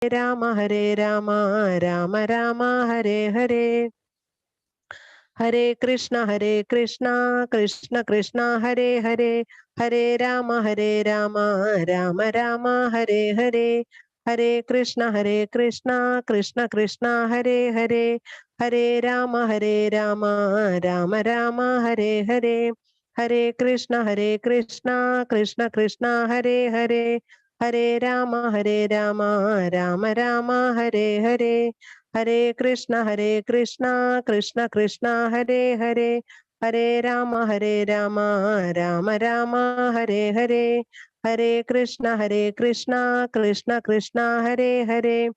രാമ രാമ രാമ ഹരേ ഹരേ. ഹരേ കൃഷ്ണ കൃഷ്ണ കൃഷ്ണ ഹരേ ഹരേ. ഹരേ രാമ രാമ രാമ ഹരേ ഹരേ. ഹരേ കൃഷ്ണ കൃഷ്ണ കൃഷ്ണ ഹരേ ഹരേ. ഹരേ രാമ രാമ രാമ ഹരേ ഹരേ. ഹരേ കൃഷ്ണ കൃഷ്ണ കൃഷ്ണ ഹരേ ഹരേ. ഹരേ രാമ രാമ രാമ ഹരേ ഹരേ. ഹരേ കൃഷ്ണ കൃഷ്ണ കൃഷ്ണ ഹരേ ഹരേ. ഹരേ രാമ രാമ രാമ ഹരേ ഹരേ. ഹരേ കൃഷ്ണ കൃഷ്ണ കൃഷ്ണ ഹരേ ഹരേ.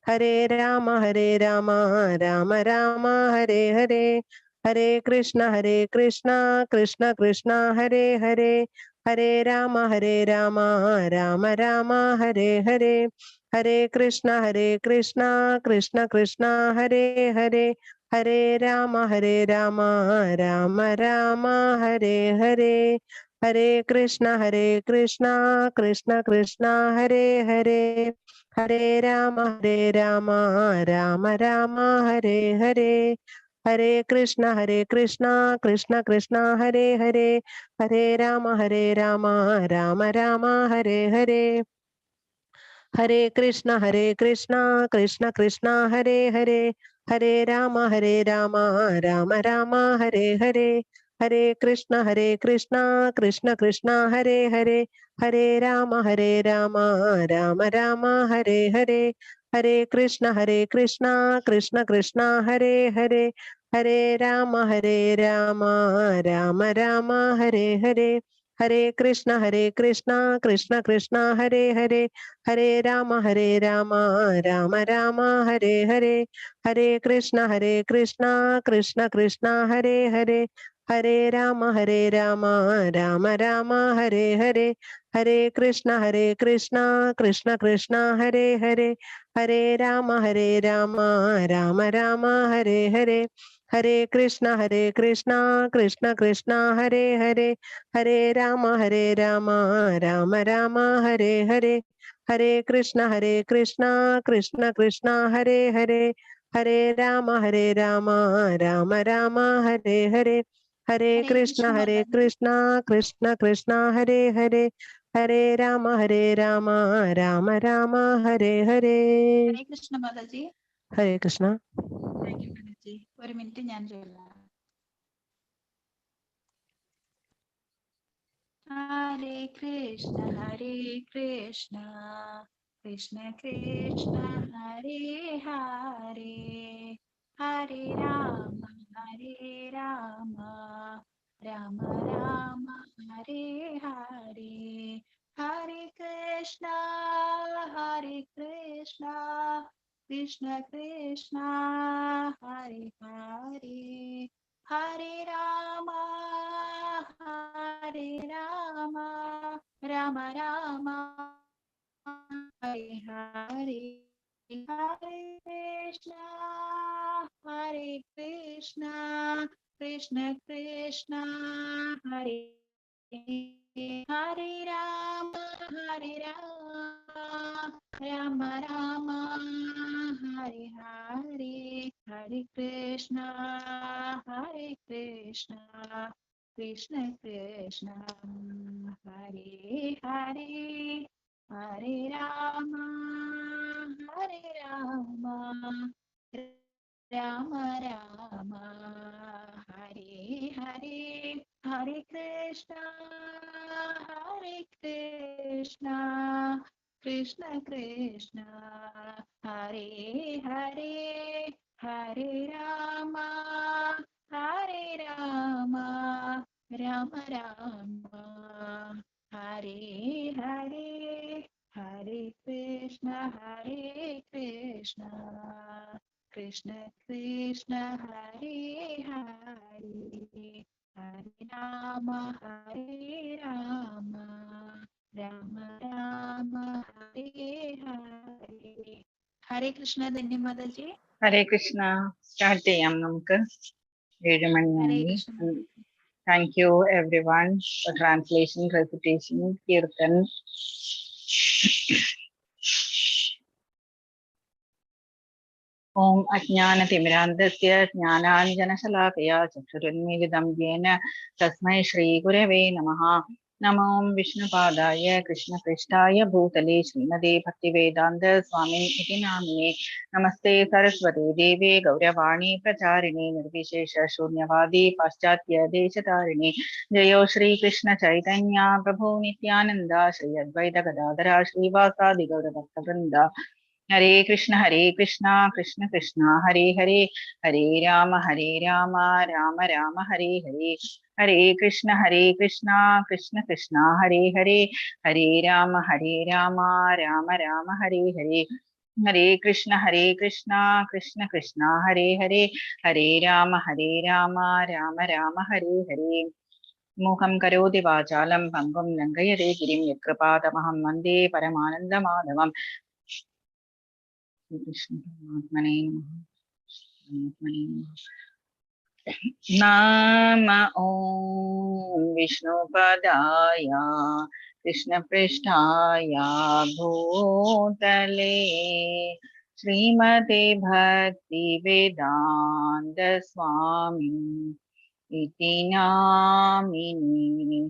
ഹരേ രാമ രാമ രാമ ഹരേ ഹരേ. ഹരേ കൃഷ്ണ കൃഷ്ണ കൃഷ്ണ ഹരേ ഹരേ. ഹരേ രാമ രാമ രാമ ഹരേ ഹരേ. ഹരേ കൃഷ്ണ കൃഷ്ണ കൃഷ്ണ ഹരേ ഹരേ. ഹരേ രാമ രാമ രാമ ഹരേ ഹരേ. ഹരേ കൃഷ്ണ കൃഷ്ണ കൃഷ്ണ ഹരേ ഹരേ. ഹരേ രാമ രാമ രാമ ഹരേ ഹരേ. ഹരേ കൃഷ്ണ കൃഷ്ണ കൃഷ്ണ ഹരേ ഹരേ. ഹരേ രാമ രാമ രാമ ഹരേ ഹരേ. ഹരേ കൃഷ്ണ കൃഷ്ണ കൃഷ്ണ ഹരേ ഹരേ. ഹരേ രാമ രാമ രാമ ഹരേ ഹരേ. ഹരേ കൃഷ്ണ കൃഷ്ണ കൃഷ്ണ ഹരേ ഹരേ. ഹരേ രാമ രാമ രാമ ഹരേ ഹരേ. ഹരേ കൃഷ്ണ കൃഷ്ണ കൃഷ്ണ ഹരേ ഹരേ. ഹരേ രാമ രാമ രാമ ഹരേ ഹരേ. ഹരേ കൃഷ്ണ കൃഷ്ണ കൃഷ്ണ ഹരേ ഹരേ. ഹരേ രാമ രാമ രാമ ഹരേ ഹരേ. ഹരേ കൃഷ്ണ കൃഷ്ണ കൃഷ്ണ ഹരേ ഹരേ. ഹരേ രാമ രാമ രാമ ഹരേ ഹരേ. ഹരേ കൃഷ്ണ കൃഷ്ണ കൃഷ്ണ ഹരേ ഹരേ. ഹരേ രാമ രാമ രാമ ഹരേ ഹരേ. ഹരേ കൃഷ്ണ കൃഷ്ണ കൃഷ്ണ ഹരേ ഹരേ. ഹരേ രാമ രാമ രാമ ഹരേ ഹരേ. ഹരേ കൃഷ്ണ കൃഷ്ണ കൃഷ്ണ ഹരേ ഹരേ. ഹരേ രാമ രാമ രാമ ഹരേ ഹരേ. ഹരേ കൃഷ്ണ കൃഷ്ണ കൃഷ്ണ ഹരേ ഹരേ. ഹരേ രാമ രാമ രാമ ഹരേ ഹരേ. ഹരേ കൃഷ്ണ മാതാജി. ഹരേ കൃഷ്ണ. ഒരു മിനിറ്റ് ഞാൻ ചൊല്ലാം. ഹരേ കൃഷ്ണ കൃഷ്ണ കൃഷ്ണ ഹരേ ഹരേ. ഹരേ രാമ രാമ രാമ ഹരേ ഹരേ. ഹരേ കൃഷ്ണ കൃഷ്ണ കൃഷ്ണ ഹരേ ഹരേ. ഹരേ രാമ രാമ ഹരേ ഹരേ. ഹരേ കൃഷ്ണ കൃഷ്ണ ഹരേ. ഹരേ രാമ രാമ ഹരേ ഹരേ. ഹരേ കൃഷ്ണ കൃഷ്ണ ഹരേ ഹരേ. ഹരേ രാമ രാമ ഹരേ ഹരേ. ഹരേ കൃഷ്ണ കൃഷ്ണ ഹരേ ഹരേ. ഹരേ രാമ രാമ ഹരേ ഹരേ. ഹരേ കൃഷ്ണ കൃഷ്ണ ഹരേ ഹരേ. ഹരേ രാമ രാമ ഹരേ ഹരേ. ഹരേ കൃഷ്ണ. ധന്യവാദജി. ഹരേ കൃഷ്ണ. സ്റ്റാർട്ട് ചെയ്യാം നമുക്ക്. 7 മണിയായി. Thank you everyone for translation, recitation, kirtan. ഓം അജ്ഞാനതിമിരാന്ധസ്യ ജ്ഞാനാഞ്ജനശലാകയാ ചക്ഷുരുന്മീലിതം യേന തസ്മൈ ശ്രീഗുരവേ നമഃ. നമോ വിഷ്ണുപാദായ കൃഷ്ണപൃഷ്ഠായ ഭൂതലേ ശ്രീമതേ ഭക്തിവേദാന്ത സ്വാമിൻ ഇതി നാമിനേ. നമസ്തേ സരസ്വതേ ദേവേ ഗൗരവാണി പ്രചാരിണി നിർവിശേഷ ശൂന്യവാദി പാശ്ചാത്യ ദേശതാരിണി. ജയോ ശ്രീകൃഷ്ണ ചൈതന്യ പ്രഭു നിത്യാനന്ദ ശ്രീ അദ്വൈത ഗദാധര ശ്രീവാസാദി ഗൗരഭക്തവൃന്ദ. ഹരേ കൃഷ്ണ കൃഷ്ണ കൃഷ്ണ ഹരേ ഹരേ, ഹരേ രാമ രാമ രാമ ഹരേ ഹരേ. ഹരേ കൃഷ്ണ കൃഷ്ണ കൃഷ്ണ ഹരേ ഹരേ, ഹരേ രാമ രാമ രാമ ഹരേ ഹരേ. ഹരേ കൃഷ്ണ കൃഷ്ണ കൃഷ്ണ ഹരേ ഹരേ, ഹരേ രാമ രാമ ഹരേ ഹരേ. മൂകം കരോതി വാചാലം പങ്കും ലംഘയതേ ഗിരിം യത്കൃപാതമഹം വന്ദേ പരമാനന്ദമാധവം. കൃഷ്ണ പരമാത്മനേ നമഃ. നമ ഓം വിഷ്ണുപദായ കൃഷ്ണപൃഷ്ഠായ ഭൂതലേ ശ്രീമതേ ഭക്തിവേദാന്ത സ്വാമി ഇതി നാമിനേ.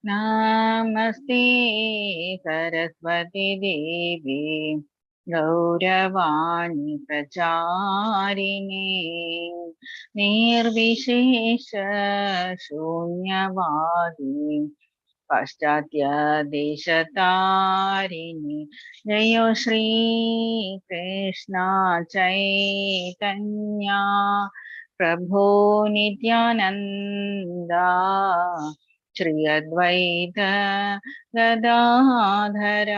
നമസ്തേ സരസ്വതി ദേവി ഗൗരവാണി പ്രചാരിണേ നിർവിശേഷ ശൂന്യവാദി പാശ്ചാത്യ ദേശതാരിണി. ജയോ ശ്രീ കൃഷ്ണ ചൈതന്യ പ്രഭോ നിത്യാനന്ദ ശ്രീ അദ്വൈത ഗദാധര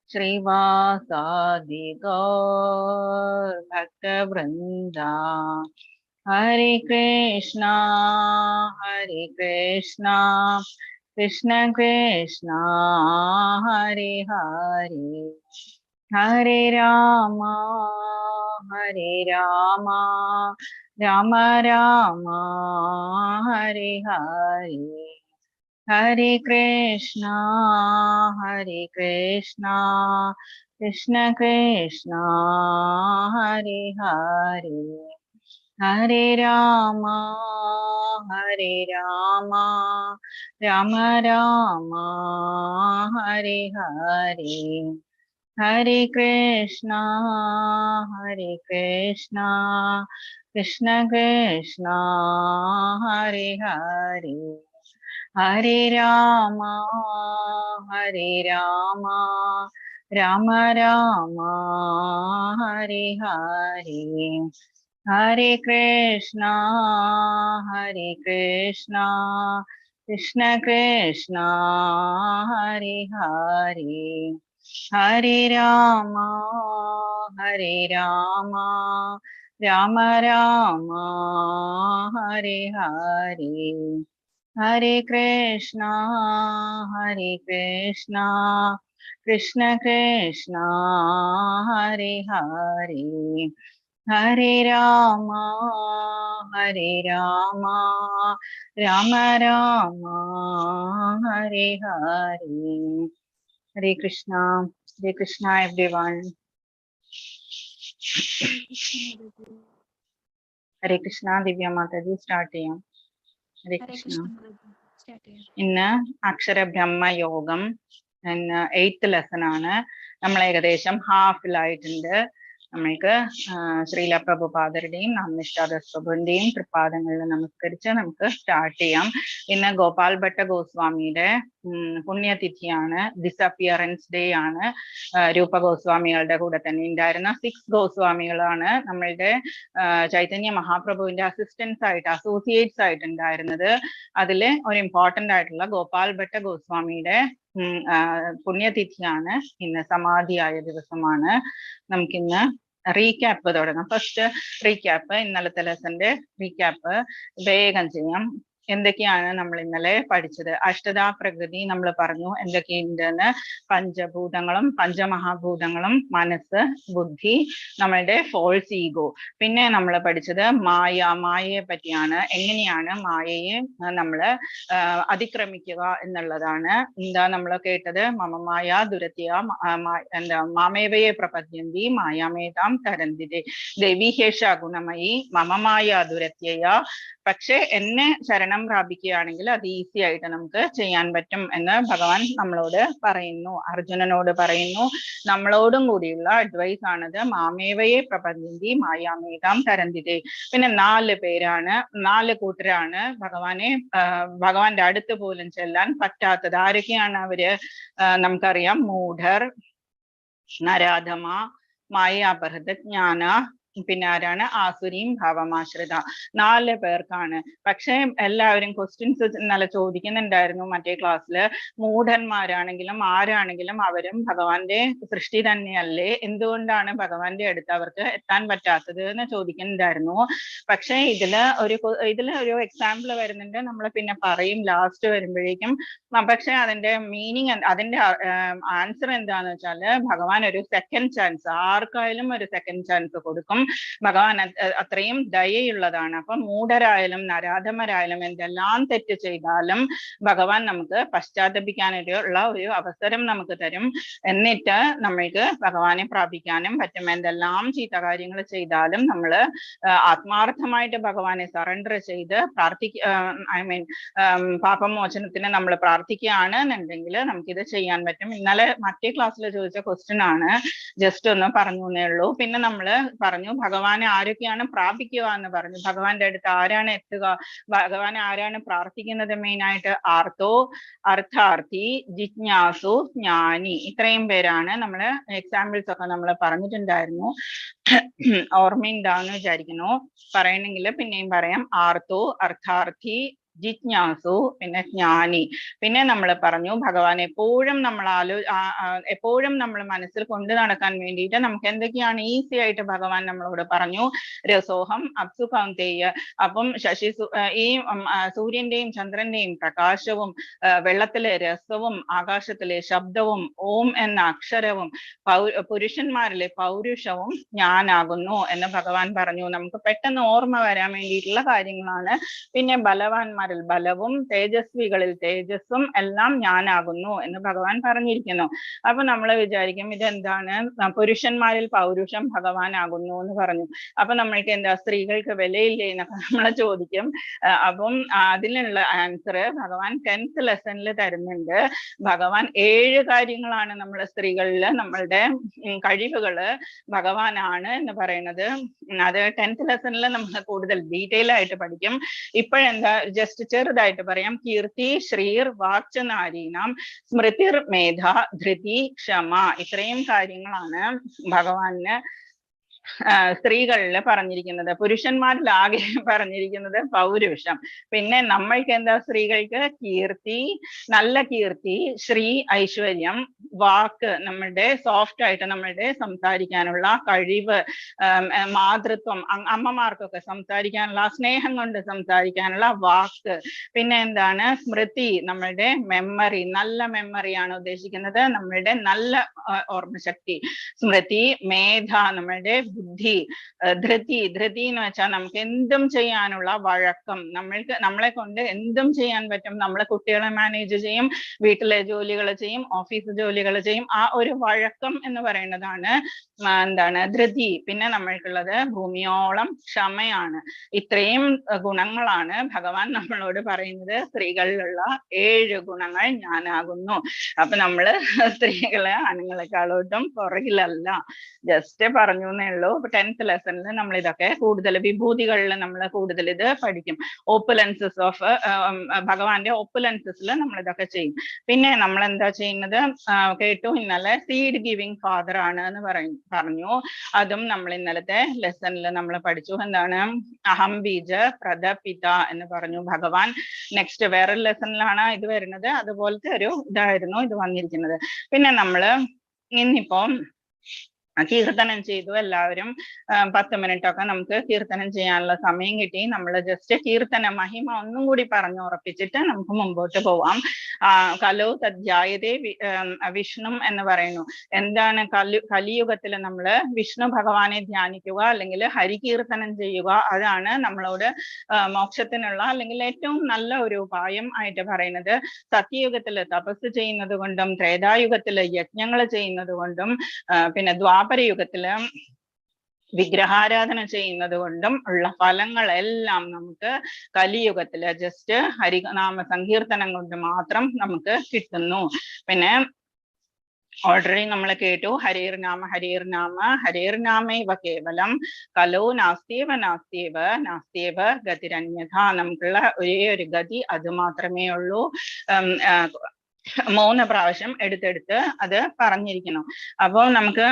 ശ്രീവാസാദി ഗൗർ ഭക്തവൃന്ദ. ഹരേ കൃഷ്ണ കൃഷ്ണ കൃഷ്ണ ഹരേ ഹരേ, ഹരേ രാമ രാമ രാമ ഹരേ ഹരേ. ഹരേ കൃഷ്ണ കൃഷ്ണ കൃഷ്ണ ഹരേ ഹരേ, ഹരേ രാമ രാമ രാമ ഹരേ ഹരേ. ഹരേ കൃഷ്ണ കൃഷ്ണ കൃഷ്ണ ഹരേ ഹരേ, ഹരേ രാമ രാമ രാമ ഹരേ ഹരേ. ഹരേ കൃഷ്ണ കൃഷ്ണ കൃഷ്ണ ഹരേ ഹരേ, ഹരേ രാമ രാമ രാമ ഹരേ ഹരേ. ഹരേ കൃഷ്ണ കൃഷ്ണ കൃഷ്ണ ഹരേ ഹരേ, ഹരേ രാമ രാമ രാമ ഹരേ ഹരേ. ഹരേ കൃഷ്ണ എവ്രിവൺ. ഹരേ കൃഷ്ണ. ദിവ്യ മാതാജി സ്റ്റാർട്ട് ചെയ്യാം. ഹരേ കൃഷ്ണ. ഇന്ന് അക്ഷരബ്രഹ്മ യോഗം 8th ലെസൺ ആണ്. നമ്മൾ ഏകദേശം ഹാഫിലായിട്ടുണ്ട്. നമ്മൾക്ക് ശ്രീല പ്രഭുപാദരുടെയും നാമനിഷ്ഠാദാസ് പ്രഭുവിന്റെയും തൃപ്പാദങ്ങളിൽ നമസ്കരിച്ച് നമുക്ക് സ്റ്റാർട്ട് ചെയ്യാം. ഇന്ന് ഗോപാൽ ഭട്ട ഗോസ്വാമിയുടെ പുണ്യതിഥിയാണ്, ഡിസപ്പിയറൻസ് ഡേ ആണ്. രൂപ ഗോസ്വാമികളുടെ കൂടെ തന്നെ ഉണ്ടായിരുന്ന 6 ഗോസ്വാമികളാണ് നമ്മളുടെ ചൈതന്യ മഹാപ്രഭുവിന്റെ അസോസിയേറ്റ്സ് ആയിട്ട് ഉണ്ടായിരുന്നത്. അതില് ഒരു ഇമ്പോർട്ടന്റ് ആയിട്ടുള്ള ഗോപാൽ ഭട്ട ഗോസ്വാമിയുടെ പുണ്യതിഥിയാണ് ഇന്ന്, സമാധിയായ ദിവസമാണ്. നമുക്കിന്ന് റീക്യാപ്പ് തുടങ്ങാം. ഫസ്റ്റ് റീക്യാപ്പ്, ഇന്നലത്തെ ലെസന്റെ റീക്യാപ്പ് വേഗം ചെയ്യാം. എന്തൊക്കെയാണ് നമ്മൾ ഇന്നലെ പഠിച്ചത്? അഷ്ടതാ പ്രകൃതി നമ്മൾ പറഞ്ഞു എന്തൊക്കെയുണ്ടെന്ന്. പഞ്ചഭൂതങ്ങളും പഞ്ചമഹാഭൂതങ്ങളും മനസ്സ്, ബുദ്ധി, നമ്മളുടെ ഫോൾസ് ഈഗോ. പിന്നെ നമ്മൾ പഠിച്ചത് മായയെ പറ്റിയാണ്. എങ്ങനെയാണ് മായയെ നമ്മൾ അതിക്രമിക്കുക എന്നുള്ളതാണ്. എന്താ നമ്മൾ കേട്ടത്? മമമായ ദുരത്യ എന്താ മാമേവയെ പ്രപദ്യന്തി മായാമേതാം തരന്തിരെ ദൈവീഹേഷ ഗുണമയി മമമായ ദുരത്യയ. പക്ഷെ എന്നെ ശരണം പ്രാപിക്കുകയാണെങ്കിൽ അത് ഈസി ആയിട്ട് നമുക്ക് ചെയ്യാൻ പറ്റും എന്ന് ഭഗവാൻ നമ്മളോട് പറയുന്നു, അർജുനനോട് പറയുന്നു. നമ്മളോടും കൂടിയുള്ള അഡ്വൈസ് ആണത്. മാമേവയെ പ്രപദ്യന്തി മായാമേതാം തരന്തിരെ. പിന്നെ 4 പേരാണ്, 4 കൂട്ടരാണ് ഭഗവാന്റെ അടുത്ത് പോലും ചെല്ലാൻ പറ്റാത്തത്. ആരൊക്കെയാണ് അവര്? നമുക്കറിയാം, മൂഢർ, നരാധമ, മായാപഹൃത ജ്ഞാന, പിന്നെ ആരാണ്? ആസുരീം ഭാവമാശ്രിത. 4 പേർക്കാണ്. പക്ഷെ എല്ലാവരും ക്വസ്റ്റ്യൻസ് ഇന്നലെ ചോദിക്കുന്നുണ്ടായിരുന്നു മറ്റേ ക്ലാസ്സില്. മൂഢന്മാരാണെങ്കിലും ആരാണെങ്കിലും അവരും ഭഗവാന്റെ സൃഷ്ടി തന്നെയല്ലേ, എന്തുകൊണ്ടാണ് ഭഗവാന്റെ അടുത്ത് അവർക്ക് എത്താൻ പറ്റാത്തത് എന്ന് ചോദിക്കുന്നുണ്ടായിരുന്നു. പക്ഷെ ഇതില് ഒരു എക്സാമ്പിൾ വരുന്നുണ്ട്, നമ്മൾ പിന്നെ പറയും ലാസ്റ്റ് വരുമ്പോഴേക്കും. പക്ഷെ അതിന്റെ മീനിങ്, അതിന്റെ ആൻസർ എന്താന്ന് വെച്ചാല്, ഭഗവാൻ ഒരു സെക്കൻഡ് ചാൻസ്, ആർക്കായാലും ഒരു സെക്കൻഡ് ചാൻസ് കൊടുക്കും. ഭഗവാൻ അത്രയും ദയയുള്ളതാണ്. അപ്പൊ മൂഢരായാലും നരാധമരായാലും എന്തെല്ലാം തെറ്റ് ചെയ്താലും ഭഗവാൻ നമുക്ക് പശ്ചാത്തപിക്കാനുള്ള ഒരു അവസരം നമുക്ക് തരും. എന്നിട്ട് നമ്മൾക്ക് ഭഗവാനെ പ്രാപിക്കാനും പറ്റും. എന്തെല്ലാം ചീത്ത കാര്യങ്ങൾ ചെയ്താലും നമ്മൾ ആത്മാർത്ഥമായിട്ട് ഭഗവാനെ സറണ്ടർ ചെയ്ത് പാപമോചനത്തിന് നമ്മൾ പ്രാർത്ഥിക്കുകയാണ് എന്നുണ്ടെങ്കിൽ നമുക്കിത് ചെയ്യാൻ പറ്റും. ഇന്നലെ മറ്റേ ക്ലാസ്സിൽ ചോദിച്ച ക്വസ്റ്റ്യൻ ആണ്, ജസ്റ്റ് ഒന്ന് പറഞ്ഞു എന്നേ ഉള്ളൂ. പിന്നെ നമ്മൾ പറഞ്ഞു ഭഗവാനെ ആരൊക്കെയാണ് പ്രാപിക്കുക എന്ന് പറഞ്ഞു. ഭഗവാന്റെ അടുത്ത് ആരാണ് എത്തുക? ഭഗവാനെ ആരാണ് പ്രാർത്ഥിക്കുന്നത്? മെയിനായിട്ട് ആർത്തോ, അർത്ഥാർത്ഥി, ജിജ്ഞാസു, ജ്ഞാനി. ഇത്രയും പേരാണ്. നമ്മള് എക്സാമ്പിൾസ് ഒക്കെ നമ്മൾ പറഞ്ഞിട്ടുണ്ടായിരുന്നു. ഓർമ്മയുണ്ടാവുമെന്ന് വിചാരിക്കുന്നു. പറയണമെങ്കിൽ പിന്നെയും പറയാം. ആർത്തോ, അർത്ഥാർത്ഥി, ജിജ്ഞാസു, പിന്നെ ജ്ഞാനി. പിന്നെ നമ്മൾ പറഞ്ഞു ഭഗവാൻ എപ്പോഴും നമ്മൾ മനസ്സിൽ കൊണ്ടു നടക്കാൻ വേണ്ടിയിട്ട് നമുക്ക് എന്തൊക്കെയാണ് ഈസി ആയിട്ട് ഭഗവാൻ നമ്മളോട് പറഞ്ഞു. രസോഹം അപ്സു കൗന്ദേയ. അപ്പം ഈ സൂര്യന്റെയും ചന്ദ്രന്റെയും പ്രകാശവും, വെള്ളത്തിലെ രസവും, ആകാശത്തിലെ ശബ്ദവും, ഓം എന്ന അക്ഷരവും, പുരുഷന്മാരിലെ പൗരുഷവും ഞാനാകുന്നു എന്ന് ഭഗവാൻ പറഞ്ഞു. നമുക്ക് പെട്ടെന്ന് ഓർമ്മ വരാൻ വേണ്ടിയിട്ടുള്ള കാര്യങ്ങളാണ്. പിന്നെ ബലവാന്മാരിൽ ബലവും തേജസ്വികളിൽ തേജസ്സും എല്ലാം ഞാനാകുന്നു എന്ന് ഭഗവാൻ പറഞ്ഞിരിക്കുന്നു. അപ്പൊ നമ്മൾ വിചാരിക്കും ഇതെന്താണ്? പുരുഷന്മാരിൽ പൗരുഷം ഭഗവാനാകുന്നു എന്ന് പറഞ്ഞു. അപ്പൊ നമ്മൾക്ക് എന്താ, സ്ത്രീകൾക്ക് വിലയില്ലേ എന്നൊക്കെ നമ്മൾ ചോദിക്കും. അപ്പം അതിനുള്ള ആൻസർ ഭഗവാൻ 10th ലെസണിൽ തരുന്നുണ്ട്. ഭഗവാൻ 7 കാര്യങ്ങളാണ് നമ്മുടെ സ്ത്രീകളില് നമ്മളുടെ കഴിവുകള് ഭഗവാനാണ് എന്ന് പറയുന്നത്. അത് 10th ലെസണിൽ നമ്മൾ കൂടുതൽ ഡീറ്റെയിൽ ആയിട്ട് പഠിക്കും. ഇപ്പോഴെന്താ ജസ്റ്റ് ചെറുതായിട്ട് പറയാം. കീർത്തി, ശ്രീർ, വാക്ച നാരീനാം, സ്മൃതിർ, മേധ, ധൃതി, ക്ഷമ. ഇത്രയും കാര്യങ്ങളാണ് ഭഗവാന് സ്ത്രീകളിൽ പറഞ്ഞിരിക്കുന്നത്. പുരുഷന്മാരിൽ ആകെ പറഞ്ഞിരിക്കുന്നത് പൗരുഷം. പിന്നെ നമ്മൾക്ക് എന്താ, സ്ത്രീകൾക്ക് കീർത്തി, നല്ല കീർത്തി, ശ്രീ ഐശ്വര്യം, വാക്ക്, നമ്മളുടെ സോഫ്റ്റ് ആയിട്ട് നമ്മളുടെ സംസാരിക്കാനുള്ള കഴിവ്, മാതൃത്വം, അമ്മമാർക്കൊക്കെ സംസാരിക്കാനുള്ള, സ്നേഹം കൊണ്ട് സംസാരിക്കാനുള്ള വാക്ക്. പിന്നെ എന്താണ്, സ്മൃതി, നമ്മളുടെ മെമ്മറി, നല്ല മെമ്മറിയാണ് ഉദ്ദേശിക്കുന്നത്, നമ്മളുടെ നല്ല ഓർമ്മശക്തി. സ്മൃതി, മേധ, നമ്മളുടെ ബുദ്ധി. ധൃതി എന്ന് വെച്ചാൽ നമുക്ക് എന്തും ചെയ്യാനുള്ള വഴക്കം, നമ്മളെ കൊണ്ട് എന്തും ചെയ്യാൻ പറ്റും. നമ്മളെ കുട്ടികളെ മാനേജ് ചെയ്യും, വീട്ടിലെ ജോലികൾ ചെയ്യും, ഓഫീസ് ജോലികൾ ചെയ്യും. ആ ഒരു വഴക്കം എന്ന് പറയുന്നതാണ് എന്താണ്, ധൃതി. പിന്നെ നമ്മൾക്കുള്ളത് ഭൂമിയോളം ക്ഷമയാണ്. ഇത്രയും ഗുണങ്ങളാണ് ഭഗവാൻ നമ്മളോട് പറയുന്നത്. സ്ത്രീകളിലുള്ള 7 ഗുണങ്ങൾ ഞാനാകുന്നു. അപ്പൊ നമ്മള് സ്ത്രീകളെ ആണുങ്ങളെക്കാളോട്ടും പുറകിലല്ല, ജസ്റ്റ് പറഞ്ഞു എന്നേ ഉള്ളൂ. 10th ലെസണിൽ നമ്മൾ ഇതൊക്കെ കൂടുതൽ വിഭൂതികളിൽ നമ്മൾ കൂടുതൽ ഇത് പഠിക്കും. ഓപ്പുലൻസസ് ഓഫ് ഭഗവാന്റെ ഓപ്പുലൻസസിൽ നമ്മൾ ഇതൊക്കെ ചെയ്യും. പിന്നെ നമ്മൾ എന്താ ചെയ്യുന്നത് കേട്ടു ഇന്നലെ, സീഡ് ഗിവിംഗ് ഫാദർ ആണ് എന്ന് പറഞ്ഞു. അതും നമ്മൾ ഇന്നലത്തെ ലെസണിൽ നമ്മൾ പഠിച്ചു. എന്താണ്, അഹം ബീജ പ്രദപിത എന്ന് പറഞ്ഞു ഭഗവാൻ. നെക്സ്റ്റ് വേറൊരു ലെസണിലാണ് ഇത് വരുന്നത്. അതുപോലത്തെ ഒരു ഇതായിരുന്നു ഇത് വന്നിരിക്കുന്നത്. പിന്നെ നമ്മള് ഇന്നിപ്പം കീർത്തനം ചെയ്തു. എല്ലാവരും 10 മിനിറ്റൊക്കെ നമുക്ക് കീർത്തനം ചെയ്യാനുള്ള സമയം കിട്ടി. നമ്മൾ ജസ്റ്റ് കീർത്തന മഹിമ ഒന്നും കൂടി പറഞ്ഞു ഉറപ്പിച്ചിട്ട് നമുക്ക് മുമ്പോട്ട് പോവാം. കലോ തദ്ധ്യായതേ വിഷ്ണു എന്ന് പറയുന്നു. എന്താണ് കലിയുഗത്തിൽ നമ്മൾ വിഷ്ണു ഭഗവാനെ ധ്യാനിക്കുക അല്ലെങ്കിൽ ഹരികീർത്തനം ചെയ്യുക, അതാണ് നമ്മളോട് മോക്ഷത്തിനുള്ള അല്ലെങ്കിൽ ഏറ്റവും നല്ല ഒരു ഉപായം ആയിട്ട് പറയുന്നത്. സത്യയുഗത്തില് തപസ് ചെയ്യുന്നത് കൊണ്ടും ത്രേതായുഗത്തില് യജ്ഞങ്ങൾ ചെയ്യുന്നത് കൊണ്ടും പിന്നെ ദ്വാപരയുഗത്തില് വിഗ്രഹാരാധന ചെയ്യുന്നത് കൊണ്ടും ഉള്ള ഫലങ്ങളെല്ലാം നമുക്ക് കലിയുഗത്തില് ജസ്റ്റ് ഹരിനാമ സങ്കീർത്തനം കൊണ്ട് മാത്രം നമുക്ക് കിട്ടുന്നു. പിന്നെ ഓൾറെഡി നമ്മൾ കേട്ടു, ഹരേർനാമൈവ കേവലം കലോ നാസ്തിയേവ ഗതിരന്യഥ. നമുക്കുള്ള ഒരേ ഒരു ഗതി അത് മാത്രമേ ഉള്ളൂ. 3 പ്രാവശ്യം എടുത്തെടുത്ത് അത് പറഞ്ഞിരിക്കുന്നു. അപ്പോൾ നമുക്ക്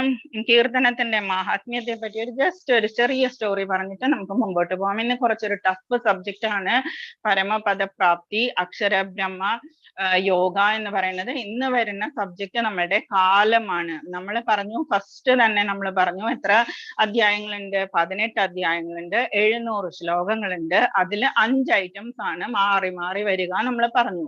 കീർത്തനത്തിന്റെ മാഹാത്മ്യത്തെ പറ്റി ജസ്റ്റ് ഒരു ചെറിയ സ്റ്റോറി പറഞ്ഞിട്ട് നമുക്ക് മുമ്പോട്ട് പോകാം. ഇന്ന് കുറച്ചൊരു ടഫ് സബ്ജക്റ്റ് ആണ് പരമപദപ്രാപ്തി, അക്ഷരബ്രഹ്മ യോഗ എന്ന് പറയുന്നത്. ഇന്ന് വരുന്ന സബ്ജക്റ്റ് നമ്മുടെ കാലമാണ്. നമ്മൾ പറഞ്ഞു, ഫസ്റ്റ് തന്നെ നമ്മൾ പറഞ്ഞു എത്ര അധ്യായങ്ങളുണ്ട്? 18 അധ്യായങ്ങളുണ്ട്, 700 ശ്ലോകങ്ങളുണ്ട്. അതിൽ 5 ഐറ്റംസ് ആണ് മാറി മാറി വരിക നമ്മൾ പറഞ്ഞു.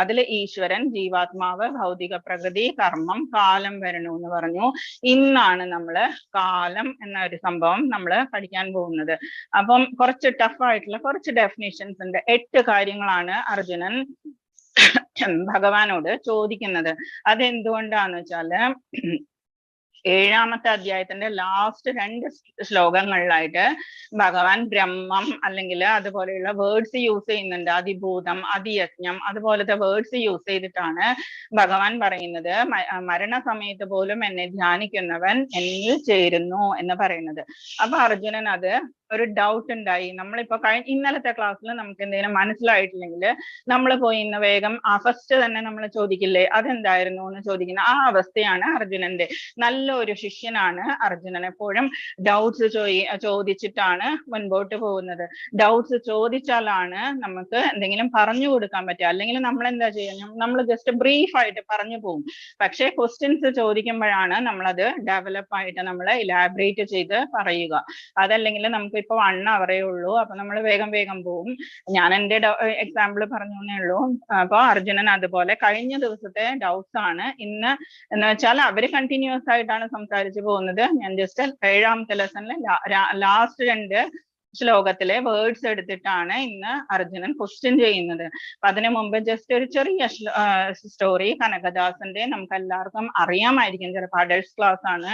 അതിൽ ഈശ്വരൻ, ജീവാത്മാവ്, ഭൗതിക പ്രകൃതി, കർമ്മം, കാലം വരണു എന്ന് പറഞ്ഞു. ഇന്നാണ് നമ്മള് കാലം എന്ന ഒരു സംഭവം നമ്മൾ പഠിക്കാൻ പോകുന്നത്. അപ്പം കുറച്ച് ടഫായിട്ടുള്ള കുറച്ച് ഡെഫിനിഷൻസ് ഉണ്ട്. 8 കാര്യങ്ങളാണ് അർജുനൻ ഭഗവാനോട് ചോദിക്കുന്നത്. അതെന്തുകൊണ്ടാന്ന് വെച്ചാല് 7ാമത്തെ അധ്യായത്തിന്റെ ലാസ്റ്റ് 2 ശ്ലോകങ്ങളിലായിട്ട് ഭഗവാൻ ബ്രഹ്മം അല്ലെങ്കിൽ അതുപോലെയുള്ള വേർഡ്സ് യൂസ് ചെയ്യുന്നുണ്ട്. അതിഭൂതം, അതിയജ്ഞം, അതുപോലത്തെ വേർഡ്സ് യൂസ് ചെയ്തിട്ടാണ് ഭഗവാൻ പറയുന്നത് മരണസമയത്ത് പോലും എന്നെ ധ്യാനിക്കുന്നവൻ എന്നിൽ ചേരുന്നു എന്ന് പറയുന്നത്. അപ്പൊ അർജുനൻ അത് ഒരു ഡൗട്ട് ഉണ്ടായി. നമ്മളിപ്പോ ഇന്നലത്തെ ക്ലാസ്സിൽ നമുക്ക് എന്തെങ്കിലും മനസ്സിലായിട്ടില്ലെങ്കിൽ നമ്മൾ പോയി ഇന്ന് വേഗം ഫസ്റ്റ് തന്നെ നമ്മൾ ചോദിക്കില്ലേ അതെന്തായിരുന്നു എന്ന് ചോദിക്കുന്ന ആ അവസ്ഥയാണ് അർജുനന്റെ. നല്ല ഒരു ശിഷ്യനാണ് അർജുനൻ. എപ്പോഴും ഡൗട്ട്സ് ചോദിച്ചിട്ടാണ് മുൻപോട്ട് പോകുന്നത്. ഡൗട്ട്സ് ചോദിച്ചാലാണ് നമുക്ക് എന്തെങ്കിലും പറഞ്ഞു കൊടുക്കാൻ പറ്റുക. അല്ലെങ്കിൽ നമ്മൾ എന്താ ചെയ്യുക, നമ്മൾ ജസ്റ്റ് ബ്രീഫ് ആയിട്ട് പറഞ്ഞു പോകും. പക്ഷെ ക്വസ്റ്റ്യൻസ് ചോദിക്കുമ്പോഴാണ് നമ്മളത് ഡെവലപ്പ് ആയിട്ട് നമ്മൾ ഇലാബറേറ്റ് ചെയ്ത് പറയുക. അതല്ലെങ്കിൽ നമുക്ക് ഇപ്പൊ 1 hour ഉള്ളൂ, അപ്പൊ നമ്മൾ വേഗം വേഗം പോകും. ഞാൻ എന്റെ എക്സാമ്പിൾ പറഞ്ഞു എന്നേ ഉള്ളൂ. അപ്പൊ അർജുനൻ അതുപോലെ കഴിഞ്ഞ ദിവസത്തെ ഡൗട്ട്സ് ആണ് ഇന്ന് എന്ന് വെച്ചാൽ അവര് കണ്ടിന്യൂസ് ആയിട്ടാണ് സംസാരിച്ചു പോകുന്നത്. ഞാൻ ജസ്റ്റ് 7ാമത്തെ ലെസണിലെ ലാസ്റ്റ് 2 ശ്ലോകത്തിലെ വേർഡ്സ് എടുത്തിട്ടാണ് ഇന്ന് അർജുനൻ ക്വസ്റ്റ്യൻ ചെയ്യുന്നത്. അപ്പൊ അതിനു മുമ്പ് ജസ്റ്റ് ഒരു ചെറിയ സ്റ്റോറി കനകദാസന്റെ. നമുക്ക് എല്ലാവർക്കും അറിയാമായിരിക്കും, ചിലപ്പോൾ അഡൾട്ട്സ് ക്ലാസ് ആണ്.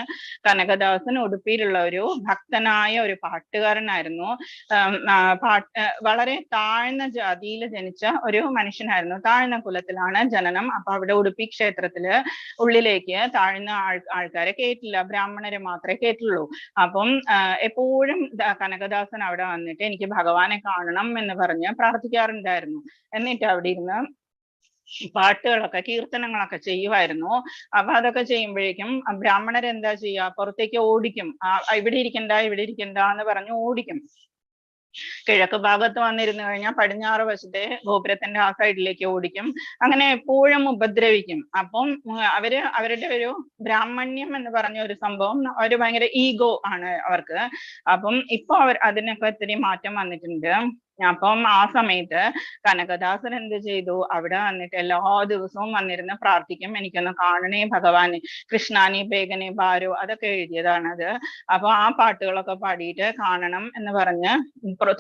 കനകദാസൻ ഉടുപ്പിയിലുള്ള ഒരു ഭക്തനായ ഒരു പാട്ടുകാരനായിരുന്നു. വളരെ താഴ്ന്ന ജാതിയിൽ ജനിച്ച ഒരു മനുഷ്യനായിരുന്നു. താഴ്ന്ന കുലത്തിലാണ് ജനനം. അപ്പൊ അവിടെ ഉടുപ്പി ക്ഷേത്രത്തില് ഉള്ളിലേക്ക് താഴ്ന്ന ആൾക്കാരെ കേട്ടില്ല, ബ്രാഹ്മണരെ മാത്രമേ കേട്ടുള്ളൂ. അപ്പം എപ്പോഴും കനകദാസൻ അവിടെ വന്നിട്ട് എനിക്ക് ഭഗവാനെ കാണണം എന്ന് പറഞ്ഞ് പ്രാർത്ഥിക്കാറുണ്ടായിരുന്നു. എന്നിട്ട് അവിടെ ഇരുന്ന് പാട്ടുകളൊക്കെ കീർത്തനങ്ങളൊക്കെ ചെയ്യുമായിരുന്നു. അപ്പൊ അതൊക്കെ ചെയ്യുമ്പോഴേക്കും ബ്രാഹ്മണരെന്താ ചെയ്യുക, പുറത്തേക്ക് ഓടിക്കും. ഇവിടെ ഇരിക്കണ്ട എന്ന് പറഞ്ഞ് ഓടിക്കും. കിഴക്ക് ഭാഗത്ത് വന്നിരുന്നു കഴിഞ്ഞാൽ പടിഞ്ഞാറ് വശത്തെ ഗോപുരത്തിന്റെ ആ സൈഡിലേക്ക് ഓടിക്കും. അങ്ങനെ എപ്പോഴും ഉപദ്രവിക്കും. അപ്പം അവരുടെ ഒരു ബ്രാഹ്മണ്യം എന്ന് പറഞ്ഞ ഒരു സംഭവം, ഒരു ഭയങ്കര ഈഗോ ആണ് അവർക്ക്. അപ്പം ഇപ്പൊ അതിനൊക്കെ ഒത്തിരി മാറ്റം വന്നിട്ടുണ്ട്. അപ്പം ആ സമയത്ത് കനകദാസൻ എന്ത് ചെയ്തു, അവിടെ വന്നിട്ട് എല്ലാ ദിവസവും വന്നിരുന്ന് പ്രാർത്ഥിക്കും, എനിക്കൊന്ന് കാണണേ ഭഗവാനെ, കൃഷ്ണാനി ബേഗനെ ബാരോ, അതൊക്കെ എഴുതിയതാണത്. അപ്പൊ ആ പാട്ടുകളൊക്കെ പാടിയിട്ട് കാണണം എന്ന് പറഞ്ഞ്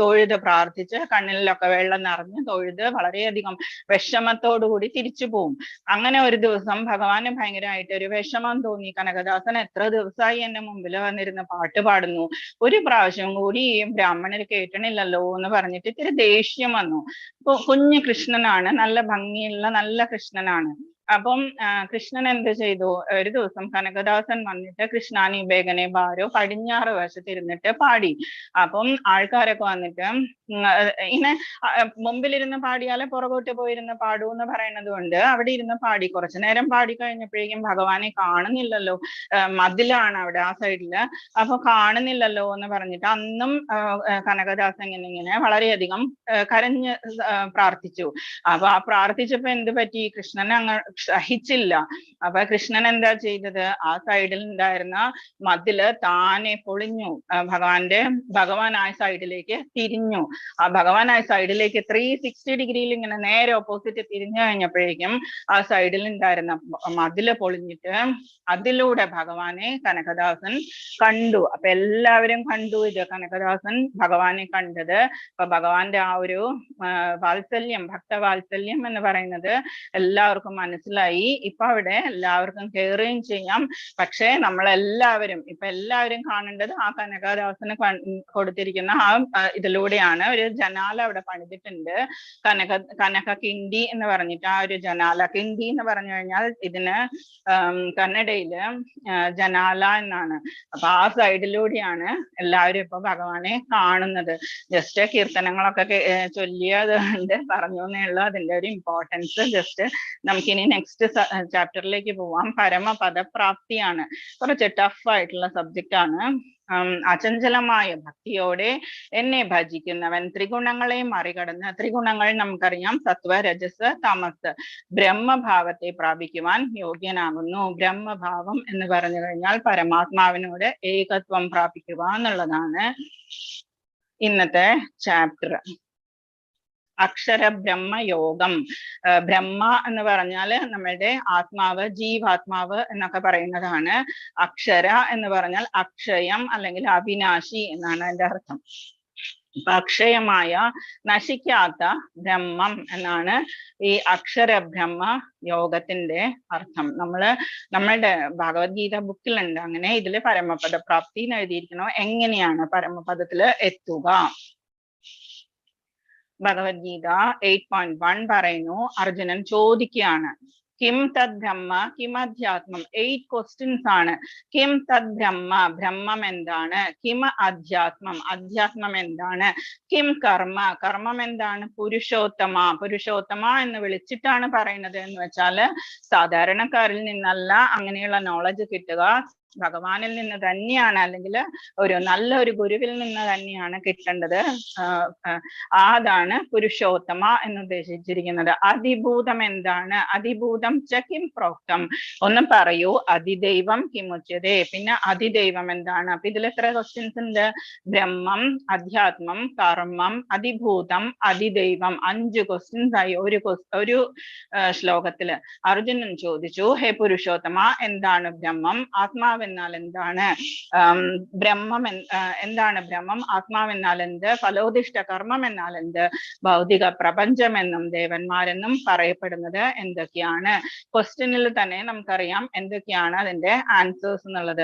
തൊഴുത് പ്രാർത്ഥിച്ച് കണ്ണിലൊക്കെ വെള്ളം നിറഞ്ഞ് തൊഴുത് വളരെയധികം വിഷമത്തോടുകൂടി തിരിച്ചു പോവും. അങ്ങനെ ഒരു ദിവസം ഭഗവാന് ഭയങ്കരമായിട്ട് ഒരു വിഷമം തോന്നി. കനകദാസൻ എത്ര ദിവസമായി എന്റെ മുമ്പിൽ വന്നിരുന്ന് പാട്ട് പാടുന്നു, ഒരു പ്രാവശ്യം കൂടി ഈ ബ്രാഹ്മണർ കേട്ടണില്ലല്ലോ എന്ന് പറഞ്ഞിട്ട് ഇത്തിരി ദേഷ്യം വന്നു. ഇപ്പൊ കുഞ്ഞു കൃഷ്ണനാണ്, നല്ല ഭംഗിയുള്ള നല്ല കൃഷ്ണനാണ്. അപ്പം കൃഷ്ണൻ എന്ത് ചെയ്തു, ഒരു ദിവസം കനകദാസൻ വന്നിട്ട് കൃഷ്ണാനി ബേഗനെ ബാരോ പടിഞ്ഞാറ് വശത്തിരുന്നിട്ട് പാടി. അപ്പം ആൾക്കാരൊക്കെ വന്നിട്ട് ഇങ്ങനെ മുമ്പിലിരുന്ന് പാടിയാലെ പുറകോട്ട് പോയിരുന്ന് പാടൂ എന്ന് പറയുന്നത് കൊണ്ട് അവിടെ ഇരുന്ന് പാടി. കുറച്ചു നേരം പാടി കഴിഞ്ഞപ്പോഴേക്കും ഭഗവാനെ കാണുന്നില്ലല്ലോ, മതിലാണ് അവിടെ ആ സൈഡില്, അപ്പൊ കാണുന്നില്ലല്ലോ എന്ന് പറഞ്ഞിട്ട് അന്നും കനകദാസൻ ഇങ്ങനെ വളരെയധികം കരഞ്ഞ് പ്രാർത്ഥിച്ചു. അപ്പൊ ആ പ്രാർത്ഥിച്ചപ്പോ എന്ത് പറ്റി, സഹിച്ചില്ല. അപ്പൊ കൃഷ്ണൻ എന്താ ചെയ്തത്, ആ സൈഡിൽ ഉണ്ടായിരുന്ന മതില് താനെ പൊളിഞ്ഞു, ഭഗവാനായ സൈഡിലേക്ക് തിരിഞ്ഞു. ആ ഭഗവാനായ സൈഡിലേക്ക് 360 ഡിഗ്രിയിൽ ഇങ്ങനെ നേരെ ഓപ്പോസിറ്റ് തിരിഞ്ഞു കഴിഞ്ഞപ്പോഴേക്കും ആ സൈഡിൽ ഉണ്ടായിരുന്ന മതില് പൊളിഞ്ഞിട്ട് അതിലൂടെ ഭഗവാനെ കനകദാസൻ കണ്ടു. അപ്പൊ എല്ലാവരും കണ്ടു ഇത്, കനകദാസൻ ഭഗവാനെ കണ്ടത്. അപ്പൊ ഭഗവാന്റെ ആ ഒരു വാത്സല്യം, ഭക്തവാത്സല്യം എന്ന് പറയുന്നത് എല്ലാവർക്കും മനസ്സിലായി. ഇപ്പൊ അവിടെ എല്ലാവർക്കും കയറുകയും ചെയ്യാം. പക്ഷെ നമ്മളെല്ലാവരും ഇപ്പൊ എല്ലാവരും കാണേണ്ടത് ആ കനകദാസന് കൊടുത്തിരിക്കുന്ന ആ ഇതിലൂടെയാണ്. ഒരു ജനാല അവിടെ പണിതിട്ടുണ്ട്, കനക കിണ്ടി എന്ന് പറഞ്ഞിട്ട് ആ ഒരു ജനാല. കിണ്ടി എന്ന് പറഞ്ഞു കഴിഞ്ഞാൽ ഇതിന് കന്നഡയില് ജനാല എന്നാണ്. അപ്പൊ ആ സൈഡിലൂടെയാണ് എല്ലാവരും ഇപ്പൊ ഭഗവാനെ കാണുന്നത്. ജസ്റ്റ് കീർത്തനങ്ങളൊക്കെ ചൊല്ലിയത് കൊണ്ട് പറഞ്ഞു എന്നേ ഉള്ളൂ. അതിന്റെ ഒരു ഇമ്പോർട്ടൻസ് ജസ്റ്റ് നമുക്കിനി നെക്സ്റ്റ് ചാപ്റ്ററിലേക്ക് പോവാം. പരമപദപ്രാപ്തിയാണ്, കുറച്ച് ടഫ് ആയിട്ടുള്ള സബ്ജക്റ്റ് ആണ്. അചഞ്ചലമായ ഭക്തിയോടെ എന്നെ ഭജിക്കുന്നവൻ ത്രിഗുണങ്ങളെ മറികടന്ന്, ത്രിഗുണങ്ങൾ നമുക്കറിയാം സത്വ രജസ് തമസ്, ബ്രഹ്മഭാവത്തെ പ്രാപിക്കുവാൻ യോഗ്യനാകുന്നു. ബ്രഹ്മഭാവം എന്ന് പറഞ്ഞു കഴിഞ്ഞാൽ പരമാത്മാവിനോട് ഏകത്വം പ്രാപിക്കുക എന്നുള്ളതാണ് ഇന്നത്തെ ചാപ്റ്റർ. അക്ഷര ബ്രഹ്മ യോഗം. ബ്രഹ്മ എന്ന് പറഞ്ഞാല് നമ്മളുടെ ആത്മാവ്, ജീവാത്മാവ് എന്നൊക്കെ പറയുന്നതാണ്. അക്ഷര എന്ന് പറഞ്ഞാൽ അക്ഷയം അല്ലെങ്കിൽ അവിനാശി എന്നാണ് അതിന്റെ അർത്ഥം. അപ്പൊ അക്ഷയമായ നശിക്കാത്ത ബ്രഹ്മം എന്നാണ് ഈ അക്ഷര ബ്രഹ്മ യോഗത്തിന്റെ അർത്ഥം. നമ്മളുടെ ഭഗവത്ഗീത ബുക്കിലുണ്ട് അങ്ങനെ. ഇതില് പരമപദ പ്രാപ്തി എന്ന് എഴുതിയിരിക്കണോ, എങ്ങനെയാണ് പരമപദത്തില് എത്തുക. ഭഗവത്ഗീത 8.1 പറയുന്നു, അർജുനൻ ചോദിക്കുകയാണ്, കിം തദ് ബ്രഹ്മ കിം അധ്യാത്മം. 8 ക്വസ്റ്റ്യൻസ് ആണ്. കിം തദ് ബ്രഹ്മ, ബ്രഹ്മം എന്താണ്? കിം അധ്യാത്മം, അധ്യാത്മം എന്താണ്? കിം കർമ്മ, കർമ്മം എന്താണ്? പുരുഷോത്തമ, പുരുഷോത്തമ എന്ന് വിളിച്ചിട്ടാണ് പറയുന്നത് എന്ന് വെച്ചാല് സാധാരണക്കാരിൽ നിന്നല്ല അങ്ങനെയുള്ള നോളജ് കിട്ടുക, ഭഗവാനിൽ നിന്ന് തന്നെയാണ്, അല്ലെങ്കിൽ നല്ലൊരു ഗുരുവിൽ നിന്ന് തന്നെയാണ് കിട്ടേണ്ടത്. അതാണ് പുരുഷോത്തമ എന്ന് ഉദ്ദേശിച്ചിരിക്കുന്നത്. അതിഭൂതം എന്താണ്? അതിഭൂതം ച കിം പ്രോക്തം, ഒന്ന് പറയൂ. അതിദൈവം കിമുച്യതേ, പിന്നെ അതിദൈവം എന്താണ്? അപ്പൊ ഇതിൽ എത്ര ക്വസ്റ്റ്യൻസ് ഉണ്ട്? ബ്രഹ്മം, അധ്യാത്മം, കർമ്മം, അതിഭൂതം, അതിദൈവം. 5 ക്വസ്റ്റ്യൻസ് ആയി ഒരു ശ്ലോകത്തില്. അർജുനൻ ചോദിച്ചു, ഹേ പുരുഷോത്തമ, എന്താണ് ബ്രഹ്മം? ആത്മാവ് എന്നാൽ എന്താണ്? ബ്രഹ്മം എന്താണ്? ബ്രഹ്മം. ആത്മാവ് എന്നാൽ എന്ത്? ഫലോദിഷ്ട കർമ്മം എന്നാൽ എന്ത്? ഭൗതിക പ്രപഞ്ചം എന്നും ദേവന്മാരെന്നും പറയപ്പെടുന്നത് എന്തൊക്കെയാണ്? ക്വസ്റ്റ്യനിൽ തന്നെ നമുക്കറിയാം എന്തൊക്കെയാണ് അതിന്റെ ആൻസേഴ്സ് എന്നുള്ളത്.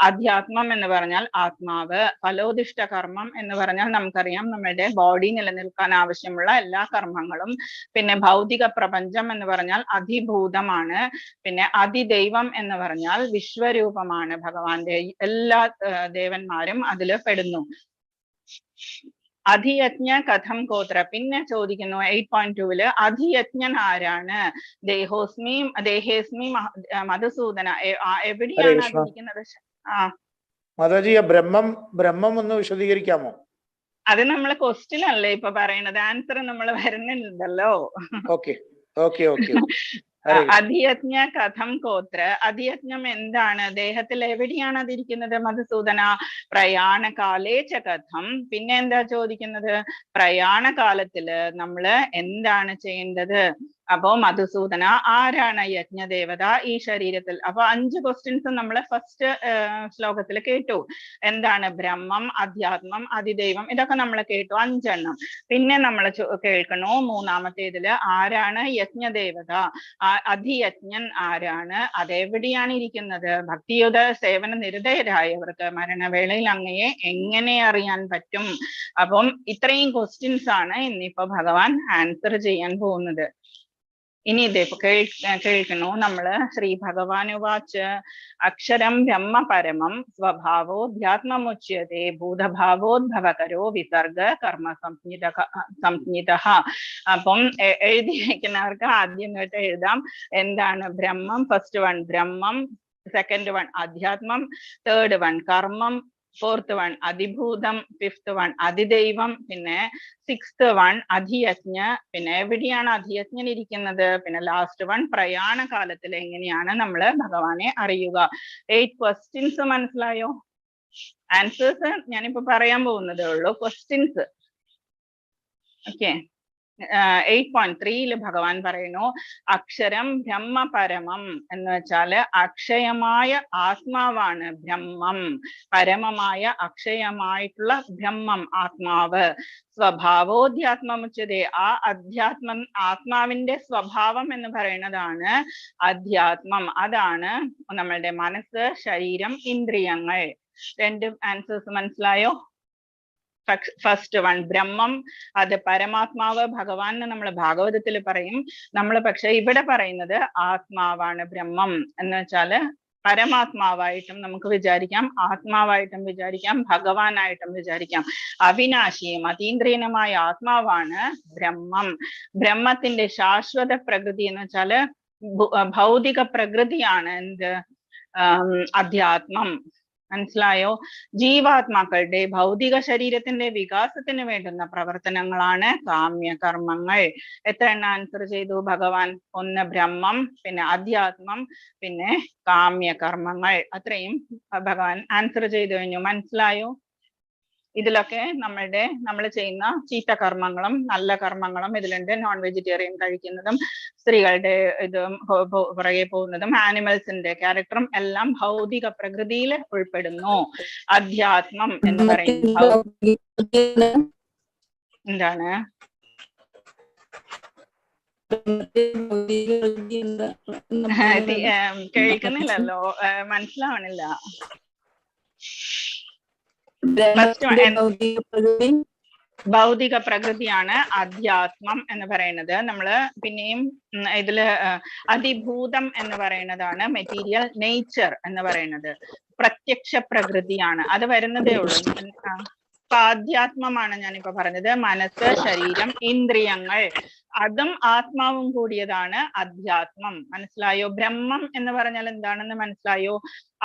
അധ്യാത്മം എന്ന് പറഞ്ഞാൽ ആത്മാവ്, ഫലോദിഷ്ട കർമ്മം എന്ന് പറഞ്ഞാൽ നമുക്കറിയാം നമ്മുടെ ബോഡി നിലനിൽക്കാൻ ആവശ്യമുള്ള എല്ലാ കർമ്മങ്ങളും. പിന്നെ ഭൗതിക പ്രപഞ്ചം എന്ന് പറഞ്ഞാൽ അധിഭൂതമാണ്. പിന്നെ അതിദൈവം എന്ന് പറഞ്ഞാൽ വിശ്വരൂപമാണ്, ഭഗവാന്റെ എല്ലാ ദേവന്മാരും അതില് പെടുന്നു. അധിയജ്ഞ കഥം ഗോത്ര. പിന്നെ ചോദിക്കുന്നു 8.2 അധിയജ്ഞൻ ആരാണ്? ദേഹേസ്മി മധുസൂദന, എവിടെയാണ് അതിരിക്കുന്നത്? മാതാജി, ബ്രഹ്മം ഒന്ന് വിശദീകരിക്കാമോ? അത് നമ്മള് ക്വസ്റ്റ്യൻ അല്ലേ ഇപ്പൊ പറയണത്, ആൻസർ നമ്മൾ വരുന്നുണ്ടല്ലോ. Okay okay okay. അധിയജ്ഞ കഥം ഗോത്ര. അധിയജ്ഞം എന്താണ്? ദേഹത്തിൽ എവിടെയാണ് അതിരിക്കുന്നത് മധുസൂദന? പ്രയാണകാലേ ച കഥം. പിന്നെ എന്താ ചോദിക്കുന്നത്? പ്രയാണകാലത്തില് നമ്മള് എന്താണ് ചെയ്യേണ്ടത്? അപ്പോ മധുസൂദന ആരാണ് യജ്ഞദേവത ഈ ശരീരത്തിൽ? അപ്പൊ 5 ക്വസ്റ്റ്യൻസ് നമ്മൾ ഫസ്റ്റ് ശ്ലോകത്തിൽ കേട്ടു. എന്താണ് ബ്രഹ്മം, അധ്യാത്മം, അതിദൈവം, ഇതൊക്കെ നമ്മൾ കേട്ടു 5 എണ്ണം. പിന്നെ നമ്മൾ കേൾക്കണു മൂന്നാമത്തേതില് ആരാണ് യജ്ഞദേവത, അധിയജ്ഞൻ ആരാണ്, അതെവിടെയാണ് ഇരിക്കുന്നത്? ഭക്തിയുത സേവന നിരതരായവർക്ക് മരണവേളയിൽ അങ്ങയെ എങ്ങനെ അറിയാൻ പറ്റും? അപ്പം ഇത്രയും ക്വസ്റ്റ്യൻസ് ആണ് ഇന്നിപ്പോ ഭഗവാൻ ആൻസർ ചെയ്യാൻ പോകുന്നത്. ഇനി ഇതേപ്പോ കേൾക്കണു നമ്മള്. ശ്രീ ഭഗവാനുവാച്ച് അക്ഷരം ബ്രഹ്മ പരമം സ്വഭാവോധ്യാത്മമുച്യതേ ഭൂതഭാവോദ്ഭവകരോ വിസർഗ കർമ്മ സംജ്ഞിത. അപ്പം എഴുതി വെക്കുന്നവർക്ക് ആദ്യം തൊട്ട് എഴുതാം. എന്താണ് ബ്രഹ്മം? ഫസ്റ്റ് വൺ ബ്രഹ്മം, സെക്കൻഡ് വൺ അധ്യാത്മം, തേർഡ് വൺ കർമ്മം, ഫോർത്ത് വൺ അതിഭൂതം, ഫിഫ്ത്ത് വൺ അതിദൈവം, പിന്നെ സിക്സ്ത് വൺ അധിയജ്ഞ, പിന്നെ എവിടെയാണ് അധിയജ്ഞൻ ഇരിക്കുന്നത്, പിന്നെ ലാസ്റ്റ് വൺ പ്രയാണ കാലത്തിൽ എങ്ങനെയാണ് നമ്മൾ ഭഗവാനെ അറിയുക. 8 ക്വസ്റ്റ്യൻസ് മനസ്സിലായോ? ആൻസേഴ്സ് ഞാനിപ്പോ പറയാൻ പോകുന്നതേ ഉള്ളൂ. Questions okay. 8.3 ഭഗവാൻ പറയുന്നു അക്ഷരം ബ്രഹ്മ പരമം എന്ന് വെച്ചാല് അക്ഷയമായ ആത്മാവാണ് ബ്രഹ്മം, പരമമായ അക്ഷയമായിട്ടുള്ള ബ്രഹ്മം ആത്മാവ്. സ്വഭാവോധ്യാത്മമുച്ചതേ, ആ അധ്യാത്മം ആത്മാവിന്റെ സ്വഭാവം എന്ന് പറയുന്നതാണ് അധ്യാത്മം. അതാണ് നമ്മളുടെ മനസ്സ്, ശരീരം, ഇന്ദ്രിയങ്ങൾ. രണ്ട് ആൻസേഴ്സ് മനസ്സിലായോ? ഫസ്റ്റ് വൺ ബ്രഹ്മം, അത് പരമാത്മാവ്, ഭഗവാൻ നമ്മൾ ഭാഗവതത്തിൽ പറയും. നമ്മൾ പക്ഷെ ഇവിടെ പറയുന്നത് ആത്മാവാണ് ബ്രഹ്മം എന്ന് വെച്ചാല് പരമാത്മാവായിട്ടും നമുക്ക് വിചാരിക്കാം, ആത്മാവായിട്ടും വിചാരിക്കാം, ഭഗവാനായിട്ടും വിചാരിക്കാം. അവിനാശിയും അതീന്ദ്രിയനുമായ ആത്മാവാണ് ബ്രഹ്മം. ബ്രഹ്മത്തിന്റെ ശാശ്വത പ്രകൃതി എന്ന് വെച്ചാല് ഭൗതിക പ്രകൃതിയാണ് എന്ത്? അധ്യാത്മം. മനസ്സിലായോ? ജീവാത്മാക്കളുടെ ഭൗതിക ശരീരത്തിന്റെ വികാസത്തിന് വേണ്ടുന്ന പ്രവർത്തനങ്ങളാണ് കാമ്യകർമ്മങ്ങൾ. എത്ര എണ്ണം ആൻസർ ചെയ്തു ഭഗവാൻ? ഒന്ന് ബ്രഹ്മം, പിന്നെ അധ്യാത്മം, പിന്നെ കാമ്യകർമ്മങ്ങൾ. അത്രയും ഭഗവാൻ ആൻസർ ചെയ്തു കഴിഞ്ഞു. മനസ്സിലായോ? ഇതിലൊക്കെ നമ്മൾ ചെയ്യുന്ന ചീത്ത കർമ്മങ്ങളും നല്ല കർമ്മങ്ങളും ഇതിലുണ്ട്. നോൺ വെജിറ്റേറിയൻ കഴിക്കുന്നതും, സ്ത്രീകളുടെ ഇത് പുറകെ പോകുന്നതും, ആനിമൽസിന്റെ ക്യാരക്ടറും എല്ലാം ഭൗതിക പ്രകൃതിയിൽ ഉൾപ്പെടുന്നു. അധ്യാത്മം എന്ന് പറയുന്നത് എന്താണ്? കേൾക്കുന്നില്ലല്ലോ, മനസ്സിലാവണില്ല. ഭൗതിക പ്രകൃതിയാണ് അധ്യാത്മം എന്ന് പറയുന്നത്. നമ്മള് പിന്നെയും ഇതില് അതിഭൂതം എന്ന് പറയുന്നതാണ് മെറ്റീരിയൽ നേച്ചർ എന്ന് പറയുന്നത്. പ്രത്യക്ഷ പ്രകൃതിയാണ്, അത് വരുന്നതേ ഉള്ളൂ. ആധ്യാത്മമാണ് ഞാനിപ്പോ പറഞ്ഞത്. മനസ്സ്, ശരീരം, ഇന്ദ്രിയങ്ങൾ, അതും ആത്മാവും കൂടിയതാണ് അധ്യാത്മം. മനസ്സിലായോ? ബ്രഹ്മം എന്ന് പറഞ്ഞാൽ എന്താണെന്ന് മനസ്സിലായോ?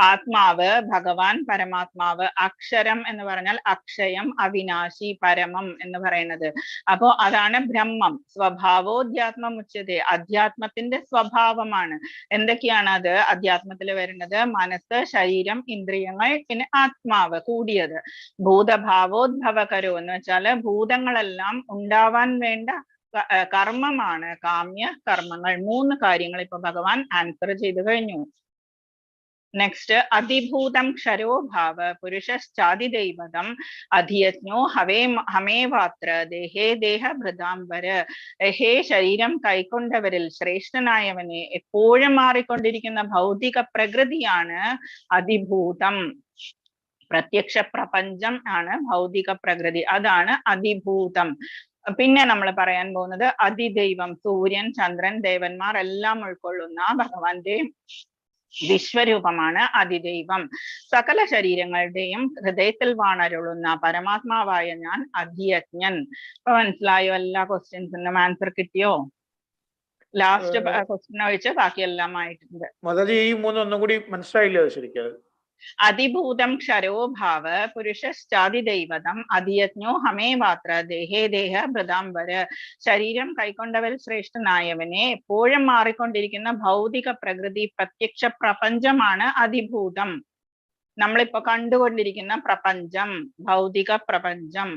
ആത്മാവ്, ഭഗവാൻ, പരമാത്മാവ്. അക്ഷരം എന്ന് പറഞ്ഞാൽ അക്ഷയം, അവിനാശി, പരമം എന്ന് പറയുന്നത്. അപ്പോ അതാണ് ബ്രഹ്മം. സ്വഭാവോധ്യാത്മം ഉച്ചതേ, അധ്യാത്മത്തിന്റെ സ്വഭാവമാണ്. എന്തൊക്കെയാണ് അത് അധ്യാത്മത്തിൽ വരുന്നത്? മനസ്സ്, ശരീരം, ഇന്ദ്രിയങ്ങൾ, പിന്നെ ആത്മാവ് കൂടിയത്. ഭൂതഭാവോദ്ഭവകരോ എന്ന് വെച്ചാല് ഭൂതങ്ങളെല്ലാം ഉണ്ടാവാൻ വേണ്ട കർമ്മമാണ് കാമ്യ കർമ്മങ്ങൾ. 3 കാര്യങ്ങൾ ഇപ്പൊ ഭഗവാൻ ആൻസർ ചെയ്തു കഴിഞ്ഞു. നെക്സ്റ്റ് അതിഭൂതം ക്ഷരോഭാവ പുരുഷശ്ചാതിദൈവതം അധിയജ്ഞോ ഹമേവാത്ര ദേഹേ ദേഹഭൃതാംബര. ഹേ ശരീരം കൈക്കൊണ്ടവരിൽ ശ്രേഷ്ഠനായവനെ എപ്പോഴും മാറിക്കൊണ്ടിരിക്കുന്ന ഭൗതിക പ്രകൃതിയാണ് അതിഭൂതം. പ്രത്യക്ഷ പ്രപഞ്ചം ആണ് ഭൗതിക പ്രകൃതി, അതാണ് അതിഭൂതം. പിന്നെ നമ്മൾ പറയാൻ പോകുന്നത് അതിദൈവം, സൂര്യൻ, ചന്ദ്രൻ, ദേവന്മാർ എല്ലാം ഉൾക്കൊള്ളുന്ന ഭഗവാന്റെ വിശ്വരൂപമാണ് അതിദൈവം. സകല ശരീരങ്ങളുടെയും ഹൃദയത്തിൽ വാണരുളുന്ന പരമാത്മാവായ ഞാൻ അധിയജ്ഞൻ. ഇപ്പൊ മനസ്സിലായോ? എല്ലാ ക്വസ്റ്റ്യൻസിനും ആൻസർ കിട്ടിയോ? ലാസ്റ്റ് ക്വസ്റ്റ്യൻ ഒഴിച്ച് ബാക്കിയെല്ലാം ആയിട്ടുണ്ട്. ഈ 3 ഒന്നും കൂടി മനസ്സിലായില്ല ശരിക്കും. അതിഭൂതം ക്ഷരോഭാവ പുരുഷശ്ചാതിദൈവതം അധിയജ്ഞോ ഹമേവാത്ര ദേഹേ ദേഹ ഭൃതാംബര. ശരീരം കൈക്കൊണ്ടവൽ ശ്രേഷ്ഠനായവനെ എപ്പോഴും മാറിക്കൊണ്ടിരിക്കുന്ന ഭൗതിക പ്രകൃതി, പ്രത്യക്ഷ പ്രപഞ്ചമാണ് അതിഭൂതം. നമ്മളിപ്പോ കണ്ടുകൊണ്ടിരിക്കുന്ന പ്രപഞ്ചം, ഭൗതിക പ്രപഞ്ചം.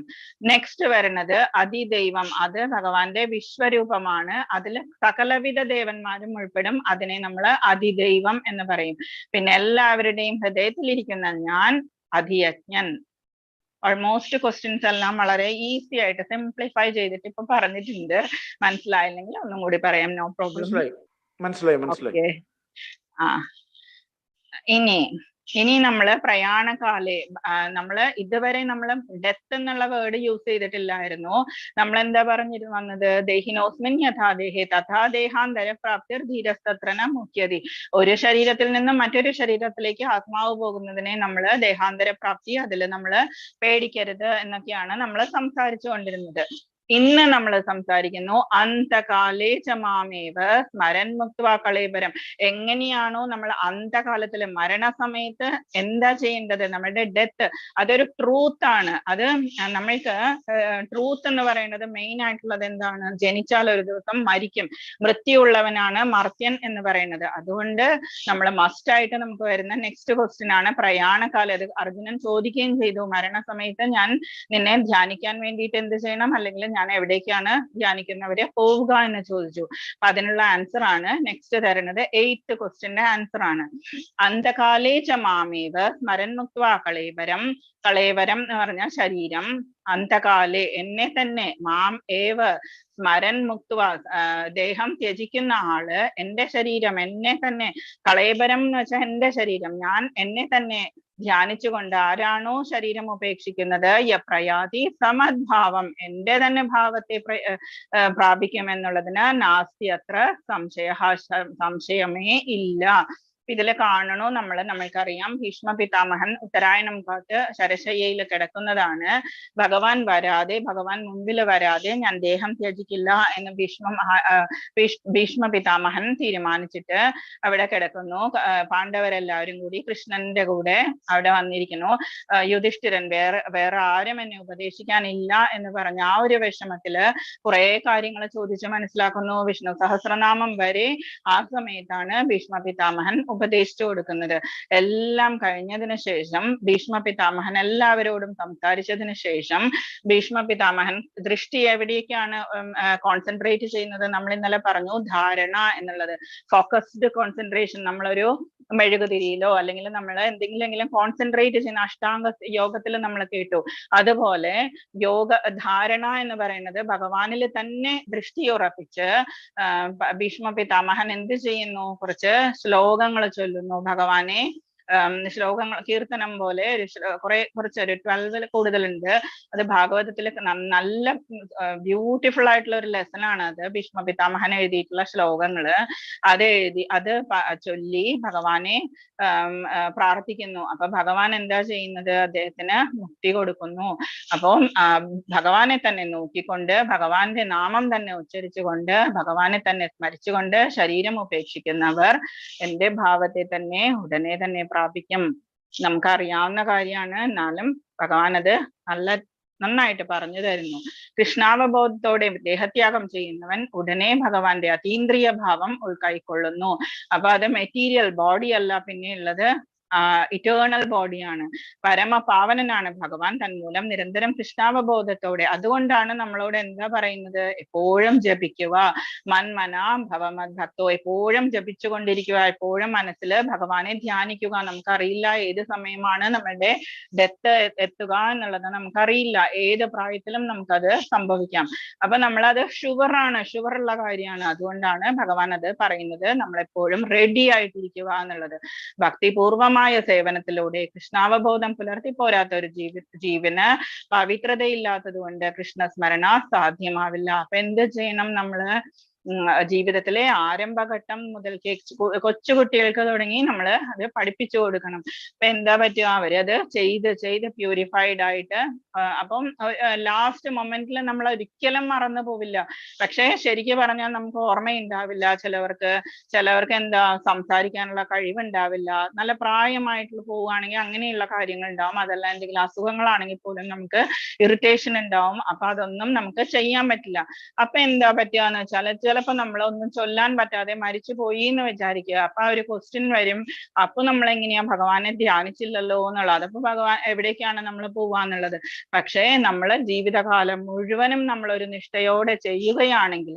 നെക്സ്റ്റ് വരുന്നത് അതിദൈവം, അത് ഭഗവാന്റെ വിശ്വരൂപമാണ്. അതിൽ സകലവിധ ദേവന്മാരും ഉൾപ്പെടും. അതിനെ നമ്മൾ അതിദൈവം എന്ന് പറയും. പിന്നെ എല്ലാവരുടെയും ഹൃദയത്തിലിരിക്കുന്ന ഞാൻ അധിയജ്ഞൻ. ഓൾമോസ്റ്റ് ക്വസ്റ്റ്യൻസ് എല്ലാം വളരെ ഈസി ആയിട്ട് സിംപ്ലിഫൈ ചെയ്തിട്ട് ഇപ്പൊ പറഞ്ഞിട്ടുണ്ട്. മനസ്സിലായില്ലെങ്കിൽ ഒന്നും കൂടി പറയാം, നോ പ്രോബ്ലം. മനസ്സിലായി. ഇനി നമ്മള് പ്രയാണകാലേ, നമ്മള് ഇതുവരെ നമ്മള് ഡെത്ത് എന്നുള്ള വേർഡ് യൂസ് ചെയ്തിട്ടില്ലായിരുന്നു. നമ്മൾ എന്താ പറഞ്ഞിരുന്നു വന്നത്? ദേഹിനോസ്മിൻ യഥാദേഹേ തഥാ ദേഹാന്തര പ്രാപ്തിർ ധീരസ്തത്രന മുഖ്യതി. ഒരു ശരീരത്തിൽ നിന്നും മറ്റൊരു ശരീരത്തിലേക്ക് ആത്മാവ് പോകുന്നതിനെ നമ്മള് ദേഹാന്തര പ്രാപ്തി, അതിൽ നമ്മള് പേടിക്കരുത് എന്നൊക്കെയാണ് നമ്മൾ സംസാരിച്ചു കൊണ്ടിരുന്നത്. ഇന്ന് നമ്മൾ സംസാരിക്കുന്നു അന്തകാലേ ചമാമേവ സ്മരൻ മുക്ത്വാ കളേബരം. എങ്ങനെയാണോ നമ്മൾ അന്തകാലത്തില് മരണസമയത്ത് എന്താ ചെയ്യേണ്ടത്, നമ്മുടെ ഡെത്ത് അതൊരു ട്രൂത്ത് ആണ്. അത് നമ്മൾക്ക് ട്രൂത്ത് എന്ന് പറയുന്നത് മെയിൻ ആയിട്ടുള്ളത് എന്താണ്, ജനിച്ചാൽ ഒരു ദിവസം മരിക്കും, മൃത്യുള്ളവനാണ് മർത്യൻ എന്ന് പറയുന്നത്. അതുകൊണ്ട് നമ്മൾ മസ്റ്റ് ആയിട്ട് നമുക്ക് വരുന്ന നെക്സ്റ്റ് ക്വസ്റ്റ്യൻ ആണ് പ്രയാണകാലം. അത് അർജുനൻ ചോദിക്കുകയും ചെയ്തു, മരണസമയത്ത് ഞാൻ നിന്നെ ധ്യാനിക്കാൻ വേണ്ടിയിട്ട് എന്ത് ചെയ്യണം, അല്ലെങ്കിൽ ഞാൻ എവിടേക്കാണ് ധ്യാനിക്കുന്നവരെ പോവുക എന്ന് ചോദിച്ചു. അപ്പൊ അതിനുള്ള ആൻസർ ആണ് നെക്സ്റ്റ് തരുന്നത്. 8th ക്വസ്റ്റ്യന്റെ ആൻസർ ആണ് അന്തകാലേ ച മാമേവ സ്മരൻ മുക്ത്വാ കളേബരം. കളേബരം എന്ന് പറഞ്ഞാൽ ശരീരം. അന്തകാലേ എന്നെ തന്നെ, മാം ഏവ സ്മരൻ മുക്ത്വാ ദേഹം ത്യജിക്കുന്ന ആള്, എന്റെ ശരീരം എന്നെ തന്നെ, കളേബരം എന്ന് വെച്ചാൽ എന്റെ ശരീരം, ഞാൻ എന്നെ തന്നെ ധ്യാനിച്ചുകൊണ്ട് ആരാണോ ശരീരം ഉപേക്ഷിക്കുന്നത്, യപ്രയാതി സമദ്ഭാവം എന്റെ തന്നെ ഭാവത്തെ പ്രാപിക്കും എന്നുള്ളതിന് നാസ്തി അത്ര സംശയമേ ഇല്ല. ഇതില് കാണണോ നമ്മൾക്കറിയാം, ഭീഷ്മ പിതാമഹൻ ഉത്തരായണം കാത്ത് ശരശയ്യയിൽ കിടക്കുന്നതാണ്. ഭഗവാൻ വരാതെ, ഭഗവാൻ മുമ്പിൽ വരാതെ ഞാൻ ദേഹം ത്യജിക്കില്ല എന്ന് ഭീഷ്മ പിതാമഹൻ തീരുമാനിച്ചിട്ട് അവിടെ കിടക്കുന്നു. പാണ്ഡവരെല്ലാവരും കൂടി കൃഷ്ണന്റെ കൂടെ അവിടെ വന്നിരിക്കുന്നു. യുധിഷ്ഠിരൻ വേറെ ആരും എന്നെ ഉപദേശിക്കാനില്ല എന്ന് പറഞ്ഞ ആ ഒരു വിഷമത്തില് കുറെ കാര്യങ്ങൾ ചോദിച്ച് മനസ്സിലാക്കുന്നു. വിഷ്ണു സഹസ്രനാമം വരെ ആ സമയത്താണ് ഭീഷ്മ പിതാമഹൻ ഉപദേശിച്ചു കൊടുക്കുന്നത്. എല്ലാം കഴിഞ്ഞതിന് ശേഷം ഭീഷ്മ പിതാമഹൻ എല്ലാവരോടും സംസാരിച്ചതിന് ശേഷം ഭീഷ്മ പിതാമഹൻ ദൃഷ്ടി എവിടേക്കാണ് കോൺസെൻട്രേറ്റ് ചെയ്യുന്നത്, നമ്മൾ ഇന്നലെ പറഞ്ഞു ധാരണ എന്നുള്ളത്, ഫോക്കസ്ഡ് കോൺസെൻട്രേഷൻ. നമ്മളൊരു മെഴുകുതിരിയിലോ അല്ലെങ്കിൽ നമ്മൾ എന്തെങ്കിലും കോൺസെൻട്രേറ്റ് ചെയ്യുന്ന അഷ്ടാംഗ യോഗത്തിൽ നമ്മൾ കേട്ടു. അതുപോലെ ധാരണ എന്ന് പറയുന്നത് ഭഗവാനിൽ തന്നെ ദൃഷ്ടി ഉറപ്പിച്ച് ഭീഷ്മ പിതാമഹൻ എന്ത് ചെയ്യുന്നു, കുറച്ച് ശ്ലോകങ്ങൾ ചൊല്ലുന്നു. ഭഗവാനെ ശ്ലോകങ്ങൾ കീർത്തനം പോലെ കുറച്ചൊരു 12 കൂടുതലുണ്ട്. അത് ഭാഗവതത്തിൽ നല്ല ബ്യൂട്ടിഫുൾ ആയിട്ടുള്ള ഒരു ലെസൺ ആണ് അത്. ഭീഷ്മ പിതാമഹൻ എഴുതിയിട്ടുള്ള ശ്ലോകങ്ങള് അത് ചൊല്ലി ഭഗവാനെ പ്രാർത്ഥിക്കുന്നു. അപ്പൊ ഭഗവാൻ എന്താ ചെയ്യുന്നത്, അദ്ദേഹത്തിന് മുക്തി കൊടുക്കുന്നു. അപ്പം ഭഗവാനെ തന്നെ നോക്കിക്കൊണ്ട്, ഭഗവാന്റെ നാമം തന്നെ ഉച്ചരിച്ചുകൊണ്ട്, ഭഗവാനെ തന്നെ സ്മരിച്ചുകൊണ്ട് ശരീരം ഉപേക്ഷിക്കുന്നവർ എന്റെ ഭാവത്തെ തന്നെ ഉടനെ തന്നെ പ്രാപിക്കും. നമുക്കറിയാവുന്ന കാര്യമാണ്, എന്നാലും ഭഗവാൻ അത് നന്നായിട്ട് പറഞ്ഞു തരുന്നു. കൃഷ്ണാവബോധത്തോടെ ദേഹത്യാഗം ചെയ്യുന്നവൻ ഉടനെ ഭഗവാന്റെ അതീന്ദ്രിയ ഭാവം ഉൾക്കൈക്കൊള്ളുന്നു. അപ്പൊ അത് മെറ്റീരിയൽ ബോഡി അല്ല, പിന്നെ ഉള്ളത് ഇറ്റേണൽ ബോഡിയാണ്. പരമപാവനനാണ് ഭഗവാൻ, തന്മൂലം നിരന്തരം കൃഷ്ണാവബോധത്തോടെ. അതുകൊണ്ടാണ് നമ്മളോട് എന്താ പറയുന്നത്, എപ്പോഴും ജപിക്കുക, മന്മനാ ഭവമദ് ഭക്തോ, എപ്പോഴും ജപിച്ചുകൊണ്ടിരിക്കുക, എപ്പോഴും മനസ്സിൽ ഭഗവാനെ ധ്യാനിക്കുക. നമുക്കറിയില്ല ഏത് സമയമാണ് നമ്മളുടെ ഡെത്ത് എത്തുക എന്നുള്ളത്, നമുക്കറിയില്ല. ഏത് പ്രായത്തിലും നമുക്കത് സംഭവിക്കാം. അപ്പൊ നമ്മളത് ഷുവറുള്ള കാര്യമാണ്. അതുകൊണ്ടാണ് ഭഗവാൻ അത് പറയുന്നത്, നമ്മളെപ്പോഴും റെഡി ആയിട്ടിരിക്കുക എന്നുള്ളത്. ഭക്തിപൂർവമായ സേവനത്തിലൂടെ കൃഷ്ണാവബോധം പുലർത്തി പോരാത്ത ഒരു ജീവന് പവിത്രതയില്ലാത്തത് കൊണ്ട് കൃഷ്ണസ്മരണ സാധ്യമാവില്ല. അപ്പൊ എന്ത് ചെയ്യണം, നമ്മള് ജീവിതത്തിലെ ആരംഭഘട്ടം മുതൽക്ക് കൊച്ചുകുട്ടികൾക്ക് തുടങ്ങി നമ്മൾ അത് പഠിപ്പിച്ചു കൊടുക്കണം. അപ്പൊ എന്താ പറ്റുക, അവരത് ചെയ്ത് പ്യൂരിഫൈഡ് ആയിട്ട് അപ്പം ലാസ്റ്റ് മൊമെന്റിൽ നമ്മൾ ഒരിക്കലും മറന്നു പോവില്ല. പക്ഷെ ശരിക്കും പറഞ്ഞാൽ നമുക്ക് ഓർമ്മയുണ്ടാവില്ല. ചിലവർക്ക് എന്താ സംസാരിക്കാനുള്ള കഴിവുണ്ടാവില്ല. നല്ല പ്രായമായിട്ട് പോവുകയാണെങ്കിൽ അങ്ങനെയുള്ള കാര്യങ്ങൾ ഉണ്ടാവും. അതല്ല എന്തെങ്കിലും അസുഖങ്ങളാണെങ്കിൽ പോലും നമുക്ക് ഇറിറ്റേഷൻ ഉണ്ടാവും. അപ്പൊ അതൊന്നും നമുക്ക് ചെയ്യാൻ പറ്റില്ല. അപ്പൊ എന്താ പറ്റുകയെന്ന് വെച്ചാൽ, ചിലപ്പോ നമ്മളൊന്നും ചൊല്ലാൻ പറ്റാതെ മരിച്ചു പോയി എന്ന് വിചാരിക്കുക. അപ്പൊ ആ ഒരു ക്വസ്റ്റ്യൻ വരും, അപ്പൊ നമ്മൾ എങ്ങനെയാ ഭഗവാനെ ധ്യാനിച്ചില്ലല്ലോ എന്നുള്ളത്. അപ്പൊ ഭഗവാൻ എവിടേക്കാണ് നമ്മൾ പോവാന്നുള്ളത്. പക്ഷേ നമ്മൾ ജീവിതകാലം മുഴുവനും നമ്മൾ ഒരു നിഷ്ഠയോടെ ചെയ്യുകയാണെങ്കിൽ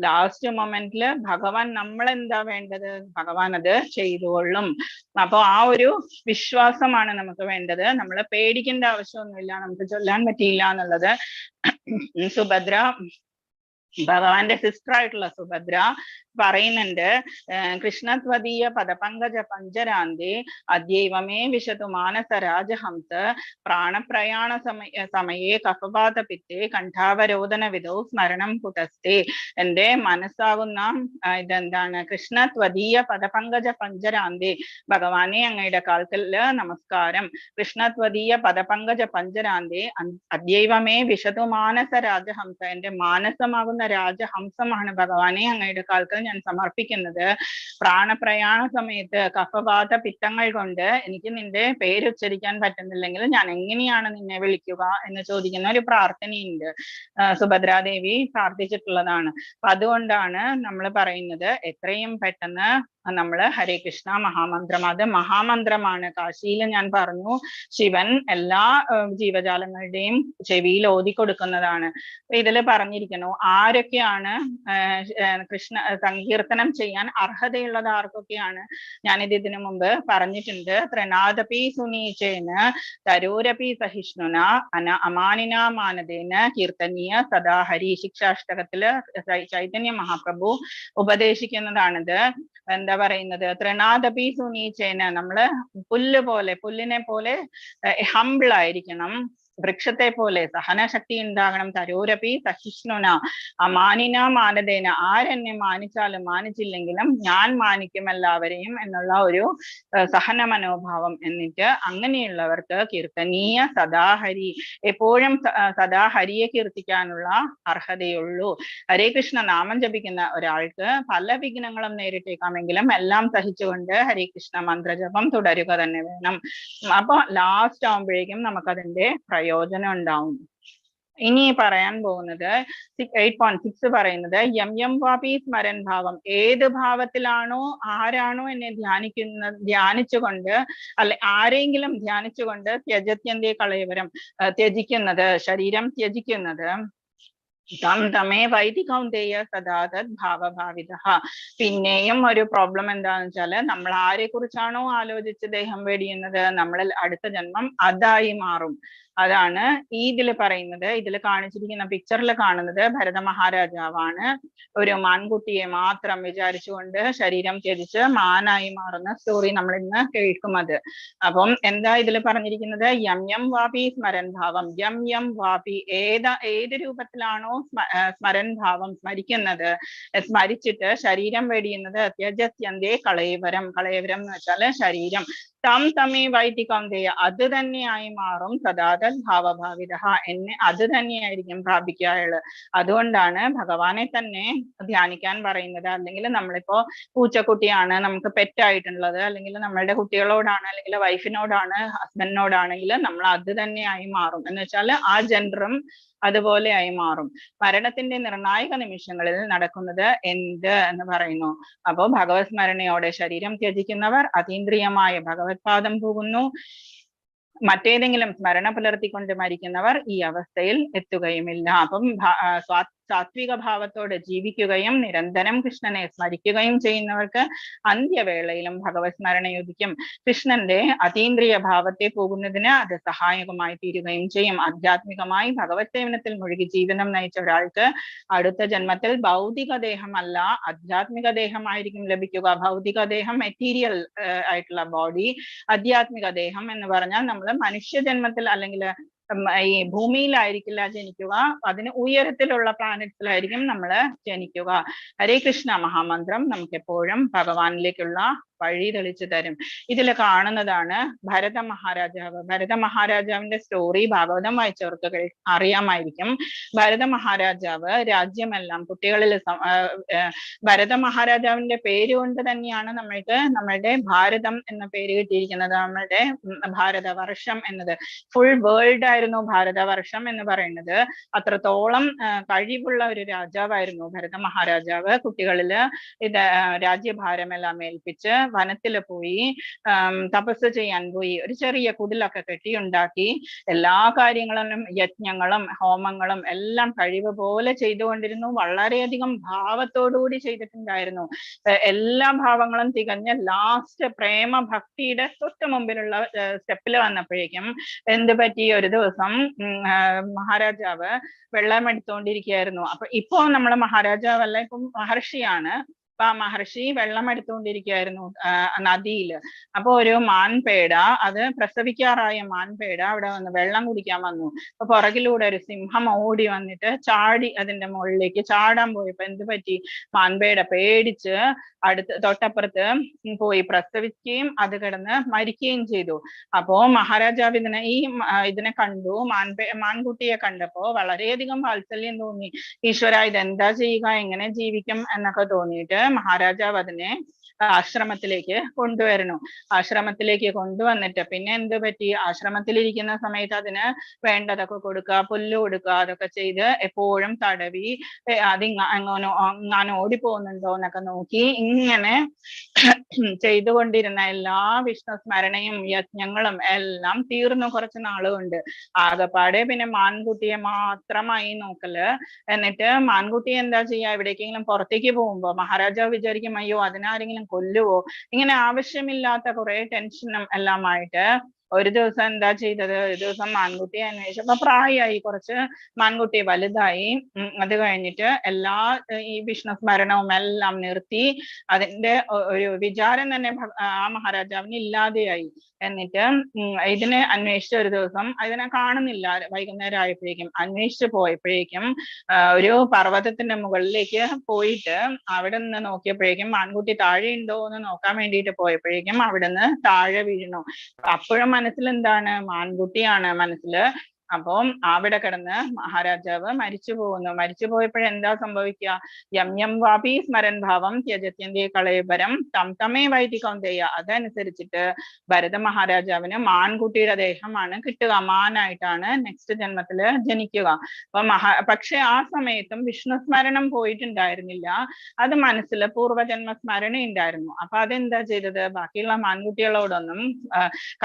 ലാസ്റ്റ് മൊമെന്റില് ഭഗവാൻ നമ്മളെന്താ വേണ്ടത്, ഭഗവാൻ അത് ചെയ്തുകൊള്ളും. അപ്പൊ ആ ഒരു വിശ്വാസമാണ് നമുക്ക് വേണ്ടത്. നമ്മൾ പേടിക്കേണ്ട ആവശ്യമൊന്നുമില്ല നമുക്ക് ചൊല്ലാൻ പറ്റിയില്ല എന്നുള്ളത്. സുഭദ്ര, ഭഗവാന്റെ സിസ്റ്റർ ആയിട്ടുള്ള സുഭദ്ര പറയുന്നുണ്ട്. കൃഷ്ണത്വദീയ പദപങ്കജ പഞ്ചരാന്തേ അദ്യൈവമേ വിശതു മാനസ രാജഹംസ പ്രാണപ്രയാണ സമയേ കഫപാതപിത്തേ കണ്ഠാവരോധന വിധോ സ്മരണം കുതസ്തേ. എന്റെ മനസ്സാകുന്ന ഇതെന്താണ്? കൃഷ്ണത്വദീയ പദപങ്കജ പഞ്ചരാന്തേ, ഭഗവാനെ അങ്ങയുടെ കാൽക്കല് നമസ്കാരം. കൃഷ്ണത്വദീയ പദപങ്കജ പഞ്ചരാന്തേ അദ്യൈവമേ വിശതു മാനസ രാജഹംസ, എന്റെ മാനസമാകുന്ന രാജഹംസമാണ് ഭഗവാനെ അങ്ങയുടെ കാൽക്കൽ ഞാൻ സമർപ്പിക്കുന്നത്. പ്രാണപ്രയാണ സമയത്ത് കഫവാത പിത്തങ്ങൾ കൊണ്ട് എനിക്ക് നിന്റെ പേരുച്ചരിക്കാൻ പറ്റുന്നില്ലെങ്കിൽ ഞാൻ എങ്ങനെയാണ് നിന്നെ വിളിക്കുക എന്ന് ചോദിക്കുന്ന ഒരു പ്രാർത്ഥനയുണ്ട്. സുഭദ്രാദേവി പ്രാർത്ഥിച്ചിട്ടുള്ളതാണ്. അപ്പൊ അതുകൊണ്ടാണ് നമ്മൾ പറയുന്നത് എത്രയും പെട്ടെന്ന് നമ്മള് ഹരേ കൃഷ്ണ മഹാമന്ത്രം, അത് മഹാമന്ത്രമാണ്. കാശിയിൽ ഞാൻ പറഞ്ഞു, ശിവൻ എല്ലാ ജീവജാലങ്ങളുടെയും ചെവിയിൽ ഓതിക്കൊടുക്കുന്നതാണ്. ഇതിൽ പറഞ്ഞിരിക്കുന്നു ആരൊക്കെയാണ് കൃഷ്ണ സങ്കീർത്തനം ചെയ്യാൻ അർഹതയുള്ളത്, ആർക്കൊക്കെയാണ്. ഞാനിത് ഇതിനു മുമ്പ് പറഞ്ഞിട്ടുണ്ട്. ത്രിനാദപി സുനീചേന തരൂരപി സഹിഷ്ണുന അമാനിന മാനദേന കീർത്തനീയ സദാഹരി. ശിക്ഷാഷ്ടകത്തില് ചൈതന്യ മഹാപ്രഭു ഉപദേശിക്കുന്നതാണിത്. എന്താ പറയുന്നത്? ത്രിനാദപി സുനീചേന, നമ്മള് പുല്ലിനെ പോലെ ഹംബിൾ ആയിരിക്കണം, വൃക്ഷത്തെ പോലെ സഹനശക്തി ഉണ്ടാകണം. തരോരപി സഹിഷ്ണുന അമാനിന മാനദേന, ആരെന്നെ മാനിച്ചാലും മാനിച്ചില്ലെങ്കിലും ഞാൻ മാനിക്കും എല്ലാവരെയും എന്നുള്ള ഒരു സഹന മനോഭാവം. എന്നിട്ട് അങ്ങനെയുള്ളവർക്ക് കീർത്തനീയ സദാഹരി, എപ്പോഴും സദാഹരിയെ കീർത്തിക്കാനുള്ള അർഹതയുള്ളൂ. ഹരേ കൃഷ്ണ നാമം ജപിക്കുന്ന ഒരാൾക്ക് പല വിഘ്നങ്ങളും നേരിട്ടേക്കാമെങ്കിലും എല്ലാം സഹിച്ചുകൊണ്ട് ഹരേ കൃഷ്ണ മന്ത്രജപം തുടരുക തന്നെ വേണം. അപ്പൊ ലാസ്റ്റ് ആവുമ്പോഴേക്കും നമുക്കതിന്റെ പ്രയോജനം ഉണ്ടാവും. ഇനി പറയാൻ പോകുന്നത് 8.6 പറയുന്നത് യം വാപി സ്മരൻ ഭാവം, ഏത് ഭാവത്തിലാണോ ആരാണോ എന്നെ ധ്യാനിച്ചുകൊണ്ട് ആരെങ്കിലും ധ്യാനിച്ചുകൊണ്ട് ത്യജത്യന്തേ കളയവരം, ത്യജിക്കുന്നത്, ശരീരം ത്യജിക്കുന്നത്, തമേ വൈദികൗന്ദേയ സദാതത് ഭാവഭാവിത. പിന്നെയും ഒരു പ്രോബ്ലം എന്താന്ന് വെച്ചാല് നമ്മൾ ആരെ കുറിച്ചാണോ ആലോചിച്ച് ദേഹം വെടിയുന്നത്, നമ്മളിൽ അടുത്ത ജന്മം അതായി മാറും. അതാണ് ഈ ഇതിൽ പറയുന്നത്. ഇതിൽ കാണിച്ചിരിക്കുന്ന പിക്ചറിൽ കാണുന്നത് ഭരത മഹാരാജാവാണ്. ഒരു മാൻകുട്ടിയെ മാത്രം വിചാരിച്ചുകൊണ്ട് ശരീരം ത്യജിച്ച് മാനായി മാറുന്ന സ്റ്റോറി നമ്മൾ ഇന്ന് കേൾക്കുന്നത്. അപ്പം എന്താ ഇതിൽ പറഞ്ഞിരിക്കുന്നത്? യം വാപി സ്മരൻ ഭാവം. യം വാപി, ഏത് രൂപത്തിലാണോ സ്മരൻ ഭാവം സ്മരിക്കുന്നത്, സ്മരിച്ചിട്ട് ശരീരം വെടിയുന്നത്, ത്യജത്യന്തേ കളയവരം. കളയവരം എന്ന് വെച്ചാല് ശരീരം. തമേ വൈദികൗന്ദേയ, അത് തന്നെയായി മാറും. സദാതത് ഭാവഭാവിത, എന്നെ അത് തന്നെയായിരിക്കും പ്രാപിക്കുക അയാള്. അതുകൊണ്ടാണ് ഭഗവാനെ തന്നെ ധ്യാനിക്കാൻ പറയുന്നത്. അല്ലെങ്കിൽ നമ്മളിപ്പോ പൂച്ചക്കുട്ടിയാണ് നമുക്ക് പെറ്റായിട്ടുള്ളത്, അല്ലെങ്കിൽ നമ്മളുടെ കുട്ടികളോടാണ്, അല്ലെങ്കിൽ വൈഫിനോടാണ്, ഹസ്ബൻഡിനോടാണെങ്കിൽ നമ്മൾ അത് തന്നെയായി മാറും. എന്ന് വെച്ചാൽ ആ ജെൻഡറും അതുപോലെ ആയി മാറും. മരണത്തിന്റെ നിർണായക നിമിഷങ്ങളിൽ നടക്കുന്നത് എന്ത് എന്ന് പറയുന്നു. അപ്പോ ഭഗവത് സ്മരണയോടെ ശരീരം ത്യജിക്കുന്നവർ അതീന്ദ്രിയമായ ഭഗവത് പാദം പോകുന്നു. മറ്റേതെങ്കിലും സ്മരണ പുലർത്തിക്കൊണ്ട് മരിക്കുന്നവർ ഈ അവസ്ഥയിൽ എത്തുകയുമില്ല. അപ്പം സാത്വിക ഭാവത്തോടെ ജീവിക്കുകയും നിരന്തരം കൃഷ്ണനെ സ്മരിക്കുകയും ചെയ്യുന്നവർക്ക് അന്ത്യവേളയിലും ഭഗവത് സ്മരണയുദിക്കും. കൃഷ്ണന്റെ അതീന്ദ്രിയ ഭാവത്തെ പോകുന്നതിന് അത് സഹായകമായി തീരുകയും ചെയ്യും. ആധ്യാത്മികമായി ഭഗവത് സേവനത്തിൽ മുഴുകി ജീവിതം നയിച്ച ഒരാൾക്ക് അടുത്ത ജന്മത്തിൽ ഭൗതിക ദേഹമല്ല ആധ്യാത്മിക ദേഹമായിരിക്കും ലഭിക്കുക. ഭൗതിക ദേഹം മെറ്റീരിയൽ ആയിട്ടുള്ള ബോഡി, ആധ്യാത്മിക ദേഹം എന്ന് പറഞ്ഞാൽ നമ്മൾ മനുഷ്യജന്മത്തിൽ അല്ലെങ്കിൽ ഈ ഭൂമിയിലായിരിക്കില്ല ജനിക്കുക, അതിന് ഉയരത്തിലുള്ള പ്ലാനറ്റ്സിലായിരിക്കും നമ്മൾ ജനിക്കുക. ഹരേ കൃഷ്ണ മഹാമന്ത്രം നമുക്ക് എപ്പോഴും ഭഗവാനിലേക്കുള്ള വഴി തെളിച്ചു തരും. ഇതിൽ കാണുന്നതാണ് ഭരത മഹാരാജാവ്. ഭരത മഹാരാജാവിന്റെ സ്റ്റോറി ഭാഗവതം വായിച്ചവർക്ക് അറിയാമായിരിക്കും. ഭരത മഹാരാജാവ് രാജ്യമെല്ലാം കുട്ടികളിൽ ഭരത മഹാരാജാവിന്റെ പേര് കൊണ്ട് തന്നെയാണ് നമ്മളുടെ ഭാരതം എന്ന പേര് കിട്ടിയിരിക്കുന്നത്. നമ്മളുടെ ഭാരതവർഷം എന്നത് ഫുൾ വേൾഡ് ആയിരുന്നു ഭാരതവർഷം എന്ന് പറയുന്നത്. അത്രത്തോളം കഴിവുള്ള ഒരു രാജാവായിരുന്നു ഭരത മഹാരാജാവ്. കുട്ടികളില് ഇത് രാജ്യഭാരമെല്ലാം ഏൽപ്പിച്ച് വനത്തില് പോയി തപസ് ചെയ്യാൻ പോയി. ഒരു ചെറിയ കുടിലൊക്കെ കെട്ടിയുണ്ടാക്കി എല്ലാ കാര്യങ്ങളും യജ്ഞങ്ങളും ഹോമങ്ങളും എല്ലാം കഴിവ് പോലെ ചെയ്തുകൊണ്ടിരുന്നു. വളരെയധികം ഭാവത്തോടുകൂടി ചെയ്തിട്ടുണ്ടായിരുന്നു. എല്ലാ ഭാവങ്ങളും തികഞ്ഞ ലാസ്റ്റ് പ്രേമ ഭക്തിയുടെ തൊട്ട് മുമ്പിലുള്ള സ്റ്റെപ്പിൽ വന്നപ്പോഴേക്കും എന്ത് പറ്റി? ഒരു ദിവസം മഹാരാജാവ് വെള്ളം എടുത്തുകൊണ്ടിരിക്കുകയായിരുന്നു. അപ്പൊ ഇപ്പോ നമ്മള് മഹാരാജാവല്ല, ഇപ്പം മഹർഷിയാണ്. അപ്പൊ ആ മഹർഷി വെള്ളം എടുത്തുകൊണ്ടിരിക്കുകയായിരുന്നു നദിയില്. അപ്പൊ ഒരു മാൻപേട, അത് പ്രസവിക്കാറായ മാൻപേട അവിടെ വന്ന് വെള്ളം കുടിക്കാൻ വന്നു. അപ്പൊ പുറകിലൂടെ ഒരു സിംഹം ഓടി വന്നിട്ട് ചാടി അതിന്റെ മുകളിലേക്ക് ചാടാൻ പോയപ്പോ എന്ത് പറ്റി? മാൻപേട പേടിച്ച് തൊട്ടപ്പുറത്ത് പോയി പ്രസവിക്കുകയും അത് കിടന്ന് മരിക്കുകയും ചെയ്തു. അപ്പോ മഹാരാജാവ് ഇതിനെ കണ്ടു. മാൻകുട്ടിയെ കണ്ടപ്പോ വളരെയധികം വാത്സല്യം തോന്നി. ഈശ്വര, ഇതെന്താ ചെയ്യുക, എങ്ങനെ ജീവിക്കും എന്നൊക്കെ തോന്നിയിട്ട് മഹാരാജാവ് അതിനെ ആശ്രമത്തിലേക്ക് കൊണ്ടുവരുന്നു. ആശ്രമത്തിലേക്ക് കൊണ്ടുവന്നിട്ട് പിന്നെ എന്ത് പറ്റി? ആശ്രമത്തിലിരിക്കുന്ന സമയത്ത് അതിന് വേണ്ടതൊക്കെ കൊടുക്കുക, പുല്ല് കൊടുക്കുക, അതൊക്കെ ചെയ്ത് എപ്പോഴും തടവി എങ്ങാനും ഓടിപ്പോകുന്നുണ്ടോ എന്നൊക്കെ നോക്കി ഇങ്ങനെ ചെയ്തുകൊണ്ടിരുന്ന എല്ലാ വിഷ്ണു സ്മരണയും യജ്ഞങ്ങളും എല്ലാം തീർന്നു കുറച്ച് നാളുകൊണ്ട്. ആകെപ്പാടെ പിന്നെ മാൻകുട്ടിയെ മാത്രമായി നോക്കല്. എന്നിട്ട് മാൻകുട്ടി എന്താ ചെയ്യാ? എവിടേക്കെങ്കിലും പുറത്തേക്ക് പോകുമ്പോ മഹാരാജാവ് വിചാരിക്കും, അയ്യോ അതിനാരെങ്കിലും കൊല്ലുവോ? ഇങ്ങനെ ആവശ്യമില്ലാത്ത കുറെ ടെൻഷനും എല്ലാമായിട്ട് ഒരു ദിവസം എന്താ ചെയ്തത്? ഒരു ദിവസം മാൻകുട്ടിയെ അന്വേഷിച്ചപ്പോ പ്രായമായി, കുറച്ച് മാൻകുട്ടി വലുതായി. അത് കഴിഞ്ഞിട്ട് ഈ വിഷ്ണു സ്മരണവും എല്ലാം നിർത്തി. അതിന്റെ ഒരു വിചാരം തന്നെ ആ മഹാരാജാവിന് ഇല്ലാതെയായി. എന്നിട്ട് ഇതിനെ അന്വേഷിച്ച ഒരു ദിവസം അതിനെ കാണുന്നില്ല. വൈകുന്നേരം ആയപ്പോഴേക്കും അന്വേഷിച്ചു പോയപ്പോഴേക്കും ഒരു പർവ്വതത്തിന്റെ മുകളിലേക്ക് പോയിട്ട് അവിടെ നിന്ന് നോക്കിയപ്പോഴേക്കും മാൻകുട്ടി താഴെ ഉണ്ടോ എന്ന് നോക്കാൻ വേണ്ടിയിട്ട് പോയപ്പോഴേക്കും അവിടെ നിന്ന് താഴെ വീഴുന്നു. അപ്പോഴും മനസ്സിൽ എന്താണ്? മാൻകുട്ടിയാണ് മനസ്സില്. അപ്പം അവിടെ കിടന്ന് മഹാരാജാവ് മരിച്ചു പോകുന്നു. മരിച്ചു പോയപ്പോഴെന്താ സംഭവിക്കുക? യം യം വാപി സ്മരൻ ഭാവം ത്യജത്യന്തേ കളയപരം തം തമേ വൈതി കൗന്ദേയ. അതനുസരിച്ചിട്ട് ഭരത മഹാരാജാവിന് മാൻകുട്ടിയുടെ ദേഹമാണ് കിട്ടുക. മാനായിട്ടാണ് നെക്സ്റ്റ് ജന്മത്തില് ജനിക്കുക. അപ്പൊ പക്ഷെ ആ സമയത്തും വിഷ്ണു സ്മരണം പോയിട്ടുണ്ടായിരുന്നില്ല. അത് മനസ്സിൽ പൂർവ്വജന്മ സ്മരണ ഉണ്ടായിരുന്നു. അപ്പൊ അതെന്താ ചെയ്തത്? ബാക്കിയുള്ള മാൻകുട്ടികളോടൊന്നും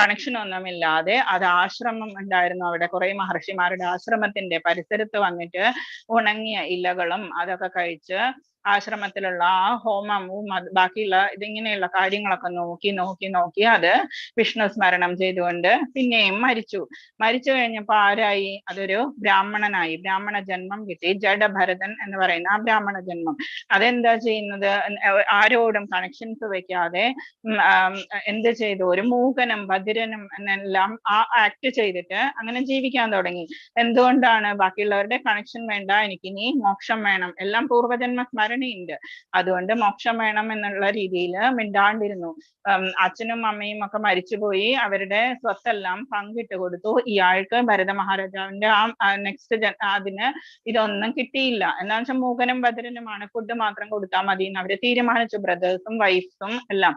കണക്ഷൻ ഒന്നും ഇല്ലാതെ അത് ആശ്രമം ഉണ്ടായിരുന്നു. അവിടെ കുറെ മഹർഷിമാരുടെ ആശ്രമത്തിന്റെ പരിസരത്ത് വന്നിട്ട് ഉണങ്ങിയ ഇലകളും അതൊക്കെ കഴിച്ച് ആശ്രമത്തിലുള്ള ആ ഹോമവും ബാക്കിയുള്ള ഇതിങ്ങനെയുള്ള കാര്യങ്ങളൊക്കെ നോക്കി അത് വിഷ്ണു സ്മരണം ചെയ്തുകൊണ്ട് പിന്നെയും മരിച്ചു കഴിഞ്ഞപ്പോ ആരായി? അതൊരു ബ്രാഹ്മണനായി. ബ്രാഹ്മണ ജന്മം കിട്ടി. ജഡഭരതൻ എന്ന് പറയുന്ന ആ ബ്രാഹ്മണ ജന്മം. അതെന്താ ചെയ്യുന്നത്? ആരോടും കണക്ഷൻസ് വെക്കാതെ എന്ത് ചെയ്തു? ഒരു മൂകനും ബധിരനും എന്നെല്ലാം ആ ആക്ട് ചെയ്തിട്ട് അങ്ങനെ ജീവിക്കാൻ തുടങ്ങി. എന്തുകൊണ്ടാണ്? ബാക്കിയുള്ളവരുടെ കണക്ഷൻ വേണ്ട, എനിക്കിനി മോക്ഷം വേണം, എല്ലാം പൂർവ്വജന്മ സ്മരണയുണ്ട്, അതുകൊണ്ട് മോക്ഷം വേണം എന്നുള്ള രീതിയിൽ മിണ്ടാണ്ടിരുന്നു. അച്ഛനും അമ്മയും ഒക്കെ മരിച്ചുപോയി. അവരുടെ സ്വത്തെല്ലാം പങ്കിട്ട് കൊടുത്തു. ഇയാൾക്ക് ഭരത മഹാരാജാവിന്റെ ആ നെക്സ്റ്റ് അതിന് ഇതൊന്നും കിട്ടിയില്ല. എന്താ വെച്ചാൽ മൂകനും ബധിരനുമാണ്, ഫുഡ് മാത്രം കൊടുത്താൽ മതി എന്ന് അവര് തീരുമാനിച്ചു, ബ്രദേഴ്സും വൈഫ്സും എല്ലാം.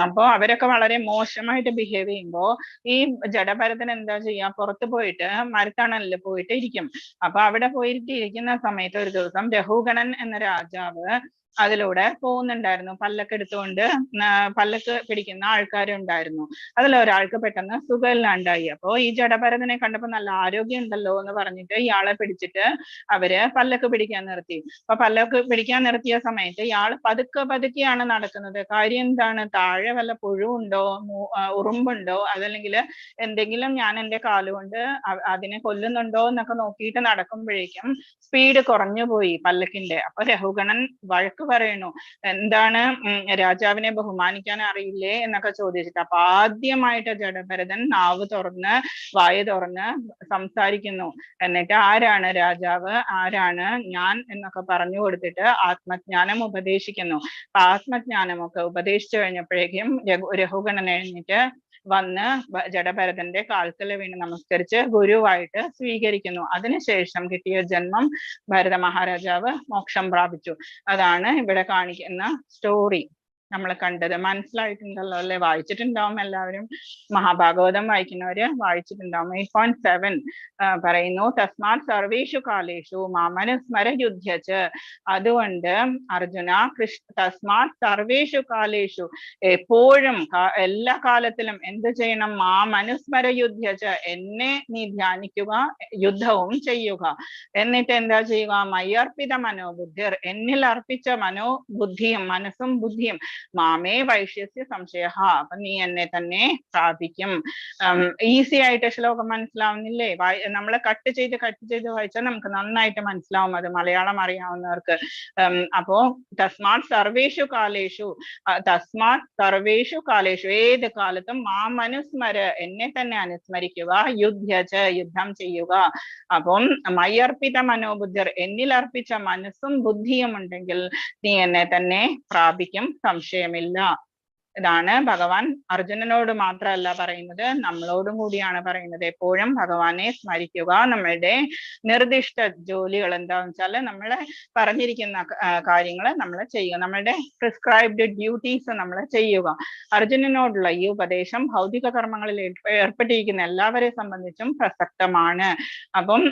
അപ്പോ അവരൊക്കെ വളരെ മോശമായിട്ട് ബിഹേവ് ചെയ്യുമ്പോ ഈ ജഡഭരതൻ എന്താ ചെയ്യാ? പുറത്തു പോയിട്ട് മരത്തണലിൽ പോയിട്ട് ഇരിക്കും. അപ്പൊ അവിടെ പോയിട്ട് ഇരിക്കുന്ന സമയത്ത് ഒരു ദിവസം രഘുഗണൻ എന്ന രാജാവ് അതിലൂടെ പോകുന്നുണ്ടായിരുന്നു. പല്ലക്ക് എടുത്തുകൊണ്ട് പല്ലക്ക് പിടിക്കുന്ന ആൾക്കാരുണ്ടായിരുന്നു. അതിലൊരാൾക്ക് പെട്ടെന്ന് സുഖമില്ലാണ്ടായി. അപ്പോ ഈ ജഡഭരതനെ കണ്ടപ്പോ നല്ല ആരോഗ്യം ഉണ്ടല്ലോ എന്ന് പറഞ്ഞിട്ട് ഇയാളെ പിടിച്ചിട്ട് അവര് പല്ലക്ക് പിടിക്കാൻ നിർത്തി. അപ്പൊ പല്ലക്ക് പിടിക്കാൻ നിർത്തിയ സമയത്ത് ഇയാൾ പതുക്കെയാണ് നടക്കുന്നത്. കാര്യം എന്താണ്? താഴെ വല്ല പുഴുവുണ്ടോ, ഉറുമ്പുണ്ടോ, അതല്ലെങ്കിൽ എന്തെങ്കിലും ഞാൻ എന്റെ കാലുകൊണ്ട് അതിനെ കൊല്ലുന്നുണ്ടോ എന്നൊക്കെ നോക്കിയിട്ട് നടക്കുമ്പോഴേക്കും സ്പീഡ് കുറഞ്ഞു പോയി പല്ലക്കിന്റെ. അപ്പൊ രഘുഗണൻ വഴക്ക് പറയണു, എന്താണ് രാജാവിനെ ബഹുമാനിക്കാൻ അറിയില്ലേ എന്നൊക്കെ ചോദിച്ചിട്ട്. അപ്പൊ ആദ്യമായിട്ട് ജഡഭരതൻ വായ തുറന്ന് സംസാരിക്കുന്നു. എന്നിട്ട് ആരാണ് രാജാവ്, ആരാണ് ഞാൻ എന്നൊക്കെ പറഞ്ഞു കൊടുത്തിട്ട് ആത്മജ്ഞാനം ഉപദേശിക്കുന്നു. അപ്പൊ ആത്മജ്ഞാനമൊക്കെ ഉപദേശിച്ചു കഴിഞ്ഞപ്പോഴേക്കും രഘുഗണൻ എഴുന്നിട്ട് വന്ന് ജഡഭരതന്റെ കാൽക്കൽ വീണ് നമസ്കരിച്ച് ഗുരുവായിട്ട് സ്വീകരിക്കുന്നു. അതിനുശേഷം കിട്ടിയ ജന്മം ഭരത മഹാരാജാവ് മോക്ഷം പ്രാപിച്ചു. അതാണ് ഇവിടെ കാണിക്കുന്ന സ്റ്റോറി നമ്മൾ കണ്ടത്. മനസ്സിലായിട്ടുണ്ടല്ലോ അല്ലെ? വായിച്ചിട്ടുണ്ടാവും എല്ലാവരും. മഹാഭാഗവതം വായിക്കുന്നവര് വായിച്ചിട്ടുണ്ടാവും. 8.7 പറയുന്നു, തസ്മാത് സർവേഷു കാലേഷു മാമനുസ്മര യുദ്ധ്യച്ച്. അതുകൊണ്ട് അർജുന, തസ്മാത് സർവേഷു കാലേഷു, എപ്പോഴും എല്ലാ കാലത്തിലും എന്ത് ചെയ്യണം? മാമനുസ്മര യുദ്ധ്യച്ച്, എന്നെ നീ ധ്യാനിക്കുക, യുദ്ധവും ചെയ്യുക. എന്നിട്ട് എന്താ ചെയ്യുക? മയ്യർപ്പിത മനോബുദ്ധിർ, എന്നിൽ അർപ്പിച്ച മനോബുദ്ധിയും മനസ്സും ബുദ്ധിയും മാമേ വൈഷ്യസ്യ സംശയ. അപ്പൊ നീ എന്നെ തന്നെ പ്രാപിക്കും. ഈസി ആയിട്ട് ശ്ലോകം മനസ്സിലാവുന്നില്ലേ? നമ്മളെ കട്ട് ചെയ്ത് വായിച്ചാൽ നമുക്ക് നന്നായിട്ട് മനസ്സിലാവും, അത് മലയാളം അറിയാവുന്നവർക്ക്. അപ്പോ തസ്മാത് സർവേഷു കാലേഷു, ഏത് കാലത്തും മാം അനുസ്മര, എന്നെ തന്നെ അനുസ്മരിക്കുക, യുദ്ധം ചെയ്യുക. അപ്പം മയ്യർപ്പിത മനോബുദ്ധർ, എന്നിൽ അർപ്പിച്ച മനസ്സും ബുദ്ധിയും ഉണ്ടെങ്കിൽ നീ എന്നെ തന്നെ പ്രാപിക്കും, സംശയമില്ല. ഇതാണ് ഭഗവാൻ അർജുനനോട് മാത്രമല്ല പറയുന്നത്, നമ്മളോടും കൂടിയാണ് പറയുന്നത്. എപ്പോഴും ഭഗവാനെ സ്മരിക്കുക. നമ്മളുടെ നിർദ്ദിഷ്ട ജോലികൾ എന്താന്ന് വെച്ചാൽ നമ്മളെ പറഞ്ഞിരിക്കുന്ന കാര്യങ്ങൾ നമ്മൾ ചെയ്യുക, നമ്മളുടെ പ്രിസ്ക്രൈബ്ഡ് ഡ്യൂട്ടീസ് നമ്മൾ ചെയ്യുക. അർജുനനോടുള്ള ഈ ഉപദേശം ഭൗതിക കർമ്മങ്ങളിൽ ഏർപ്പെട്ടിരിക്കുന്ന എല്ലാവരെ സംബന്ധിച്ചും പ്രസക്തമാണ്. അപ്പം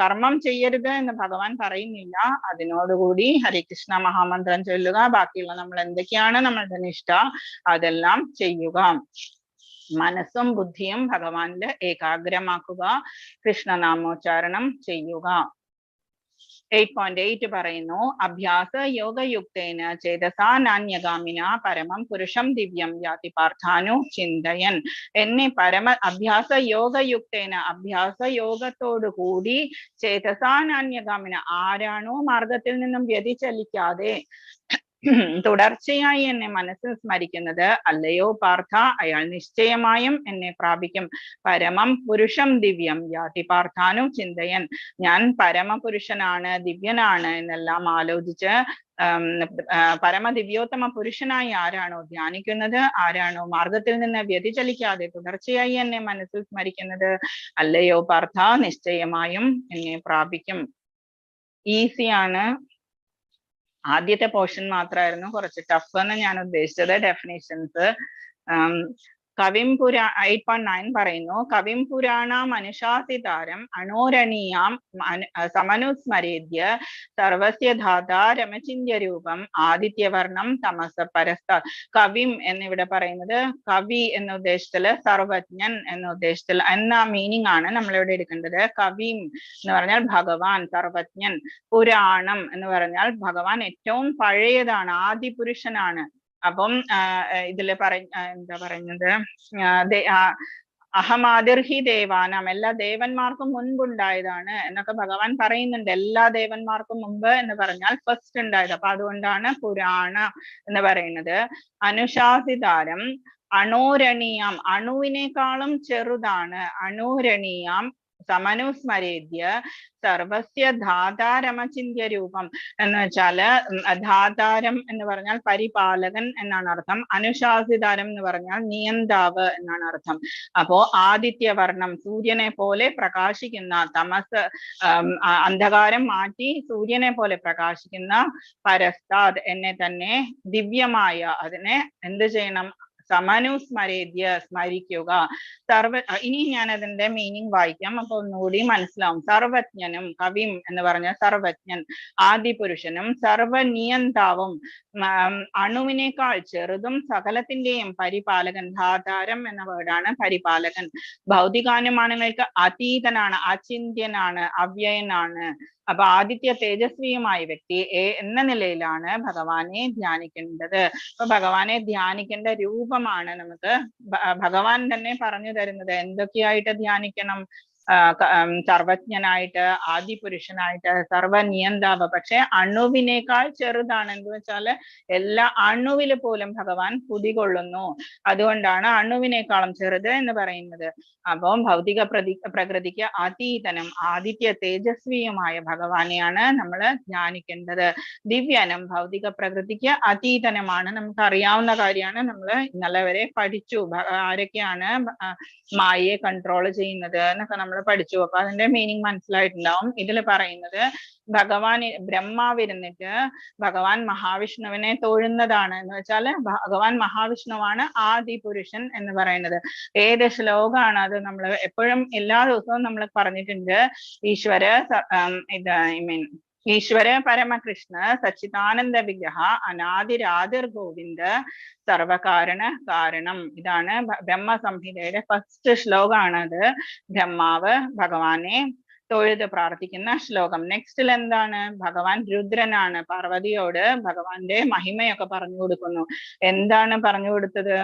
കർമ്മം ചെയ്യരുത് എന്ന് ഭഗവാൻ പറയുന്നില്ല. അതിനോടുകൂടി ഹരികൃഷ്ണ മഹാമന്ത്രം ചൊല്ലുക, ബാക്കിയുള്ള നമ്മൾ എന്തൊക്കെയാണ് നമ്മളുടെ നിഷ്ഠ അതെല്ലാം ചെയ്യുക. മനസ്സും ബുദ്ധിയും ഭഗവാനിൽ ഏകാഗ്രമാക്കുക, കൃഷ്ണനാമോച്ചാരണം ചെയ്യുക. 8.8 പറയുന്നു, അഭ്യാസ യോഗയുക്തേന ചേതസാ നാന്യഗാമിന പരമം പുരുഷം ദിവ്യം യാതി പാർത്ഥാനു ചിന്തയൻ. എന്നെ അഭ്യാസ യോഗയുക്തേന, അഭ്യാസ യോഗത്തോടു കൂടി ചേതസാ നാന്യഗാമിന, ആരാണോ മാർഗത്തിൽ നിന്നും വ്യതിചലിക്കാതെ തുടർച്ചയായി എന്നെ മനസ്സിൽ സ്മരിക്കുന്നത്, അല്ലയോ പാർത്ഥ, അയാൾ നിശ്ചയമായും എന്നെ പ്രാപിക്കും. പരമം പുരുഷം ദിവ്യം യാതി പാർത്ഥാനു ചിന്തയൻ. ഞാൻ പരമപുരുഷനാണ്, ദിവ്യനാണ് എന്നെല്ലാം ആലോചിച്ച് പരമദിവ്യോത്തമ പുരുഷനായി ആരാണോ ധ്യാനിക്കുന്നത്, ആരാണോ മാർഗത്തിൽ നിന്ന് വ്യതിചലിക്കാതെ തുടർച്ചയായി എന്നെ മനസ്സിൽ സ്മരിക്കുന്നത്, അല്ലയോ പാർത്ഥ, നിശ്ചയമായും എന്നെ പ്രാപിക്കും. ഈസിയാണ്. ആദ്യത്തെ പോർഷൻ മാത്രമായിരുന്നു കുറച്ച് ടഫ് എന്ന് ഞാൻ ഉദ്ദേശിച്ചത്, ഡെഫിനിഷൻസ്. കവിം 8.9 പറയുന്നു, കവിം പുരാണ മനുഷാസിതാരം അണോരണീയാം സമനുസ്മരേദ്യ സർവസ്യ ധാതാ രമചിന്യ രൂപം ആദിത്യവർണം തമസ പരസ്ത. കവിം എന്നിവിടെ പറയുന്നത്, കവി എന്ന ഉദ്ദേശത്തില് സർവജ്ഞൻ എന്ന ഉദ്ദേശത്തിൽ എന്ന മീനിങ് ആണ് നമ്മളിവിടെ എടുക്കേണ്ടത്. കവിം എന്ന് പറഞ്ഞാൽ ഭഗവാൻ സർവജ്ഞൻ, പുരാണം എന്ന് പറഞ്ഞാൽ ഭഗവാൻ ഏറ്റവും പഴയതാണ്, ആദിപുരുഷനാണ്. അപ്പം ഇതില് എന്താ പറയുന്നത്, അഹമാദിർഹി ദേവാനം, എല്ലാ ദേവന്മാർക്കും മുൻപുണ്ടായതാണ് എന്നൊക്കെ ഭഗവാൻ പറയുന്നുണ്ട്. എല്ലാ ദേവന്മാർക്കും മുമ്പ് എന്ന് പറഞ്ഞാൽ ഫസ്റ്റ് ഉണ്ടായത്. അപ്പൊ അതുകൊണ്ടാണ് പുരാണ എന്ന് പറയുന്നത്. അനുശാസിതാരം അണോരണീയം, അണുവിനേക്കാളും ചെറുതാണ്. അണോരണീയം സമനുസ്മരേദ്യ സർവസ്യ ധാതാരമചിന്യ രൂപം എന്ന് വെച്ചാല്, ധാതാരം എന്ന് പറഞ്ഞാൽ പരിപാലകൻ എന്നാണ് അർത്ഥം. അനുശാസിതാരം എന്ന് പറഞ്ഞാൽ നിയന്താവ് എന്നാണ് അർത്ഥം. അപ്പോ ആദിത്യവർണം, സൂര്യനെ പോലെ പ്രകാശിക്കുന്ന, തമസ് അന്ധകാരം മാറ്റി സൂര്യനെ പോലെ പ്രകാശിക്കുന്ന, പരസ്താദ് എന്നെ തന്നെ ദിവ്യമായ, അതിനെ എന്ത് ചെയ്യണം, സമനുസ്മരേദ്യ സ്മരിക്കുക. ഇനി ഞാൻ അതിന്റെ മീനിങ് വായിക്കാം, അപ്പൊ ഒന്നുകൂടി മനസ്സിലാവും. സർവജ്ഞനും, കവിം എന്ന് പറഞ്ഞ സർവജ്ഞൻ, ആദിപുരുഷനും സർവനിയന്താവും, അണുവിനേക്കാൾ ചെറുതും സകലത്തിന്റെയും പരിപാലകൻ. ധാതാരം എന്ന വേർഡാണ് പരിപാലകൻ. ഭൗതികാനുമാനങ്ങൾക്ക് അതീതനാണ്, അചിന്ത്യനാണ്, അവ്യയനാണ്. അപ്പൊ ആദിത്യ തേജസ്വിയുമായ വ്യക്തി എന്ന നിലയിലാണ് ഭഗവാനെ ധ്യാനിക്കേണ്ടത്. അപ്പൊ ഭഗവാനെ ധ്യാനിക്കേണ്ട രൂപമാണ് നമുക്ക് ഭഗവാൻ തന്നെ പറഞ്ഞു തരുന്നത്. എന്തൊക്കെയായിട്ട് ധ്യാനിക്കണം? സർവജ്ഞനായിട്ട്, ആദിപുരുഷനായിട്ട്, സർവനിയന്താവ്. പക്ഷെ അണുവിനേക്കാൾ ചെറുതാണ്. എന്ന് വെച്ചാല് എല്ലാ അണുവില് പോലും ഭഗവാൻ കുടികൊള്ളുന്നു. അതുകൊണ്ടാണ് അണുവിനേക്കാളും ചെറുത് എന്ന് പറയുന്നത്. അപ്പം ഭൗതിക പ്രകൃതിക്ക് അതീതനും ആദിത്യ തേജസ്വിയുമായ ഭഗവാനെയാണ് നമ്മൾ ധ്യാനിക്കേണ്ടത്. ദിവ്യനും ഭൗതിക പ്രകൃതിക്ക് അതീതനുമാണ്. നമുക്ക് അറിയാവുന്ന കാര്യമാണ്, നമ്മൾ ഇന്നലെ വരെ പഠിച്ചു. ആരൊക്കെയാണ് മായയെ കൺട്രോൾ ചെയ്യുന്നത് എന്നൊക്കെ നമ്മൾ പഠിച്ചു. അപ്പൊ അതിന്റെ മീനിങ് മനസ്സിലായിട്ടുണ്ടാവും. ഇതിൽ പറയുന്നത് ഭഗവാൻ ബ്രഹ്മാവിരുന്നിട്ട് ഭഗവാൻ മഹാവിഷ്ണുവിനെ തൊഴുന്നതാണ്. എന്ന് വെച്ചാൽ ഭഗവാൻ മഹാവിഷ്ണുവാണ് ആദിപുരുഷൻ എന്ന് പറയുന്നത്. ഏത് ശ്ലോകമാണ് അത്? നമ്മൾ എപ്പോഴും എല്ലാ ദിവസവും നമ്മൾ പറഞ്ഞിട്ടുണ്ട്. ഈശ്വര പരമകൃഷ്ണ സച്ചിദാനന്ദ വിഗ്രഹ അനാദിരാദിർ ഗോവിന്ദ സർവകാരണ കാരണം. ഇതാണ് ബ്രഹ്മസംഹിതയുടെ ഫസ്റ്റ് ശ്ലോകമാണ്. അത് ബ്രഹ്മാവ് ഭഗവാനെ തൊഴുത് പ്രാർത്ഥിക്കുന്ന ശ്ലോകം. നെക്സ്റ്റിൽ എന്താണ്? ഭഗവാൻ രുദ്രനാണ്. പാർവതിയോട് ഭഗവാന്റെ മഹിമയൊക്കെ പറഞ്ഞു കൊടുക്കുന്നു. എന്താണ് പറഞ്ഞു കൊടുത്തത്?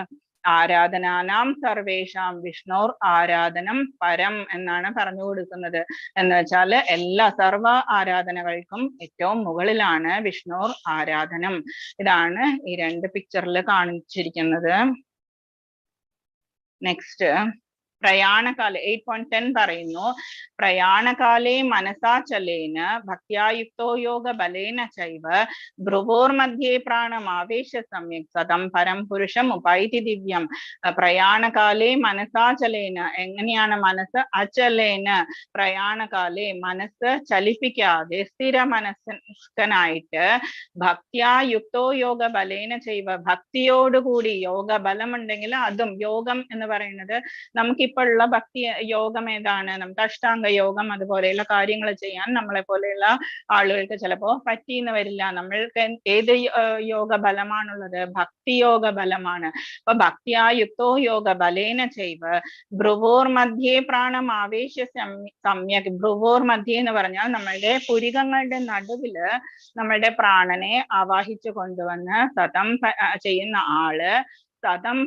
ആരാധനാനാം സർവേഷാം വിഷ്ണോർ ആരാധനം പരം എന്നാണ് പറഞ്ഞു കൊടുക്കുന്നത്. എന്ന് വെച്ചാൽ എല്ലാ സർവ ആരാധനകൾക്കും ഏറ്റവും മുകളിലാണ് വിഷ്ണോർ ആരാധനം. ഇതാണ് ഈ രണ്ട് പിക്ചറിൽ കാണിച്ചിരിക്കുന്നത്. നെക്സ്റ്റ് പ്രയാണകാലേ 8.10 പറയുന്നു, പ്രയാണകാലേ മനസാചലേന ഭക്ത്യായുക്തോ യോഗ ബലേന ചൈവ ഭ്രുവോർമധ്യേ പ്രാണമാവേശ സമ്യക് സതം പരം പുരുഷം ഉപൈതി ദിവ്യം. പ്രയാണകാലേ മനസാചലേന, എങ്ങനെയാണ് മനസ്സ്? അചലേന, പ്രയാണകാലേ മനസ്സ് ചലിപ്പിക്കാതെ സ്ഥിര മനസ്കനായിട്ട് ഭക്ത്യായുക്തോ യോഗ ബലേന ചൈവ, ഭക്തിയോടുകൂടി യോഗ ബലമുണ്ടെങ്കിൽ അതും, യോഗം എന്ന് പറയുന്നത് നമുക്കിപ്പോൾ ഉള്ള ഭക്തി യോഗം ഏതാണ്? നമുക്ക് അഷ്ടാംഗ യോഗം അതുപോലെയുള്ള കാര്യങ്ങൾ ചെയ്യാൻ നമ്മളെ പോലെയുള്ള ആളുകൾക്ക് ചിലപ്പോ പറ്റിയെന്ന് വരില്ല. നമ്മൾക്ക് ഏത് യോഗ ബലമാണുള്ളത്? ഭക്തി യോഗ ബലമാണ്. അപ്പൊ ഭക്തിയായുക്തോ യോഗ ബലേന ചെയ്വ ഭ്രുവോർ മധ്യേ പ്രാണം ആവേശ സമ്യക്. ഭ്രുവോർ മധ്യേ എന്ന് പറഞ്ഞാൽ നമ്മളുടെ പുരികങ്ങളുടെ നടുവില് നമ്മളുടെ പ്രാണനെ ആവാഹിച്ചു കൊണ്ടുവന്ന് സതം ചെയ്യുന്ന ആള് സതം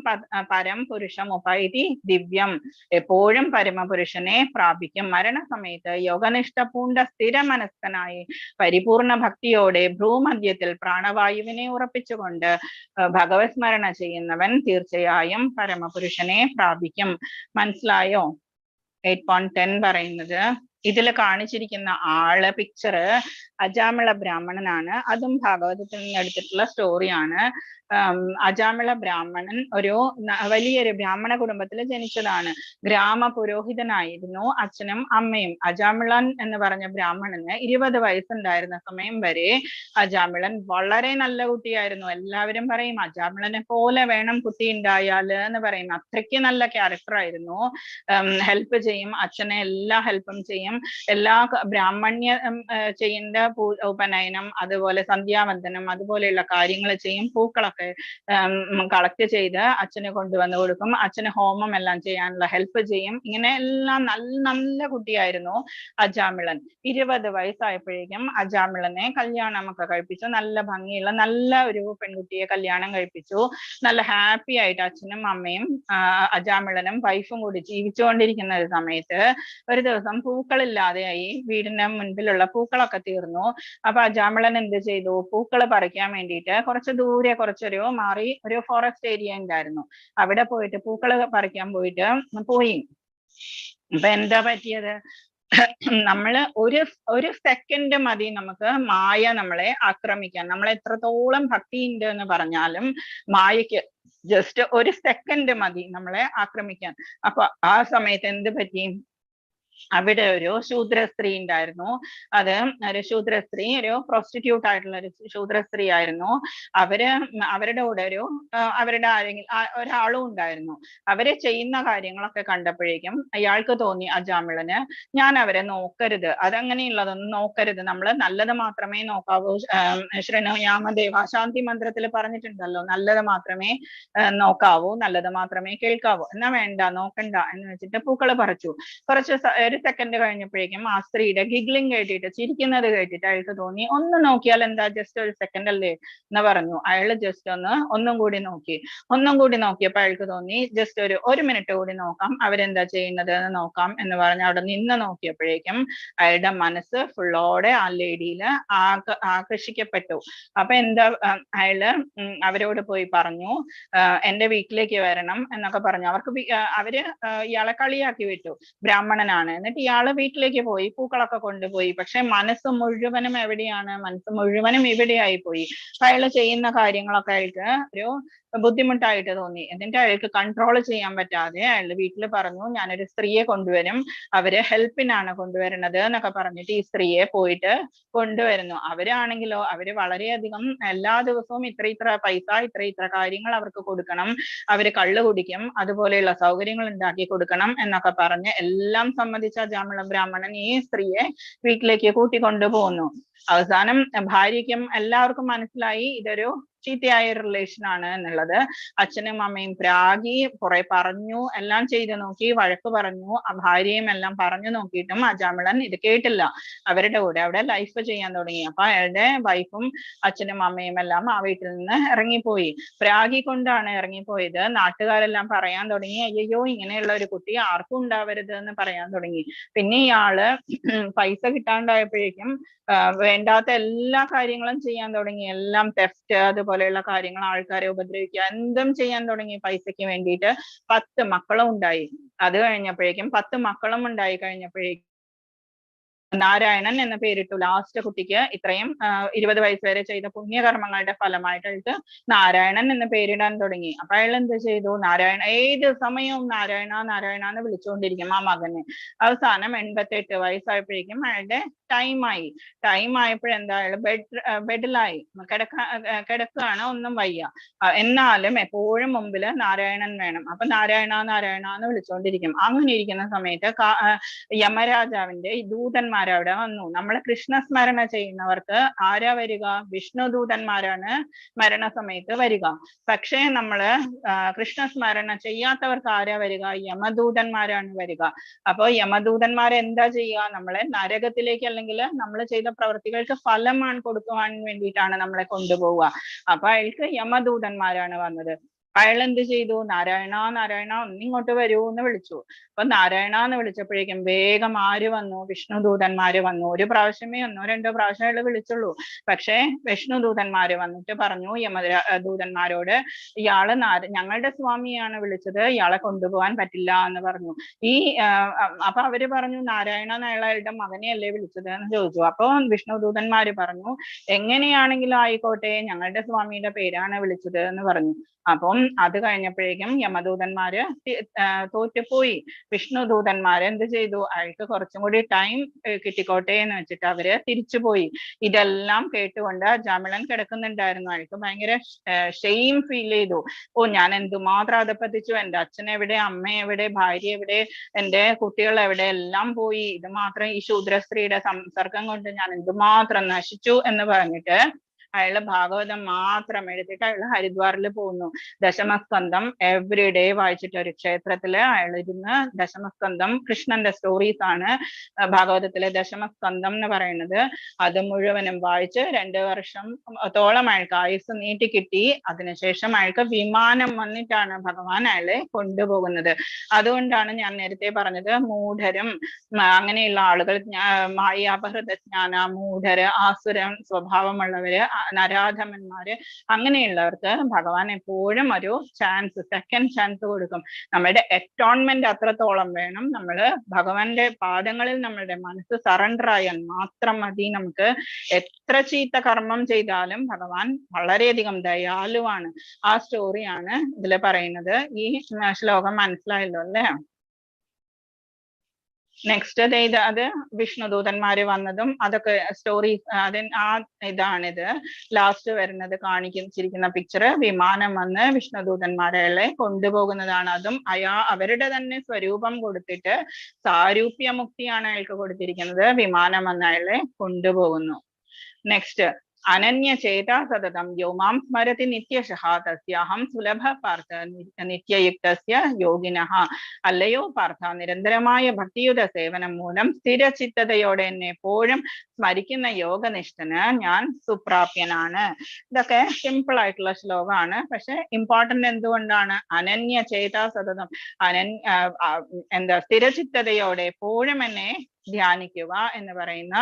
പരം പുരുഷം ഉപൈതി ദിവ്യം, എപ്പോഴും പരമപുരുഷനെ പ്രാപിക്കും. മരണസമയത്ത് യോഗനിഷ്ഠ പൂണ്ട സ്ഥിര മനസ്കനായി പരിപൂർണ ഭക്തിയോടെ ഭ്രൂമധ്യത്തിൽ പ്രാണവായുവിനെ ഉറപ്പിച്ചുകൊണ്ട് ഭഗവത് സ്മരണ ചെയ്യുന്നവൻ തീർച്ചയായും പരമപുരുഷനെ പ്രാപിക്കും. മനസ്സിലായോ? 8.10 പറയുന്നത്. ഇതിൽ കാണിച്ചിരിക്കുന്ന ആള് പിക്ചർ അജാമിള ബ്രാഹ്മണനാണ്. അതും ഭാഗവതത്തിൽ നിന്ന് എടുത്തിട്ടുള്ള സ്റ്റോറിയാണ്. അജാമിള ബ്രാഹ്മണൻ ഒരു വലിയൊരു ബ്രാഹ്മണ കുടുംബത്തിൽ ജനിച്ചതാണ്. ഗ്രാമ പുരോഹിതനായിരുന്നു അച്ഛനും അമ്മയും. അജാമിളൻ എന്ന് പറഞ്ഞ ബ്രാഹ്മണന് 20 വയസ്സുണ്ടായിരുന്ന സമയം വരെ അജാമിളൻ വളരെ നല്ല കുട്ടിയായിരുന്നു. എല്ലാവരും പറയും അജാമിളനെ പോലെ വേണം കുട്ടി ഉണ്ടായാല് എന്ന് പറയും. അത്രയ്ക്ക് നല്ല ക്യാരക്ടർ ആയിരുന്നു. ഹെൽപ്പ് ചെയ്യും, അച്ഛനെ എല്ലാ ഹെൽപ്പും ചെയ്യും. എല്ലാ ബ്രാഹ്മണ്യ ചെയ്യേണ്ട ഉപനയനം അതുപോലെ സന്ധ്യാവന്ദനം അതുപോലെയുള്ള കാര്യങ്ങൾ ചെയ്യും. പൂക്കളൊക്കെ കളക്ട് ചെയ്ത് അച്ഛന് കൊണ്ടുവന്ന് കൊടുക്കും. അച്ഛന് ഹോമം എല്ലാം ചെയ്യാനുള്ള ഹെൽപ്പ് ചെയ്യും. ഇങ്ങനെ എല്ലാം നല്ല കുട്ടിയായിരുന്നു അജാമിളൻ. 20 വയസ്സായപ്പോഴേക്കും അജാമിളനെ കല്യാണമൊക്കെ കഴിപ്പിച്ചു. നല്ല ഭംഗിയുള്ള നല്ല ഒരു പെൺകുട്ടിയെ കല്യാണം കഴിപ്പിച്ചു. നല്ല ഹാപ്പി ആയിട്ട് അച്ഛനും അമ്മയും അജാമിളനും വൈഫും കൂടി ജീവിച്ചുകൊണ്ടിരിക്കുന്ന ഒരു സമയത്ത് ഒരു ദിവസം പൂക്കളില്ലാതെയായി. വീടിന്റെ മുൻപിലുള്ള പൂക്കളൊക്കെ തീർന്നു. അപ്പൊ അജാമിളൻ എന്ത് ചെയ്തു? പൂക്കള് പറിക്കാൻ വേണ്ടിയിട്ട് കുറച്ച് ദൂരെ കുറച്ചൊരു മാറി ഒരു ഫോറസ്റ്റ് ഏരിയ ഉണ്ടായിരുന്നു. അവിടെ പോയിട്ട് പൂക്കള് പറിക്കാൻ പോയി. അപ്പൊ എന്താ പറ്റിയത്? നമ്മള് ഒരു സെക്കൻഡ് മതി നമുക്ക് മായ നമ്മളെ ആക്രമിക്കാൻ. നമ്മൾ എത്രത്തോളം ഭക്തി ഉണ്ട് എന്ന് പറഞ്ഞാലും മായയ്ക്ക് ജസ്റ്റ് ഒരു സെക്കൻഡ് മതി നമ്മളെ ആക്രമിക്കാൻ. അപ്പൊ ആ സമയത്ത് എന്ത് പറ്റി? അവിടെ ഒരു ശൂദ്ര സ്ത്രീ ഉണ്ടായിരുന്നു. അത് ഒരു ശൂദ്ര സ്ത്രീ, ഒരു പ്രോസ്റ്റിറ്റ്യൂട്ട് ആയിട്ടുള്ള ഒരു ശൂദ്ര സ്ത്രീ ആയിരുന്നു. അവരുടെ കൂടെ അവരുടെ ഒരാളും ഉണ്ടായിരുന്നു. അവരെ ചെയ്യുന്ന കാര്യങ്ങളൊക്കെ കണ്ടപ്പോഴേക്കും അയാൾക്ക് തോന്നി, അജാമിളന്, ഞാൻ അവരെ നോക്കരുത്, അതങ്ങനെയുള്ളതൊന്നും നോക്കരുത്, നമ്മൾ നല്ലത് മാത്രമേ നോക്കാവൂ. ശൃണുയാമദേവ ശാന്തി മന്ത്രത്തിൽ പറഞ്ഞിട്ടുണ്ടല്ലോ, നല്ലത് മാത്രമേ നോക്കാവൂ, നല്ലത് മാത്രമേ കേൾക്കാവൂ. എന്നാ വേണ്ട, നോക്കണ്ട എന്ന് വെച്ചിട്ട് പൂക്കള് പറിച്ചു. കുറച്ച് ഒരു സെക്കൻഡ് കഴിഞ്ഞപ്പോഴേക്കും ആ സ്ത്രീയുടെ ഗിഗ്ലിംഗ് കേട്ടിട്ട്, ചിരിക്കുന്നത് കേട്ടിട്ട് അയാൾക്ക് തോന്നി, ഒന്ന് നോക്കിയാൽ എന്താ, ജസ്റ്റ് ഒരു സെക്കൻഡ് അല്ലേ എന്ന് പറഞ്ഞു. അയാള് ജസ്റ്റ് ഒന്നും കൂടി നോക്കിയപ്പോ അയാൾക്ക് തോന്നി, ജസ്റ്റ് ഒരു മിനിറ്റ് കൂടി നോക്കാം, അവരെന്താ ചെയ്യുന്നത് എന്ന് നോക്കാം എന്ന് പറഞ്ഞ് അവിടെ നിന്ന് നോക്കിയപ്പോഴേക്കും അയാളുടെ മനസ്സ് ഫുള്ളോടെ ആ ലേഡിയില് ആകർഷിക്കപ്പെട്ടു. അപ്പൊ എന്താ, അയാള് അവരോട് പോയി പറഞ്ഞു, എന്റെ വീട്ടിലേക്ക് വരണം എന്നൊക്കെ പറഞ്ഞു. അവര് ഇയാളെ കളിയാക്കി വിട്ടു, ബ്രാഹ്മണനാണ്. എന്നിട്ട് ഇയാള് വീട്ടിലേക്ക് പോയി, പൂക്കളൊക്കെ കൊണ്ടുപോയി. പക്ഷെ മനസ്സ് മുഴുവനും എവിടെയാണ്? മനസ്സ് മുഴുവനും ഇവിടെയായി പോയി. അപ്പൊ അയാള് ചെയ്യുന്ന കാര്യങ്ങളൊക്കെ അയാൾക്ക് ഒരു ബുദ്ധിമുട്ടായിട്ട് തോന്നി. എന്നിട്ട് അയാൾക്ക് കൺട്രോൾ ചെയ്യാൻ പറ്റാതെ അയാൾ വീട്ടിൽ പറഞ്ഞു, ഞാനൊരു സ്ത്രീയെ കൊണ്ടുവരും, അവര് ഹെൽപ്പിനാണ് കൊണ്ടുവരുന്നത് എന്നൊക്കെ പറഞ്ഞിട്ട് ഈ സ്ത്രീയെ പോയിട്ട് കൊണ്ടുവരുന്നു. അവരാണെങ്കിലോ അവര് വളരെയധികം എല്ലാ ദിവസവും ഇത്ര പൈസ, ഇത്ര കാര്യങ്ങൾ അവർക്ക് കൊടുക്കണം, അവര് കള്ള് കുടിക്കും, അതുപോലെയുള്ള സൗകര്യങ്ങൾ ഉണ്ടാക്കി കൊടുക്കണം എന്നൊക്കെ പറഞ്ഞ് എല്ലാം സമ്മതിച്ച അജാമിള ബ്രാഹ്മണൻ ഈ സ്ത്രീയെ വീട്ടിലേക്ക് കൂട്ടിക്കൊണ്ടുപോകുന്നു. അവസാനം ഭാര്യയ്ക്കും എല്ലാവർക്കും മനസ്സിലായി ഇതൊരു ചീത്തയായ റിലേഷൻ ആണ് എന്നുള്ളത്. അച്ഛനും അമ്മയും പ്രാഗി കുറെ പറഞ്ഞു, എല്ലാം ചെയ്തു നോക്കി, വഴക്ക് പറഞ്ഞു, ആ ഭാര്യയും എല്ലാം പറഞ്ഞു നോക്കിയിട്ടും അജാമിളൻ ഇത് കേട്ടില്ല. അവരുടെ കൂടെ അവിടെ ലൈഫ് ചെയ്യാൻ തുടങ്ങി. അപ്പൊ അയാളുടെ വൈഫും അച്ഛനും അമ്മയും എല്ലാം ആ വീട്ടിൽ നിന്ന് ഇറങ്ങിപ്പോയി. പ്രാഗി കൊണ്ടാണ് ഇറങ്ങിപ്പോയത്. നാട്ടുകാരെല്ലാം പറയാൻ തുടങ്ങി, അയ്യോ ഇങ്ങനെയുള്ള ഒരു കുട്ടി ആർക്കും ഉണ്ടാവരുത് എന്ന് പറയാൻ തുടങ്ങി. പിന്നെ ഇയാള് പൈസ കിട്ടാണ്ടായപ്പോഴേക്കും വേണ്ടാത്ത എല്ലാ കാര്യങ്ങളും ചെയ്യാൻ തുടങ്ങി. എല്ലാം തെഫ്റ്റ് അതുപോലെയുള്ള കാര്യങ്ങൾ, ആൾക്കാരെ ഉപദ്രവിക്കുക, എന്തും ചെയ്യാൻ തുടങ്ങി പൈസയ്ക്ക് വേണ്ടിയിട്ട്. 10 മക്കളും ഉണ്ടായി. അത് കഴിഞ്ഞപ്പോഴേക്കും 10 മക്കളും ഉണ്ടായി കഴിഞ്ഞപ്പോഴേക്കും നാരായണൻ എന്ന പേരിട്ടു. ലാസ്റ്റ് കുട്ടിക്ക് ഇത്രയും 20 വയസ്സ് വരെ ചെയ്ത പുണ്യകർമ്മങ്ങളുടെ ഫലമായിട്ട് അയാൾക്ക് നാരായണൻ എന്ന പേരിടാൻ തുടങ്ങി. അപ്പൊ അയാൾ എന്ത് ചെയ്തു? നാരായണ, ഏത് സമയവും നാരായണ നാരായണ എന്ന് വിളിച്ചുകൊണ്ടിരിക്കും ആ മകനെ. അവസാനം 88 വയസ്സായപ്പോഴേക്കും അയാളുടെ ടൈമായി. ആയപ്പോഴെന്താ, അയാൾ ബെഡിലായി കിടക്കുകയാണ്, ഒന്നും വയ്യ. എന്നാലും എപ്പോഴും മുമ്പില് നാരായണൻ വേണം. അപ്പൊ നാരായണ നാരായണ എന്ന് വിളിച്ചുകൊണ്ടിരിക്കും. അങ്ങനെ ഇരിക്കുന്ന സമയത്ത് യമരാജാവിന്റെ ഈ ദൂതന്മാർ അവിടെ വന്നു. നമ്മള് കൃഷ്ണസ്മരണ ചെയ്യുന്നവർക്ക് ആരാ വരിക? വിഷ്ണുദൂതന്മാരാണ് മരണസമയത്ത് വരിക. പക്ഷേ നമ്മള് കൃഷ്ണസ്മരണ ചെയ്യാത്തവർക്ക് ആരാ വരിക? യമദൂതന്മാരാണ് വരിക. അപ്പൊ യമദൂതന്മാരെ എന്താ ചെയ്യുക? നമ്മളെ നരകത്തിലേക്ക്, അല്ലെങ്കിൽ നമ്മൾ ചെയ്ത പ്രവൃത്തികൾക്ക് ഫലമാണ് കൊടുക്കുവാൻ വേണ്ടിയിട്ടാണ് നമ്മളെ കൊണ്ടുപോവുക. അപ്പൊ അയാൾക്ക് യമദൂതന്മാരാണ് വന്നത്. അയാൾ എന്ത് ചെയ്തു? നാരായണ നാരായണ ഒന്നിങ്ങോട്ട് വരൂ എന്ന് വിളിച്ചു. അപ്പൊ നാരായണ എന്ന് വിളിച്ചപ്പോഴേക്കും വേഗം ആര് വന്നു? വിഷ്ണുദൂതന്മാര് വന്നു. ഒരു പ്രാവശ്യമേ 1-2 പ്രാവശ്യം അയാൾ വിളിച്ചുള്ളൂ. പക്ഷേ വിഷ്ണുദൂതന്മാര് വന്നിട്ട് പറഞ്ഞു യമദൂതന്മാരോട്, ഇയാള് ഞങ്ങളുടെ സ്വാമിയാണ് വിളിച്ചത്, ഇയാളെ കൊണ്ടുപോകാൻ പറ്റില്ല എന്ന് പറഞ്ഞു. അപ്പൊ അവര് പറഞ്ഞു, നാരായണ അയാളുടെ മകനെയല്ലേ വിളിച്ചത് എന്ന് ചോദിച്ചു. അപ്പൊ വിഷ്ണുദൂതന്മാര് പറഞ്ഞു, എങ്ങനെയാണെങ്കിലും ആയിക്കോട്ടെ, ഞങ്ങളുടെ സ്വാമിയുടെ പേരാണ് വിളിച്ചത് എന്ന് പറഞ്ഞു. അപ്പം അത് കഴിഞ്ഞപ്പോഴേക്കും യമദൂതന്മാര് തോറ്റുപോയി. വിഷ്ണുദൂതന്മാര് എന്ത് ചെയ്തു? അയാൾക്ക് കുറച്ചും കൂടി ടൈം കിട്ടിക്കോട്ടെ എന്ന് വെച്ചിട്ട് അവര് തിരിച്ചുപോയി. ഇതെല്ലാം കേട്ടുകൊണ്ട് അജാമിളൻ കിടക്കുന്നുണ്ടായിരുന്നു. അയാൾക്ക് ഭയങ്കര ഷെയിം ഫീൽ ചെയ്തു. ഞാൻ എന്തുമാത്രം അധപ്പതിച്ചു, എന്റെ അച്ഛൻ എവിടെ, അമ്മ എവിടെ, ഭാര്യ എവിടെ, എന്റെ കുട്ടികൾ എവിടെ, എല്ലാം പോയി. ഇത് മാത്രം ഈ ശൂദ്രസ്ത്രീയുടെ സംസർഗം കൊണ്ട് ഞാൻ എന്തുമാത്രം നശിച്ചു എന്ന് പറഞ്ഞിട്ട് അയാള് ഭാഗവതം മാത്രം എടുത്തിട്ട് അയാൾ ഹരിദ്വാറിൽ പോകുന്നു. ദശമസ്കന്ധം എവറി ഡേ വായിച്ചിട്ട് ഒരു ക്ഷേത്രത്തില് അയാൾ ഇരുന്ന് ദശമസ്കന്ധം, കൃഷ്ണന്റെ സ്റ്റോറീസ് ആണ് ഭാഗവതത്തിലെ ദശമസ്കന്ധം എന്ന് പറയുന്നത്. അത് മുഴുവനും വായിച്ച് 2 വർഷത്തോളം അയാൾക്ക് ആയുസ് നീട്ടി കിട്ടി. അതിനുശേഷം അയാൾക്ക് വിമാനം വന്നിട്ടാണ് ഭഗവാൻ അയാളെ കൊണ്ടുപോകുന്നത്. അതുകൊണ്ടാണ് ഞാൻ നേരത്തെ പറഞ്ഞത്, മൂഢരും അങ്ങനെയുള്ള ആളുകൾ, മായാപഹൃതജ്ഞാന, മൂഢര്, ആസുര സ്വഭാവമുള്ളവര്, നരാധമന്മാര്, അങ്ങനെയുള്ളവർക്ക് ഭഗവാൻ എപ്പോഴും ഒരു ചാൻസ്, സെക്കൻഡ് ചാൻസ് കൊടുക്കും. നമ്മുടെ അറ്റോൺമെന്റ് അത്രത്തോളം വേണം. നമ്മള് ഭഗവാന്റെ പാദങ്ങളിൽ നമ്മളുടെ മനസ്സ് സറണ്ടർ ആയാൽ മാത്രം മതി. നമുക്ക് എത്ര ചീത്ത കർമ്മം ചെയ്താലും ഭഗവാൻ വളരെയധികം ദയാലുവാണ്. ആ സ്റ്റോറിയാണ് ഇതിൽ പറയുന്നത്. ഈ ശ്ലോകം മനസ്സിലായല്ലോ അല്ലേ? നെക്സ്റ്റ് അത് വിഷ്ണുദൂതന്മാര് വന്നതും അതൊക്കെ സ്റ്റോറി, ഇതാണിത്. ലാസ്റ്റ് വരുന്നത് കാണിച്ചിരിക്കുന്ന പിക്ചർ, വിമാനം വന്ന് വിഷ്ണുദൂതന്മാരെ കൊണ്ടുപോകുന്നതാണ്. അതും അവരുടെ തന്നെ സ്വരൂപം കൊടുത്തിട്ട് സാരൂപ്യമുക്തിയാണ് അയാൾക്ക് കൊടുത്തിരിക്കുന്നത്. വിമാനം വന്ന് അയാളെ കൊണ്ടുപോകുന്നു. നെക്സ്റ്റ്, അനന്യചേതാ സതതം യോ മാം സ്മരതി നിത്യശഃ തസ്യാഹം സുലഭ പാർത്ഥ നിത്യയുക്തസ്യ യോഗിനഃ. അല്ലയോ പാർത്ഥ, നിരന്തരമായ ഭക്തിയുത സേവനം മൂലം സ്ഥിരചിത്തതയോടെ എന്നെ എപ്പോഴും സ്മരിക്കുന്ന യോഗനിഷ്ഠന് ഞാൻ സുപ്രാപ്യനാണ്. ഇതൊക്കെ സിമ്പിൾ ആയിട്ടുള്ള ശ്ലോകമാണ്. പക്ഷെ ഇമ്പോർട്ടന്റ് എന്തുകൊണ്ടാണ്? അനന്യചേതാ സതതം, സ്ഥിരചിത്തതയോടെ എപ്പോഴും എന്നെ ധ്യാനിക്കുക എന്ന് പറയുന്ന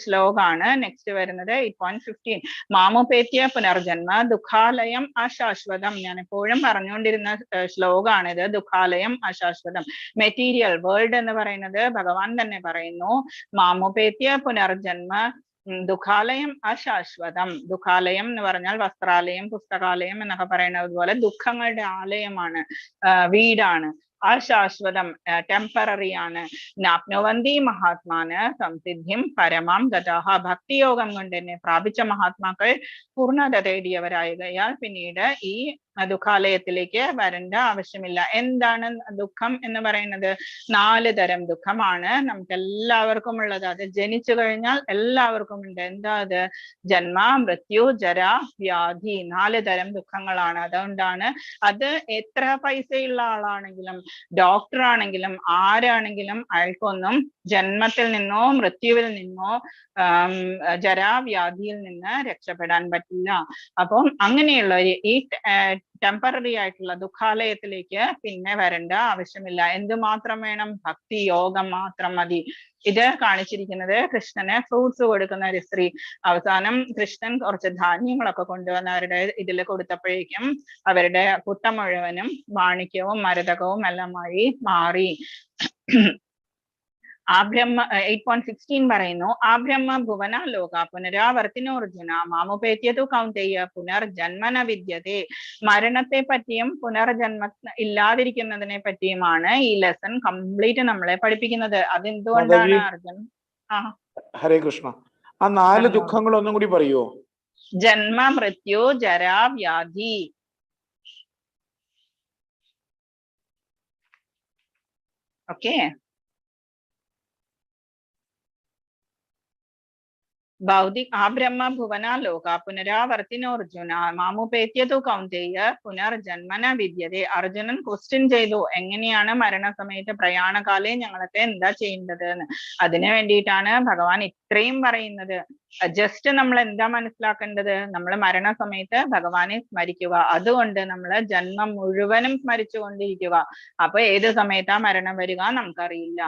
ശ്ലോകാണ്. നെക്സ്റ്റ് വരുന്നത് 8.15. മാമുപേത്യ പുനർജന്മ ദുഃഖാലയം അശാശ്വതം. ഞാൻ എപ്പോഴും പറഞ്ഞുകൊണ്ടിരുന്ന ശ്ലോകാണിത്. ദുഃഖാലയം അശാശ്വതം. മെറ്റീരിയൽ വേൾഡ് എന്ന് പറയുന്നത് ഭഗവാൻ തന്നെ പറയുന്നു. മാമുപേത്യ പുനർജന്മ ദുഃഖാലയം അശാശ്വതം. ദുഃഖാലയം എന്ന് പറഞ്ഞാൽ വസ്ത്രാലയം, പുസ്തകാലയം എന്നൊക്കെ പറയുന്നത് പോലെ ദുഃഖങ്ങളുടെ ആലയമാണ്, വീടാണ്. അശാശ്വതം, ടെമ്പററി ആണ്. നാപ്നുവന്തി മഹാത്മാന് സംസിദ്ധിം പരമാം ഗതാഹ. ഭക്തിയോഗം കൊണ്ട് എന്നെ പ്രാപിച്ച മഹാത്മാക്കൾ പൂർണ്ണത തേടിയവരായകയാൽ പിന്നീട് ഈ ദുഃഖാലയത്തിലേക്ക് വരേണ്ട ആവശ്യമില്ല. എന്താണ് ദുഃഖം എന്ന് പറയുന്നത്? 4 തരം ദുഃഖമാണ് നമുക്ക് എല്ലാവർക്കും ഉള്ളത്. അത് ജനിച്ചു കഴിഞ്ഞാൽ എല്ലാവർക്കും ഉണ്ട്. എന്താ അത്? ജന്മ, മൃത്യു, ജര, വ്യാധി. 4 തരം ദുഃഖങ്ങളാണ്. അതുകൊണ്ടാണ് അത് എത്ര പൈസയുള്ള ആളാണെങ്കിലും ഡോക്ടർ ആണെങ്കിലും ആരാണെങ്കിലും അയാൾക്കൊന്നും ജന്മത്തിൽ നിന്നോ മൃത്യുവിൽ നിന്നോ ജരാവ്യാധിയിൽ നിന്ന് രക്ഷപ്പെടാൻ പറ്റില്ല. അപ്പം അങ്ങനെയുള്ള ഈ ടെമ്പററി ആയിട്ടുള്ള ദുഃഖാലയത്തിലേക്ക് പിന്നെ വരേണ്ട ആവശ്യമില്ല. എന്തുമാത്രം വേണം? ഭക്തി യോഗം മാത്രം മതി. ഇത് കാണിച്ചിരിക്കുന്നത് കൃഷ്ണന് ഫ്രൂട്ട്സ് കൊടുക്കുന്ന ഒരു സ്ത്രീ. അവസാനം കൃഷ്ണൻ കുറച്ച് ധാന്യങ്ങളൊക്കെ കൊണ്ടുവന്ന് അവരുടെ ഇതിൽ കൊടുത്തപ്പോഴേക്കും അവരുടെ കുട്ട മുഴുവനും മാണിക്യവും മരതകവും എല്ലാമായി മാറി. ആ ബ്രഹ്മ 8.16 പറയുന്നു, ആ ബ്രഹ്മ ഭുവന ലോക പുനരാവർത്തിനോർജുന മാമുപേത്യതു കൗന്തെയ പുനർജന്മന വിദ്യതേ. മരണത്തെ പറ്റിയും പുനർജന്മ ഇല്ലാതിരിക്കുന്നതിനെ പറ്റിയുമാണ് ഈ ലെസൺ കംപ്ലീറ്റ് നമ്മളെ പഠിപ്പിക്കുന്നത്. അതെന്തുകൊണ്ടാണ് അർജുൻ? ഹരേ കൃഷ്ണ. ആ 4 ദുഃഖങ്ങൾ ഒന്നും കൂടി പറയുമോ? ജന്മ, മൃത്യു, ജരാ, വ്യാധി. ഓക്കെ. ആ ബ്രഹ്മ ഭുവന ലോക പുനരാവർത്തിനോർജുന മാമുപേത്യതു കൗന്തെയ പുനർജന്മന വിദ്യതേ. അർജുനൻ ക്വസ്റ്റ്യൻ ചെയ്തു, എങ്ങനെയാണ് മരണസമയത്ത് പ്രയാണകാലേ ഞങ്ങളൊക്കെ എന്താ ചെയ്യേണ്ടത് എന്ന്. അതിനു വേണ്ടിയിട്ടാണ് ഭഗവാൻ ഇത്രയും പറയുന്നത്. ജസ്റ്റ് നമ്മൾ എന്താ മനസ്സിലാക്കേണ്ടത്? നമ്മൾ മരണസമയത്ത് ഭഗവാനെ സ്മരിക്കുക. അതുകൊണ്ട് നമ്മൾ ജന്മം മുഴുവനും സ്മരിച്ചുകൊണ്ടിരിക്കുക. അപ്പൊ ഏത് സമയത്താ മരണം വരിക നമുക്കറിയില്ല.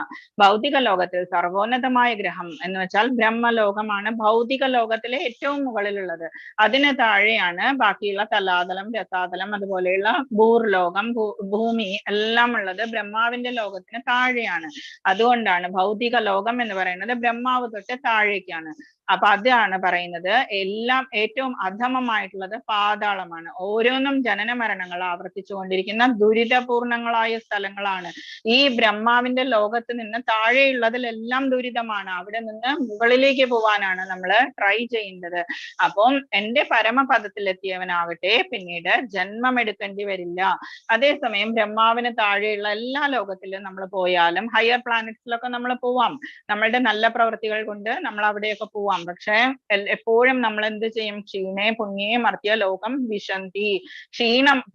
ഭൗതിക ലോകത്തിൽ സർവോന്നതമായ ഗ്രഹം എന്ന് വെച്ചാൽ ബ്രഹ്മലോകമാണ് ഭൗതിക ലോകത്തിലെ ഏറ്റവും മുകളിലുള്ളത്. അതിന് താഴെയാണ് ബാക്കിയുള്ള തലാതലം, രസാതലം, അതുപോലെയുള്ള ഭൂർലോകം, ഭൂമി എല്ലാം ഉള്ളത് ബ്രഹ്മാവിന്റെ ലോകത്തിന് താഴെയാണ്. അതുകൊണ്ടാണ് ഭൗതിക ലോകം എന്ന് പറയുന്നത് ബ്രഹ്മാവ് തൊട്ട് താഴേക്കാണ്. അപ്പൊ അതാണ് പറയുന്നത്, എല്ലാം ഏറ്റവും അധമമായിട്ടുള്ളത് പാതാളമാണ്. ഓരോന്നും ജനന മരണങ്ങൾ ആവർത്തിച്ചുകൊണ്ടിരിക്കുന്ന ദുരിതപൂർണങ്ങളായ സ്ഥലങ്ങളാണ്. ഈ ബ്രഹ്മാവിന്റെ ലോകത്ത് നിന്ന് താഴെയുള്ളതിലെല്ലാം ദുരിതമാണ്. അവിടെ നിന്ന് മുകളിലേക്ക് പോവാനാണ് നമ്മൾ ട്രൈ ചെയ്യേണ്ടത്. അപ്പം എന്റെ പരമപദത്തിലെത്തിയവനാകട്ടെ പിന്നീട് ജന്മം എടുക്കേണ്ടി വരില്ല. അതേസമയം ബ്രഹ്മാവിന് താഴെയുള്ള എല്ലാ ലോകത്തിലും നമ്മൾ പോയാലും ഹയർ പ്ലാനറ്റ്സിലൊക്കെ നമ്മൾ പോവാം. നമ്മളുടെ നല്ല പ്രവൃത്തികൾ കൊണ്ട് നമ്മൾ അവിടെയൊക്കെ പോവാം. പക്ഷെ എപ്പോഴും നമ്മൾ എന്ത് ചെയ്യും? ക്ഷീണേ പുണ്യേ മർത്യ ലോകം വിശന്തി.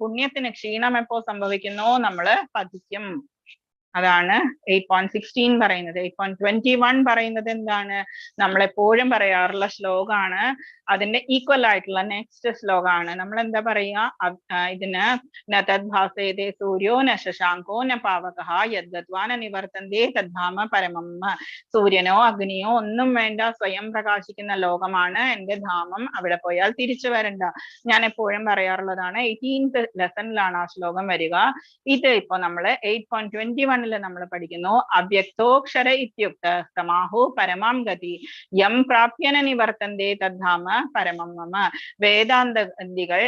പുണ്യത്തിന് ക്ഷീണം എപ്പോ സംഭവിക്കുന്നോ നമ്മള് പതിക്കും. അതാണ് 8.16 പറയുന്നത്. 8.21 പറയുന്നത് എന്താണ്? നമ്മളെപ്പോഴും പറയാറുള്ള ശ്ലോകാണ്. അതിന്റെ ഈക്വൽ ആയിട്ടുള്ള നെക്സ്റ്റ് ശ്ലോകാണ്. നമ്മൾ എന്താ പറയുക ഇതിന്? ന തദ്ഭാസേതേ സൂര്യോ ന ശശാങ്കോ ന പാവകഃ യദ്ഗത്വാ ന നിവർത്തന്തേ തദ്ധാമ പരമം. സൂര്യനോ അഗ്നിയോ ഒന്നും വേണ്ട, സ്വയം പ്രകാശിക്കുന്ന ലോകമാണ് എന്റെ ധാമം. അവിടെ പോയാൽ തിരിച്ചു വരണ്ട. ഞാൻ എപ്പോഴും പറയാറുള്ളതാണ്. 18th ലെസണിലാണ് ആ ശ്ലോകം വരിക. ഇത് ഇപ്പൊ നമ്മള് 8.21 നമ്മൾ പഠിക്കുന്നു. അവ്യക്തോക്ഷര ഇത്യുക്ത സമാഹോ പരമാം ഗതി യം പ്രാപ്യന നിവർത്തന്തേ തദ്ധാമ പരമം മമ. വേദാന്തികൾ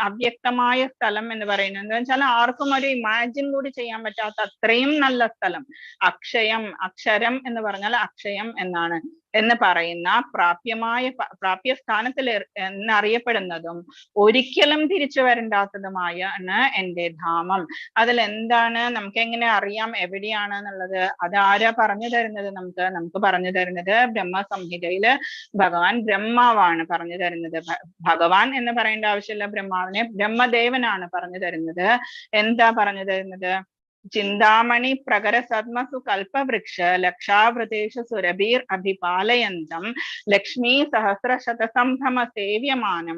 അവ്യക്തമായ സ്ഥലം എന്ന് പറയുന്നത് എന്താ വെച്ചാൽ ആർക്കും ഒരു ഇമാജിൻ കൂടി ചെയ്യാൻ പറ്റാത്ത അത്രയും നല്ല സ്ഥലം. അക്ഷരം എന്ന് പറഞ്ഞാൽ അക്ഷയം എന്നാണ് എന്ന് പറയുന്ന പ്രാപ്യ സ്ഥാനത്തിൽ എന്നറിയപ്പെടുന്നതും ഒരിക്കലും തിരിച്ചു വരണ്ടാത്തതുമായ എന്റെ ധാമം. അതിൽ എന്താണ്? നമുക്ക് എങ്ങനെ അറിയാം എവിടെയാണ് എന്നുള്ളത്? അതാരാ പറഞ്ഞു തരുന്നത്? നമുക്ക് പറഞ്ഞു തരുന്നത് ബ്രഹ്മസംഹിതയില് ഭഗവാൻ ബ്രഹ്മാവാണ് പറഞ്ഞു തരുന്നത്. ഭഗവാൻ എന്ന് പറയേണ്ട ആവശ്യമില്ല, ബ്രഹ്മാവിനെ ബ്രഹ്മദേവനാണ് പറഞ്ഞു തരുന്നത്. എന്താ പറഞ്ഞു തരുന്നത്? ചിന്താമണി പ്രകര സദ്മസു കൽപവൃക്ഷ ലക്ഷാവൃതേഷു സുരഭീർ അഭിപാലയന്തം ലക്ഷ്മീ സഹസ്രശത സംഭ്രമ സേവ്യമാനം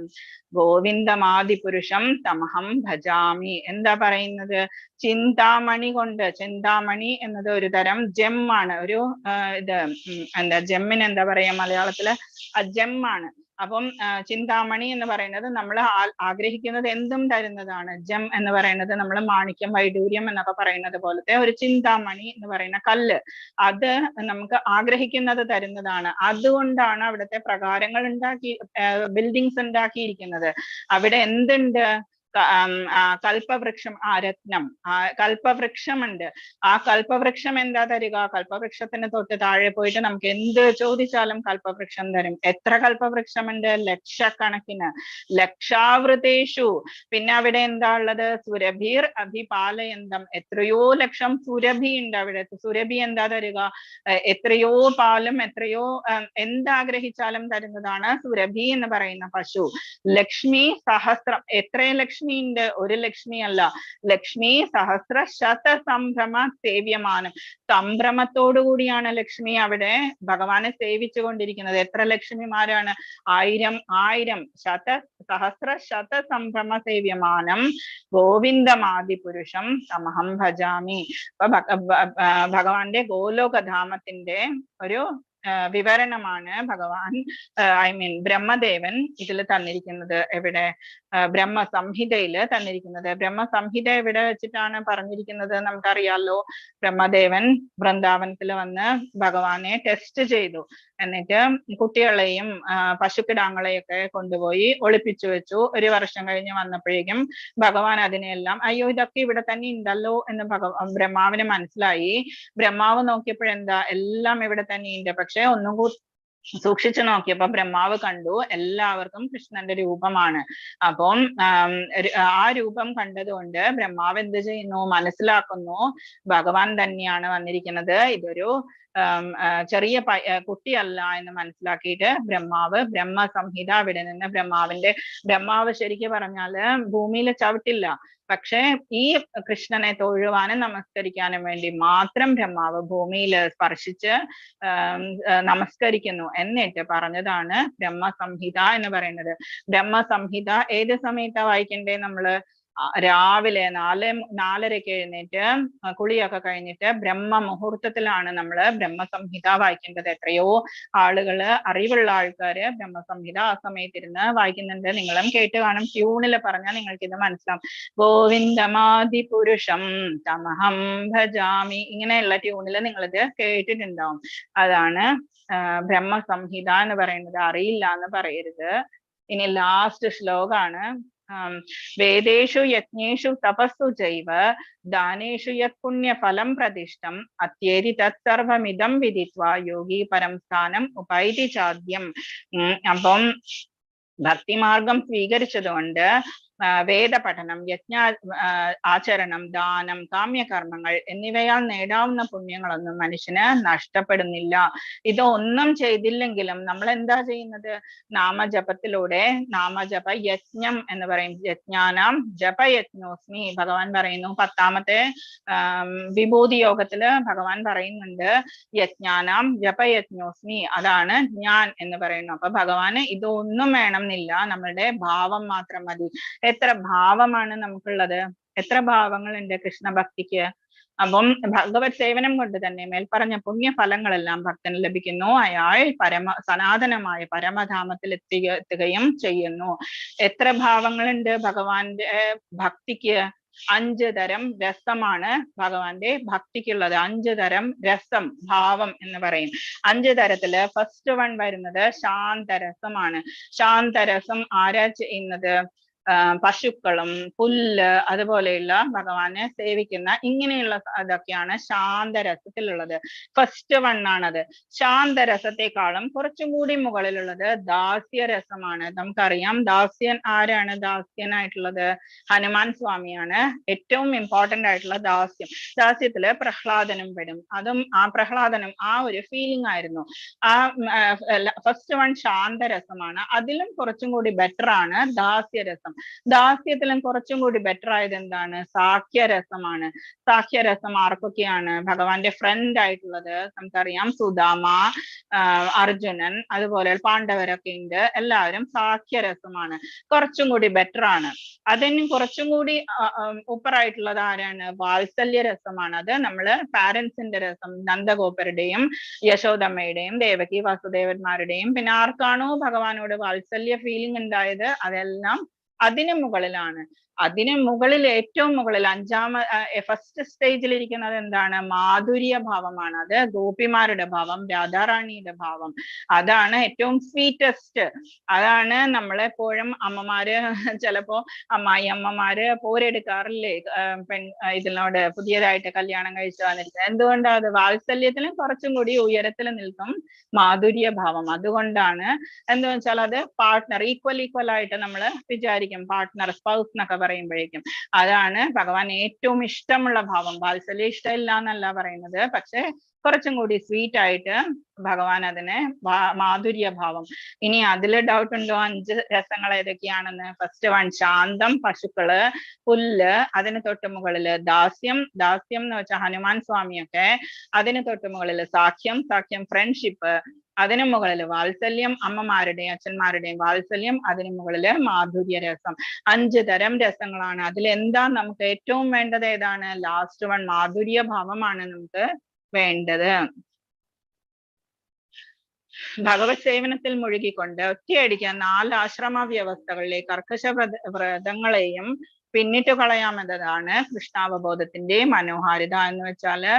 ഗോവിന്ദമാദിപുരുഷം തമഹം ഭജാമി. എന്താ പറയുന്നത്? ചിന്താമണി കൊണ്ട്, ചിന്താമണി എന്നത് ഒരു തരം ജെമ്മാണ്. ഒരു ജെമ്മിന് എന്താ പറയാ മലയാളത്തില്? ജെമ്മാണ്. അപ്പം ചിന്താമണി എന്ന് പറയുന്നത് നമ്മൾ ആഗ്രഹിക്കുന്നത് എന്തും തരുന്നതാണ്. ജം എന്ന് പറയുന്നത് നമ്മൾ മാണിക്യം, വൈഡൂര്യം എന്നൊക്കെ പറയുന്നത് പോലത്തെ ഒരു ചിന്താമണി എന്ന് പറയുന്ന കല്ല്. അത് നമുക്ക് ആഗ്രഹിക്കുന്നത് തരുന്നതാണ്. അതുകൊണ്ടാണ് അവിടുത്തെ പ്രകാരങ്ങൾ ബിൽഡിങ്സ് ഉണ്ടാക്കിയിരിക്കുന്നത്. അവിടെ എന്തുണ്ട്? കൽപ്പവൃക്ഷം രത്നം കൽപ്പവൃക്ഷമുണ്ട്. ആ കൽപ്പവൃക്ഷം എന്താ തരിക? കൽപ്പവൃക്ഷത്തിന് തൊട്ട് താഴെ പോയിട്ട് നമുക്ക് എന്ത് ചോദിച്ചാലും കൽപ്പവൃക്ഷം തരും. എത്ര കൽപ്പവൃക്ഷമുണ്ട്? ലക്ഷക്കണക്കിന്, ലക്ഷാവൃതേഷു. പിന്നെ അവിടെ എന്താ ഉള്ളത്? സുരഭീർ അഭിപാലയന്തം, എത്രയോ ലക്ഷം സുരഭി ഉണ്ട് അവിടെ. സുരഭി എന്താ തരിക? എത്രയോ പാലും എത്രയോ എന്താഗ്രഹിച്ചാലും തരുന്നതാണ് സുരഭി എന്ന് പറയുന്ന പശു. ലക്ഷ്മി സഹസ്രം, എത്ര ലക്ഷ്മി ഉണ്ട്? ഒരു ലക്ഷ്മി അല്ല, ലക്ഷ്മി സഹസ്ര ശത സംഭ്രമ സേവ്യമാനം. സംഭ്രമത്തോടു കൂടിയാണ് ലക്ഷ്മി അവിടെ ഭഗവാനെ സേവിച്ചു കൊണ്ടിരിക്കുന്നത്. എത്ര ലക്ഷ്മിമാരാണ്? 1000 സഹസ്ര ശത സംഭ്രമ സേവ്യമാനം ഗോവിന്ദമാദിപുരുഷം തമഹം ഭജാമി. അപ്പൊ ഭഗവാന്റെ ഗോലോകധാമത്തിന്റെ ഒരു വിവരണമാണ് ഭഗവാൻ ബ്രഹ്മദേവൻ ഇതിൽ തന്നിരിക്കുന്നത്. എവിടെ? ബ്രഹ്മസംഹിതയില് തന്നിരിക്കുന്നത്. ബ്രഹ്മസംഹിത എവിടെ വെച്ചിട്ടാണ് പറഞ്ഞിരിക്കുന്നത്? നമുക്കറിയാലോ. ബ്രഹ്മദേവൻ വൃന്ദാവനത്തിൽ വന്ന് ഭഗവാനെ ടെസ്റ്റ് ചെയ്തു. എന്നിട്ട് കുട്ടികളെയും പശുക്കിടാങ്ങളെയൊക്കെ കൊണ്ടുപോയി ഒളിപ്പിച്ചു വെച്ചു. 1 വർഷം കഴിഞ്ഞ് വന്നപ്പോഴേക്കും ഭഗവാൻ അതിനെല്ലാം, അയ്യോ ഇതൊക്കെ ഇവിടെ തന്നെ ഉണ്ടല്ലോ എന്ന് ബ്രഹ്മാവിന് മനസ്സിലായി. ബ്രഹ്മാവ് നോക്കിയപ്പോഴെന്താ, എല്ലാം ഇവിടെ തന്നെ ഉണ്ട്. പക്ഷെ ഒന്നും കൂടി സൂക്ഷിച്ചു നോക്കിയപ്പോ ബ്രഹ്മാവ് കണ്ടു എല്ലാവർക്കും കൃഷ്ണന്റെ രൂപമാണ്. അപ്പം ആ രൂപം കണ്ടതുകൊണ്ട് ബ്രഹ്മാവ് എന്ത് ചെയ്യുന്നു? മനസ്സിലാക്കുന്നു ഭഗവാൻ തന്നെയാണ് വന്നിരിക്കുന്നത്, ഇതൊരു ചെറിയ കുട്ടിയല്ല എന്ന് മനസ്സിലാക്കിയിട്ട് ബ്രഹ്മാവ് ബ്രഹ്മസംഹിത അവിടെ നിന്ന് ബ്രഹ്മാവ് ശരിക്കും പറഞ്ഞാല് ഭൂമിയിൽ ചവിട്ടില്ല. പക്ഷെ ഈ കൃഷ്ണനെ തൊഴുവാനും നമസ്കരിക്കാനും വേണ്ടി മാത്രം ബ്രഹ്മാവ് ഭൂമിയിൽ സ്പർശിച്ച് നമസ്കരിക്കുന്നു. എന്നിട്ട് പറഞ്ഞതാണ് ബ്രഹ്മസംഹിത എന്ന് പറയുന്നത്. ബ്രഹ്മസംഹിത ഏത് സമയത്താ വായിക്കണ്ടേ? നമ്മള് രാവിലെ 4:30 എഴുന്നേറ്റ് കുളിയൊക്കെ കഴിഞ്ഞിട്ട് ബ്രഹ്മ മുഹൂർത്തത്തിലാണ് നമ്മള് ബ്രഹ്മസംഹിത വായിക്കേണ്ടത്. എത്രയോ ആളുകള്, അറിവുള്ള ആൾക്കാര് ബ്രഹ്മസംഹിത ആ സമയത്തിരുന്ന് വായിക്കുന്നുണ്ട്. നിങ്ങളും കേട്ട് കാണും. ട്യൂണില് പറഞ്ഞാൽ നിങ്ങൾക്ക് ഇത് മനസ്സിലാവും. ഗോവിന്ദമാദിപുരുഷം തമഹം ഭജാമി, ഇങ്ങനെയുള്ള ട്യൂണില് നിങ്ങളിത് കേട്ടിട്ടുണ്ടാവും. അതാണ് ബ്രഹ്മസംഹിത എന്ന് പറയുന്നത്. അറിയില്ല എന്ന് പറയരുത്. ഇനി ലാസ്റ്റ് ശ്ലോകാണ്. വേദേഷു യജ്ഞേഷു തപസ്സു ചൈവ ദാനേഷു യത് പുണ്യഫലം പ്രതിഷ്ഠം അത്യേതി തത്സർവമിദം വിദിത്വാ യോഗി പരം സ്ഥാനം ഉപൈതി ചാദ്യം. അപ്പം ഭക്തിമാർഗം സ്വീകരിച്ചതുകൊണ്ട് വേദപഠനം, യജ്ഞ ആചരണം, ദാനം, കാമ്യകർമ്മങ്ങൾ എന്നിവയാൽ നേടാവുന്ന പുണ്യങ്ങളൊന്നും മനുഷ്യന് നഷ്ടപ്പെടുന്നില്ല. ഇതൊന്നും ചെയ്തില്ലെങ്കിലും നമ്മൾ എന്താ ചെയ്യുന്നത്? നാമജപത്തിലൂടെ, നാമജപ യജ്ഞം എന്ന് പറയും. യജ്ഞാനാം ജപയജ്ഞോസ്മി ഭഗവാൻ പറയുന്നു. 10ാമത്തെ വിഭൂതി യോഗത്തില് ഭഗവാൻ പറയുന്നുണ്ട് യജ്ഞാനാം ജപയജ്ഞോസ്മി, അതാണ് ഞാൻ എന്ന് പറയുന്നു. അപ്പൊ ഭഗവാന് ഇതൊന്നും വേണമെന്നില്ല, നമ്മളുടെ ഭാവം മാത്രം മതി. എത്ര ഭാവമാണ് നമുക്കുള്ളത്? എത്ര ഭാവങ്ങളുണ്ട് കൃഷ്ണഭക്തിക്ക്? അപ്പം ഭഗവത് സേവനം കൊണ്ട് തന്നെ മേൽപ്പറഞ്ഞ പുണ്യഫലങ്ങളെല്ലാം ഭക്തന് ലഭിക്കുന്നു. അയാൾ സനാതനമായ പരമധാമത്തിൽ എത്തുകയും ചെയ്യുന്നു. എത്ര ഭാവങ്ങളുണ്ട് ഭഗവാന്റെ ഭക്തിക്ക്? 5 തരം രസമാണ് ഭഗവാന്റെ ഭക്തിക്കുള്ളത്. 5 തരം രസം, ഭാവം എന്ന് പറയും. 5 തരത്തില് ഫസ്റ്റ് വൺ വരുന്നത് ശാന്തരസമാണ്. ശാന്തരസം ആരാ ചെയ്യുന്നത്? പശുക്കളും പുല്ല് അതുപോലെയുള്ള ഭഗവാനെ സേവിക്കുന്ന ഇങ്ങനെയുള്ള അതൊക്കെയാണ് ശാന്തരസത്തിലുള്ളത്. ഫസ്റ്റ് വൺ ആണത്. ശാന്തരസത്തെക്കാളും കുറച്ചും കൂടി മുകളിലുള്ളത് ദാസ്യരസമാണ്. നമുക്കറിയാം ദാസ്യൻ ആരാണ്? ദാസ്യനായിട്ടുള്ളത് ഹനുമാൻ സ്വാമിയാണ്. ഏറ്റവും ഇമ്പോർട്ടന്റ് ആയിട്ടുള്ള ദാസ്യം. ദാസ്യത്തില് പ്രഹ്ലാദനും പെടും. അതും ആ പ്രഹ്ലാദനും ആ ഒരു ഫീലിംഗ് ആയിരുന്നു. ആ ഫസ്റ്റ് വൺ ശാന്തരസമാണ്. അതിലും കുറച്ചും കൂടി ബെറ്റർ ആണ് ദാസ്യരസം. ദാസ്യത്തിലും കുറച്ചും കൂടി ബെറ്റർ ആയത് എന്താണ്? സാഖ്യരസമാണ്. സാഖ്യരസം ആർക്കൊക്കെയാണ്? ഭഗവാന്റെ ഫ്രണ്ട് ആയിട്ടുള്ളത് നമുക്കറിയാം. സുദാമ, അർജുനൻ, അതുപോലെ പാണ്ഡവരൊക്കെ ഉണ്ട്. എല്ലാവരും സാഖ്യരസമാണ്. കുറച്ചും കൂടി ബെറ്റർ ആണ്. അതിന് കുറച്ചും കൂടി ഉപ്പറായിട്ടുള്ളത് ആരാണ്? വാത്സല്യരസമാണ്. അത് നമ്മള് പാരന്റ്സിന്റെ രസം, നന്ദഗോപരുടെയും യശോദമ്മയുടെയും ദേവകി വാസുദേവന്മാരുടെയും, പിന്നെ ആർക്കാണോ ഭഗവാനോട് വാത്സല്യ ഫീലിംഗ് ഉണ്ടായത് അതെല്ലാം അതിന് മുകളിലാണ്. അതിന് മുകളിൽ ഏറ്റവും മുകളിൽ ഫസ്റ്റ് സ്റ്റേജിൽ ഇരിക്കുന്നത് എന്താണ്? മാധുര്യ ഭാവമാണ്. അത് ഗോപിമാരുടെ ഭാവം, രാധാറാണിയുടെ ഭാവം. അതാണ് ഏറ്റവും സ്വീറ്റസ്റ്റ്. അതാണ് നമ്മളെപ്പോഴും അമ്മമാര് ചിലപ്പോ അമ്മായി അമ്മമാര് പോരെടുക്കാറില്ലേ ഇതിനോട്, പുതിയതായിട്ട് കല്യാണം കഴിച്ചു വന്നിരിക്കുന്നത്. എന്തുകൊണ്ടാണ്? അത് വാത്സല്യത്തിലും കുറച്ചും കൂടി ഉയരത്തിൽ നിൽക്കും മാധുര്യ ഭാവം. അതുകൊണ്ടാണ് എന്താ വെച്ചാൽ അത് പാർട്ട്ണർ ഈക്വൽ ആയിട്ട് നമ്മൾ വിചാരിക്കും, പാർട്ട്ണർ, സ്പൗസ് എന്നൊക്കെ പറയുമ്പോഴേക്കും. അതാണ് ഭഗവാൻ ഏറ്റവും ഇഷ്ടമുള്ള ഭാവം. വാത്സല്യം ഇഷ്ടമില്ല എന്നല്ല പറയുന്നത്, പക്ഷെ കുറച്ചും കൂടി സ്വീറ്റ് ആയിട്ട് ഭഗവാൻ അതിനെ മാധുര്യ ഭാവം. ഇനി അതില് ഡൗട്ട് ഉണ്ടോ 5 രസങ്ങൾ ഏതൊക്കെയാണെന്ന്? ഫസ്റ്റ് വൺ ശാന്തം, പശുക്കള്, പുല്ല്. അതിന് തൊട്ട് മുകളില് ദാസ്യം എന്ന് വെച്ചാൽ ഹനുമാൻ സ്വാമിയൊക്കെ. അതിന് തൊട്ട് മുകളില് സാഖ്യം ഫ്രണ്ട്ഷിപ്പ്. അതിനു മുകളില് വാത്സല്യം, അമ്മമാരുടെയും അച്ഛന്മാരുടെയും വാത്സല്യം. അതിനു മുകളില് മാധുര്യ രസം. 5 തരം രസങ്ങളാണ്. അതിൽ എന്താ നമുക്ക് ഏറ്റവും വേണ്ടത്? ഏതാണ്? ലാസ്റ്റ് വൺ, മാധുര്യ ഭാവമാണ് നമുക്ക് വേണ്ടത്. ഭഗവത് സേവനത്തിൽ മുഴുകിക്കൊണ്ട് ഒറ്റയടിക്ക് 4 ആശ്രമ വ്യവസ്ഥകളിലെ കർക്കശ വ്രതങ്ങളെയും പിന്നിട്ട് കളയാമെന്നതാണ് കൃഷ്ണാവബോധത്തിന്റെ മനോഹാരിത. എന്ന് വെച്ചാല്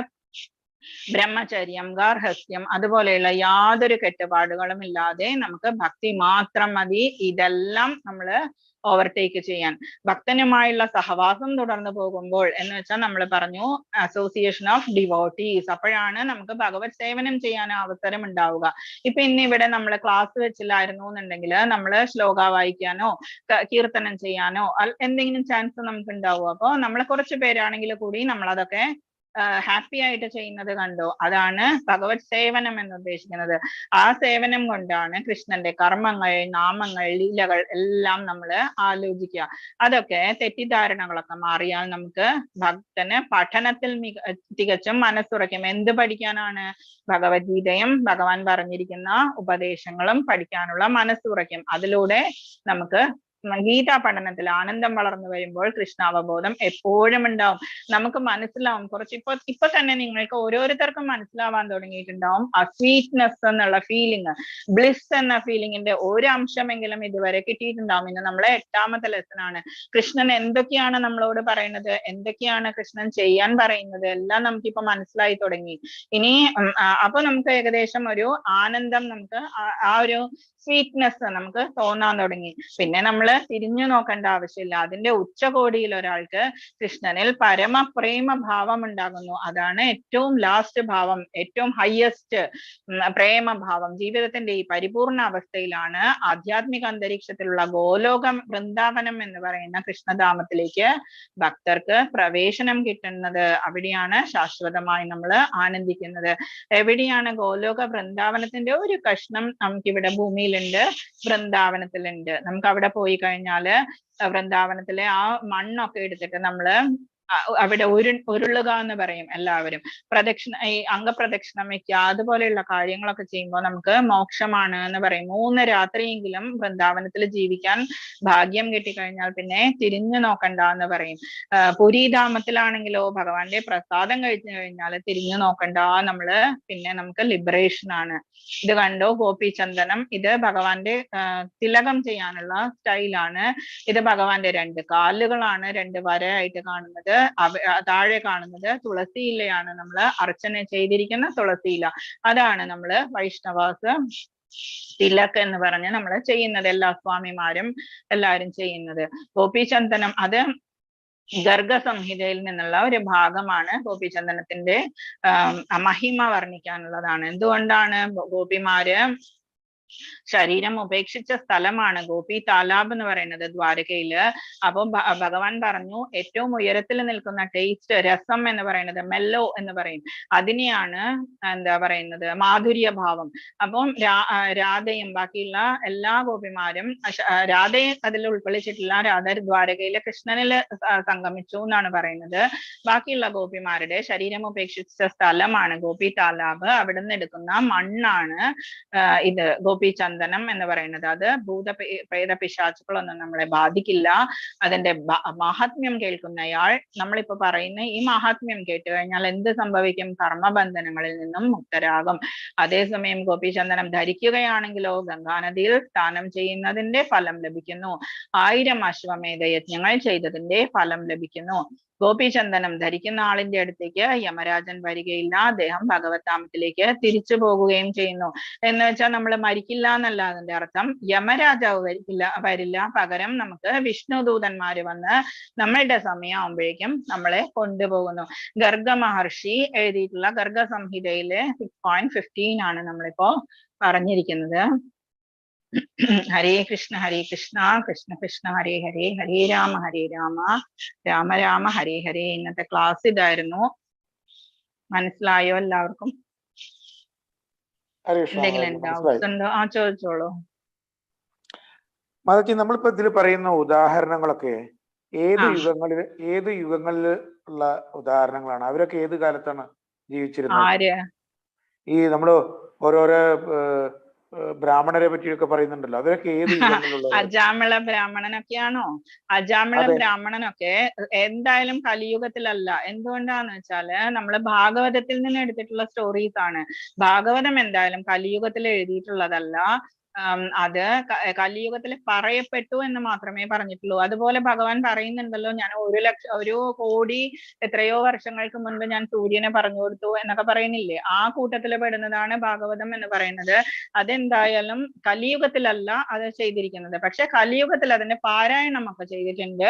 ബ്രഹ്മചര്യം, ഗാർഹസ്ഥ്യം, അതുപോലെയുള്ള യാതൊരു കെട്ടുപാടുകളും ഇല്ലാതെ നമുക്ക് ഭക്തി മാത്രം മതി ഇതെല്ലാം നമ്മള് ഓവർടേക്ക് ചെയ്യാൻ. ഭക്തനുമായുള്ള സഹവാസം തുടർന്നു പോകുമ്പോൾ എന്ന് വെച്ചാൽ നമ്മൾ പറഞ്ഞു അസോസിയേഷൻ ഓഫ് ഡിവോട്ടീസ്. അപ്പോഴാണ് നമുക്ക് ഭഗവത് സേവനം ചെയ്യാൻ അവസരം ഉണ്ടാവുക. ഇപ്പൊ ഇന്ന് ഇവിടെ നമ്മൾ ക്ലാസ് വെച്ചില്ലായിരുന്നു എന്നുണ്ടെങ്കിൽ നമ്മൾ ശ്ലോക വായിക്കാനോ കീർത്തനം ചെയ്യാനോ എന്തെങ്കിലും ചാൻസ് നമുക്ക് ഉണ്ടാവും. അപ്പോൾ നമ്മൾ കുറച്ച് പേരാണെങ്കിൽ കൂടി നമ്മൾ അതൊക്കെ ഹാപ്പി ആയിട്ട് ചെയ്യുന്നത് കണ്ടോ? അതാണ് ഭഗവത് സേവനം എന്ന് ഉദ്ദേശിക്കുന്നത്. ആ സേവനം കൊണ്ടാണ് കൃഷ്ണന്റെ കർമ്മങ്ങൾ, നാമങ്ങൾ, ലീലകൾ എല്ലാം നമ്മൾ ആലോചിക്കുക. അതൊക്കെ തെറ്റിദ്ധാരണകളൊക്കെ മാറിയാൽ നമുക്ക് ഭക്തന് പഠനത്തിൽ തികച്ചും മനസ്സുറയ്ക്കും. എന്ത് പഠിക്കാനാണ്? ഭഗവത്ഗീതയും ഭഗവാൻ പറഞ്ഞിരിക്കുന്ന ഉപദേശങ്ങളും പഠിക്കാനുള്ള മനസ്സുറയ്ക്കും. അതിലൂടെ നമുക്ക് ഗീതാ പഠനത്തിൽ ആനന്ദം വളർന്നു വരുമ്പോൾ കൃഷ്ണാവബോധം എപ്പോഴും ഉണ്ടാവും. നമുക്ക് മനസ്സിലാവും. കുറച്ച് ഇപ്പൊ തന്നെ നിങ്ങൾക്ക് ഓരോരുത്തർക്കും മനസ്സിലാവാൻ തുടങ്ങിയിട്ടുണ്ടാവും ആ സ്വീറ്റ്നെസ് എന്നുള്ള ഫീലിംഗ്, ബ്ലിസ് എന്ന ഫീലിംഗിന്റെ ഒരു അംശമെങ്കിലും ഇതുവരെ കിട്ടിയിട്ടുണ്ടാവും. ഇന്ന് നമ്മളെ 8ാമത്തെ ലെസൺ ആണ്. കൃഷ്ണൻ എന്തൊക്കെയാണ് നമ്മളോട് പറയുന്നത്, എന്തൊക്കെയാണ് കൃഷ്ണൻ ചെയ്യാൻ പറയുന്നത്, എല്ലാം നമുക്കിപ്പോ മനസ്സിലായി തുടങ്ങി. ഇനി അപ്പൊ നമുക്ക് ഏകദേശം ഒരു ആനന്ദം, നമുക്ക് ആ ഒരു സ്വീറ്റ്നെസ് നമുക്ക് തോന്നാൻ തുടങ്ങി. പിന്നെ നമ്മൾ തിരിഞ്ഞു നോക്കേണ്ട ആവശ്യമില്ല. അതിന്റെ ഉച്ചകോടിയിൽ ഒരാൾക്ക് കൃഷ്ണനിൽ പരമപ്രേമ ഭാവം ഉണ്ടാകുന്നു. അതാണ് ഏറ്റവും ലാസ്റ്റ് ഭാവം, ഏറ്റവും ഹയസ്റ്റ് പ്രേമഭാവം. ജീവിതത്തിന്റെ ഈ പരിപൂർണ അവസ്ഥയിലാണ് ആധ്യാത്മിക അന്തരീക്ഷത്തിലുള്ള ഗോലോകം വൃന്ദാവനം എന്ന് പറയുന്ന കൃഷ്ണധാമത്തിലേക്ക് ഭക്തർക്ക് പ്രവേശനം കിട്ടുന്നത്. അവിടെയാണ് ശാശ്വതമായി നമ്മൾ ആനന്ദിക്കുന്നത്. എവിടെയാണ്? ഗോലോക വൃന്ദാവനത്തിന്റെ ഒരു കഷ്ണം നമുക്കിവിടെ ഭൂമിയിലുണ്ട്, വൃന്ദാവനത്തിലുണ്ട്. നമുക്ക് അവിടെ പോയി കഴിഞ്ഞാല് വൃന്ദാവനത്തിലെ ആ മണ്ണൊക്കെ എടുത്തിട്ട് നമ്മള് അവിടെ ഉരുളുക എന്ന് പറയും എല്ലാവരും. ഈ അംഗപ്രദക്ഷിണം വയ്ക്കുക, അതുപോലെയുള്ള കാര്യങ്ങളൊക്കെ ചെയ്യുമ്പോൾ നമുക്ക് മോക്ഷമാണ് എന്ന് പറയും. 3 രാത്രിയെങ്കിലും വൃന്ദാവനത്തിൽ ജീവിക്കാൻ ഭാഗ്യം കിട്ടിക്കഴിഞ്ഞാൽ പിന്നെ തിരിഞ്ഞു നോക്കണ്ട എന്ന് പറയും. പുരീധാമത്തിലാണെങ്കിലോ ഭഗവാന്റെ പ്രസാദം കഴിച്ചു കഴിഞ്ഞാൽ തിരിഞ്ഞു നോക്കണ്ട, പിന്നെ നമുക്ക് ലിബറേഷൻ ആണ്. ഇത് കണ്ടോ? ഗോപീചന്ദനം. ഇത് ഭഗവാന്റെ തിലകം ചെയ്യാനുള്ള സ്റ്റൈലാണ്. ഇത് ഭഗവാന്റെ 2 കാലുകളാണ്, 2 വരയായിട്ട് കാണുന്നത്. താഴെ കാണുന്നത് തുളസിയിലയാണ്, നമ്മൾ അർച്ചന ചെയ്തിരിക്കുന്ന തുളസിയില. അതാണ് നമ്മള് വൈഷ്ണവാസ് തിലക് എന്ന് പറഞ്ഞ് നമ്മൾ ചെയ്യുന്നത്, എല്ലാ സ്വാമിമാരും എല്ലാരും ചെയ്യുന്നത്. ഗോപീചന്ദനം അത് ഗർഗ സംഹിതയിൽ നിന്നുള്ള ഒരു ഭാഗമാണ്. ഗോപീചന്ദനത്തിന്റെ മഹിമ വർണ്ണിക്കാനുള്ളതാണ്. എന്തുകൊണ്ടാണ് ഗോപിമാര് ശരീരം ഉപേക്ഷിച്ച സ്ഥലമാണ് ഗോപി താലാബ് എന്ന് പറയുന്നത് ദ്വാരകയില്. അപ്പം ഭഗവാൻ പറഞ്ഞു ഏറ്റവും ഉയരത്തിൽ നിൽക്കുന്ന ടേസ്റ്റ്, രസം എന്ന് പറയുന്നത്, മെല്ലോ എന്ന് പറയും, അതിനെയാണ് എന്താ പറയുന്നത് മാധുര്യ ഭാവം. അപ്പം രാധയും ബാക്കിയുള്ള എല്ലാ ഗോപിമാരും, രാധയെ അതിൽ ഉൾക്കൊള്ളിച്ചിട്ടില്ല, രാധ ദ്വാരകയിലെ കൃഷ്ണനിൽ സംഗമിച്ചു എന്നാണ് പറയുന്നത്. ബാക്കിയുള്ള ഗോപിമാരുടെ ശരീരം ഉപേക്ഷിച്ച സ്ഥലമാണ് ഗോപി താലാബ്. അവിടെ നിന്ന് എടുക്കുന്ന മണ്ണാണ് ഇത് ഗോപി ഗോപിചന്ദനം എന്ന് പറയുന്നത്. അത് പ്രേത പിശാചുക്കളൊന്നും നമ്മളെ ബാധിക്കില്ല. അതിന്റെ മഹാത്മ്യം കേൾക്കുന്നയാൾ, നമ്മളിപ്പോ പറയുന്ന ഈ മഹാത്മ്യം കേട്ട് കഴിഞ്ഞാൽ എന്ത് സംഭവിക്കും? കർമ്മബന്ധനങ്ങളിൽ നിന്നും മുക്തരാകും. അതേസമയം ഗോപിചന്ദനം ധരിക്കുകയാണെങ്കിലോ ഗംഗാനദിയിൽ സ്നാനം ചെയ്യുന്നതിന്റെ ഫലം ലഭിക്കുന്നു. 1000 അശ്വമേധ യജ്ഞങ്ങൾ ചെയ്തതിന്റെ ഫലം ലഭിക്കുന്നു. ഗോപിചന്ദനം ധരിക്കുന്ന ആളിന്റെ അടുത്തേക്ക് യമരാജൻ വരികയില്ല, അദ്ദേഹം ഭഗവത് ധാമത്തിലേക്ക് തിരിച്ചു പോകുകയും ചെയ്യുന്നു. എന്ന് വെച്ചാൽ നമ്മൾ മരിക്കില്ല എന്നല്ല അതിന്റെ അർത്ഥം. യമരാജാവ് വരില്ല, പകരം നമുക്ക് വിഷ്ണു ദൂതന്മാര് വന്ന് നമ്മളുടെ സമയമാകുമ്പോഴേക്കും നമ്മളെ കൊണ്ടുപോകുന്നു. ഗർഗ മഹർഷി എഴുതിയിട്ടുള്ള ഗർഗ സംഹിതയിലെ 6.15 ആണ് നമ്മളിപ്പോ പറഞ്ഞിരിക്കുന്നത്. ഹരേ കൃഷ്ണ കൃഷ്ണ കൃഷ്ണ ഹരേ ഹരേ, ഹരേ രാമ രാമ രാമ ഹരേ ഹരേ. ഇന്നത്തെ ക്ലാസ് ഇതായിരുന്നു. മനസ്സിലായോ എല്ലാവർക്കും? എന്തെങ്കിലും ഡൗട്ട്സ് ഉണ്ടോ? ചോദിച്ചോളൂ. മാതാജി, നമ്മളിപ്പോ ഇതിൽ പറയുന്ന ഉദാഹരണങ്ങളൊക്കെ ഏത് യുഗങ്ങളിൽ ഉള്ള ഉദാഹരണങ്ങളാണ്? അവരൊക്കെ ഏത് കാലത്താണ് ജീവിച്ചിരുന്നത്? ആര്? ഈ നമ്മള് ഓരോരോ ബ്രാഹ്മണരെ പറ്റിയൊക്കെ പറയുന്നുണ്ടല്ലോ, അവരൊക്കെ ഏത് യുഗങ്ങളിലുള്ള? അജാമിള ബ്രാഹ്മണനൊക്കെയാണോ? അജാമിള ബ്രാഹ്മണനൊക്കെ എന്തായാലും കലിയുഗത്തിലല്ല. എന്തുകൊണ്ടാന്ന് വെച്ചാല് നമ്മള് ഭാഗവതത്തിൽ നിന്ന് എടുത്തിട്ടുള്ള സ്റ്റോറീസ് ആണ്. ഭാഗവതം എന്തായാലും കലിയുഗത്തിൽ എഴുതിയിട്ടുള്ളതല്ല. അത് കലിയുഗത്തിൽ പറയപ്പെട്ടു എന്ന് മാത്രമേ പറഞ്ഞിട്ടുള്ളൂ. അതുപോലെ ഭഗവാൻ പറയുന്നുണ്ടല്ലോ, ഞാൻ 1 കോടി എത്രയോ വർഷങ്ങൾക്ക് മുൻപ് ഞാൻ സൂര്യനെ പറഞ്ഞു കൊടുത്തു എന്നൊക്കെ പറയുന്നില്ലേ? ആ കൂട്ടത്തിൽ പെടുന്നതാണ് ഭാഗവതം എന്ന് പറയുന്നത്. അതെന്തായാലും കലിയുഗത്തിലല്ല അത് ചെയ്തിരിക്കുന്നത്. പക്ഷെ കലിയുഗത്തിൽ അതിന്റെ പാരായണം ഒക്കെ ചെയ്തിട്ടുണ്ട്.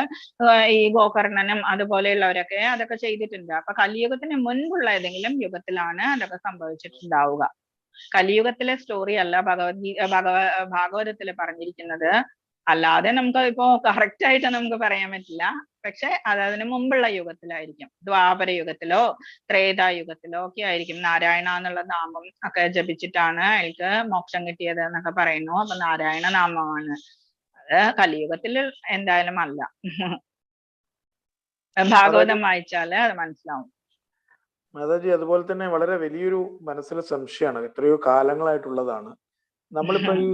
ഈ ഗോകർണനും അതുപോലെയുള്ളവരൊക്കെ അതൊക്കെ ചെയ്തിട്ടുണ്ട്. അപ്പൊ കലിയുഗത്തിന് മുൻപുള്ള ഏതെങ്കിലും യുഗത്തിലാണ് അതൊക്കെ സംഭവിച്ചിട്ടുണ്ടാവുക. കലിയുഗത്തിലെ സ്റ്റോറി അല്ല ഭാഗവതത്തിൽ പറഞ്ഞിരിക്കുന്നത്. അല്ലാതെ നമുക്ക് ഇപ്പോ കറക്റ്റ് ആയിട്ട് നമുക്ക് പറയാൻ പറ്റില്ല. പക്ഷെ അത് അതിന് മുമ്പുള്ള യുഗത്തിലായിരിക്കും. ദ്വാപര യുഗത്തിലോ ത്രേതായുഗത്തിലോ ഒക്കെ ആയിരിക്കും. നാരായണ എന്നുള്ള നാമം ഒക്കെ ജപിച്ചിട്ടാണ് അയാൾക്ക് മോക്ഷം കിട്ടിയത് എന്നൊക്കെ പറയുന്നു. അപ്പൊ നാരായണ നാമമാണ് അത്. കലിയുഗത്തിൽ എന്തായാലും അല്ല. ഭാഗവതം വായിച്ചാല് അത് മനസ്സിലാവും. മാതാജി, അതുപോലെ തന്നെ വളരെ വലിയൊരു മനസ്സിലെ സംശയമാണ്, എത്രയോ കാലങ്ങളായിട്ടുള്ളതാണ്. നമ്മളിപ്പോ ഈ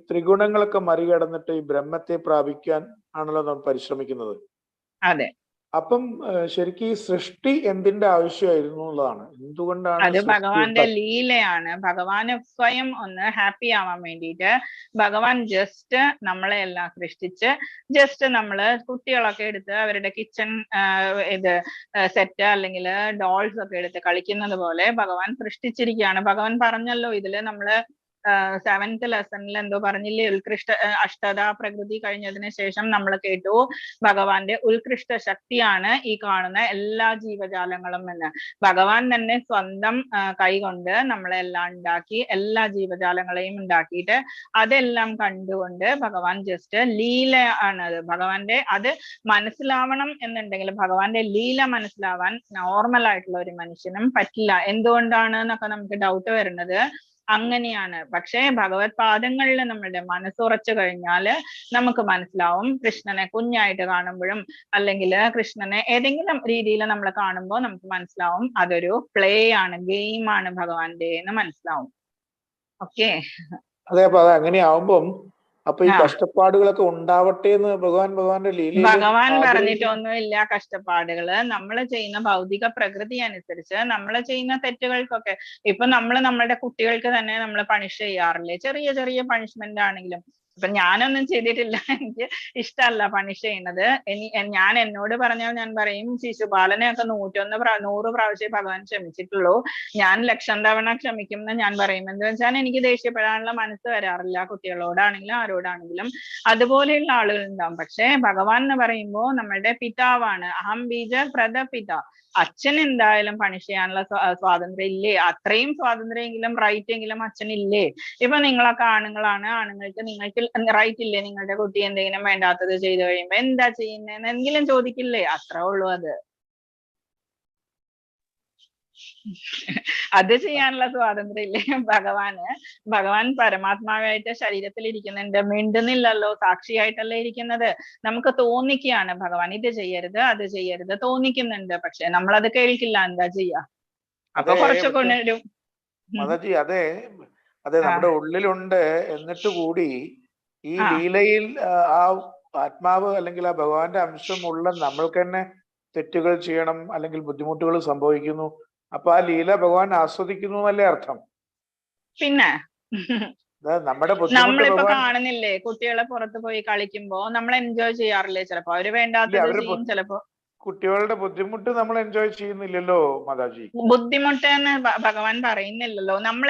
ത്രിഗുണങ്ങളൊക്കെ മറികടന്നിട്ട് ഈ ബ്രഹ്മത്തെ പ്രാപിക്കാൻ ആണല്ലോ നാം പരിശ്രമിക്കുന്നത്. അതെ. അപ്പം ശരിക്കും ഈ സൃഷ്ടി എന്തിന്റെ ആവശ്യമായിരുന്നു എന്നുള്ളതാണ്. എന്തുകൊണ്ടാണ്? അത് ഭഗവാന്റെ ലീലയാണ്. ഭഗവാന് സ്വയം ഒന്ന് ഹാപ്പി ആവാൻ വേണ്ടിയിട്ട് ഭഗവാൻ ജസ്റ്റ് നമ്മളെ എല്ലാം സൃഷ്ടിച്ച് ജസ്റ്റ് നമ്മള് കുട്ടികളൊക്കെ എടുത്ത് അവരുടെ കിച്ചൺ സെറ്റ് അല്ലെങ്കിൽ ഡോൾസ് ഒക്കെ എടുത്ത് കളിക്കുന്നത് പോലെ ഭഗവാൻ സൃഷ്ടിച്ചിരിക്കുകയാണ്. ഭഗവാൻ പറഞ്ഞല്ലോ ഇതില് നമ്മള് 7th ലെസണിൽ എന്തോ പറഞ്ഞില്ലേ, ഉത്കൃഷ്ട അഷ്ടതാ പ്രകൃതി കഴിഞ്ഞതിന് ശേഷം നമ്മൾ കേട്ടു ഭഗവാന്റെ ഉത്കൃഷ്ട ശക്തിയാണ് ഈ കാണുന്ന എല്ലാ ജീവജാലങ്ങളും എന്ന്. ഭഗവാൻ തന്നെ സ്വന്തം കൈകൊണ്ട് നമ്മളെല്ലാം ഉണ്ടാക്കി, എല്ലാ ജീവജാലങ്ങളെയും ഉണ്ടാക്കിയിട്ട് അതെല്ലാം കണ്ടുകൊണ്ട് ഭഗവാൻ ജസ്റ്റ് ലീല ആണ് ഭഗവാന്റെ. അത് മനസ്സിലാവണം എന്നുണ്ടെങ്കിൽ ഭഗവാന്റെ ലീല മനസ്സിലാവാൻ നോർമൽ ആയിട്ടുള്ള ഒരു മനുഷ്യനും പറ്റില്ല. എന്തുകൊണ്ടാണ് എന്നൊക്കെ നമുക്ക് ഡൗട്ട് വരുന്നത് അങ്ങനെയാണ്. പക്ഷേ ഭഗവത് പാദങ്ങളിൽ നമ്മളുടെ മനസ്സുറച്ചു കഴിഞ്ഞാല് നമുക്ക് മനസ്സിലാവും. കൃഷ്ണനെ കുഞ്ഞായിട്ട് കാണുമ്പോഴും അല്ലെങ്കിൽ കൃഷ്ണനെ ഏതെങ്കിലും രീതിയിൽ നമ്മൾ കാണുമ്പോൾ നമുക്ക് മനസ്സിലാവും അതൊരു പ്ലേ ആണ്, ഗെയിം ആണ് ഭഗവാന്റെ എന്ന് മനസ്സിലാവും. ഓക്കെ. അതെ. അപ്പൊ അത് അങ്ങനെയാവുമ്പം അപ്പൊ ഈ കഷ്ടപ്പാടുകളൊക്കെ ഉണ്ടാവട്ടെ എന്ന് ഭഗവാന്റെ ലീല. ഭഗവാൻ പറഞ്ഞിട്ടൊന്നുമില്ല കഷ്ടപ്പാടുകള്. നമ്മൾ ചെയ്യുന്ന ഭൗതിക പ്രകൃതി അനുസരിച്ച് നമ്മൾ ചെയ്യുന്ന തെറ്റുകൾക്കൊക്കെ ഇപ്പൊ നമ്മളുടെ കുട്ടികൾക്ക് തന്നെ നമ്മൾ പണിഷ് ചെയ്യാറില്ലേ? ചെറിയ ചെറിയ പണിഷ്മെന്റ് ആണെങ്കിലും. ഇപ്പൊ ഞാനൊന്നും ചെയ്തിട്ടില്ല, എനിക്ക് ഇഷ്ടമല്ല പണിഷ് ചെയ്യുന്നത്. ഞാൻ എന്നോട് പറഞ്ഞാൽ ഞാൻ പറയും ശിശുപാലനെ ഒക്കെ 100 പ്രാവശ്യം ഭഗവാൻ ക്ഷമിച്ചിട്ടുള്ളൂ, ഞാൻ 1,00,000 തവണ ക്ഷമിക്കും എന്ന് ഞാൻ പറയും. എന്താ വെച്ചാൽ എനിക്ക് ദേഷ്യപ്പെടാനുള്ള മനസ്സ് വരാറില്ല, കുട്ടികളോടാണെങ്കിലും ആരോടാണെങ്കിലും. അതുപോലെയുള്ള ആളുകൾ ഉണ്ടാവും. പക്ഷെ ഭഗവാൻ എന്ന് പറയുമ്പോൾ നമ്മളുടെ പിതാവാണ്. അഹം ബീജ പ്രദപിത. അച്ഛൻ എന്തായാലും പണിഷ് ചെയ്യാനുള്ള സ്വാതന്ത്ര്യം ഇല്ലേ? അത്രയും സ്വാതന്ത്ര്യമെങ്കിലും റൈറ്റ് എങ്കിലും അച്ഛനില്ലേ? ഇപ്പൊ നിങ്ങളൊക്കെ ആണുങ്ങളാണ്, നിങ്ങൾക്ക് റൈറ്റ് ഇല്ലേ നിങ്ങളുടെ കുട്ടി എന്തെങ്കിലും വേണ്ടാത്തത് ചെയ്തു കഴിയുമ്പോ എന്താ ചെയ്യുന്നതെന്ന് എന്തെങ്കിലും ചോദിക്കില്ലേ? അത്രേ ഉള്ളൂ. അത് ചെയ്യാനുള്ള സ്വാതന്ത്ര്യം ഇല്ലേ ഭഗവാൻ പരമാത്മാവായിട്ട് ശരീരത്തിൽ ഇരിക്കുന്നുണ്ട്, മിണ്ടുന്നില്ലല്ലോ, സാക്ഷിയായിട്ടല്ലേ ഇരിക്കുന്നത്. നമുക്ക് തോന്നിക്കുകയാണ് ഭഗവാൻ ഇത് ചെയ്യരുത് അത് ചെയ്യരുത് തോന്നിക്കുന്നുണ്ട്, പക്ഷെ നമ്മളത് കേൾക്കില്ല. എന്താ ചെയ്യാ? അപ്പൊ കുറച്ചൊക്കെ മാതാജി, അതെ, അതെ, നമ്മുടെ ഉള്ളിലുണ്ട്. എന്നിട്ട് കൂടി ഈ ലീലയിൽ ആ ആത്മാവ് അല്ലെങ്കിൽ ആ ഭഗവാന്റെ അംശമുള്ള നമ്മൾക്ക് തന്നെ തെറ്റുകൾ ചെയ്യണം, അല്ലെങ്കിൽ ബുദ്ധിമുട്ടുകൾ സംഭവിക്കുന്നു. അപ്പൊ ആ ലീല ഭഗവാൻ ആസ്വദിക്കുന്നു എന്നല്ലേ അർത്ഥം? പിന്നെ നമ്മുടെ ബുദ്ധിമുട്ട് നമ്മളിപ്പോ ഭഗവാൻ കാണുന്നില്ലേ, കുട്ടികളെ പുറത്ത് പോയി കളിക്കുമ്പോ നമ്മൾ എൻജോയ് ചെയ്യാറില്ലേ? ചിലപ്പോ അവര് ഇല്ല, വേണ്ടാത്തത് ചെയ്യും, ചിലപ്പോ കുട്ടികളുടെ ബുദ്ധിമുട്ട് നമ്മൾ എൻജോയ് ചെയ്യുന്നില്ലല്ലോ മാതാജി. ബുദ്ധിമുട്ട് എന്ന് ഭഗവാൻ പറയുന്നില്ലല്ലോ. നമ്മൾ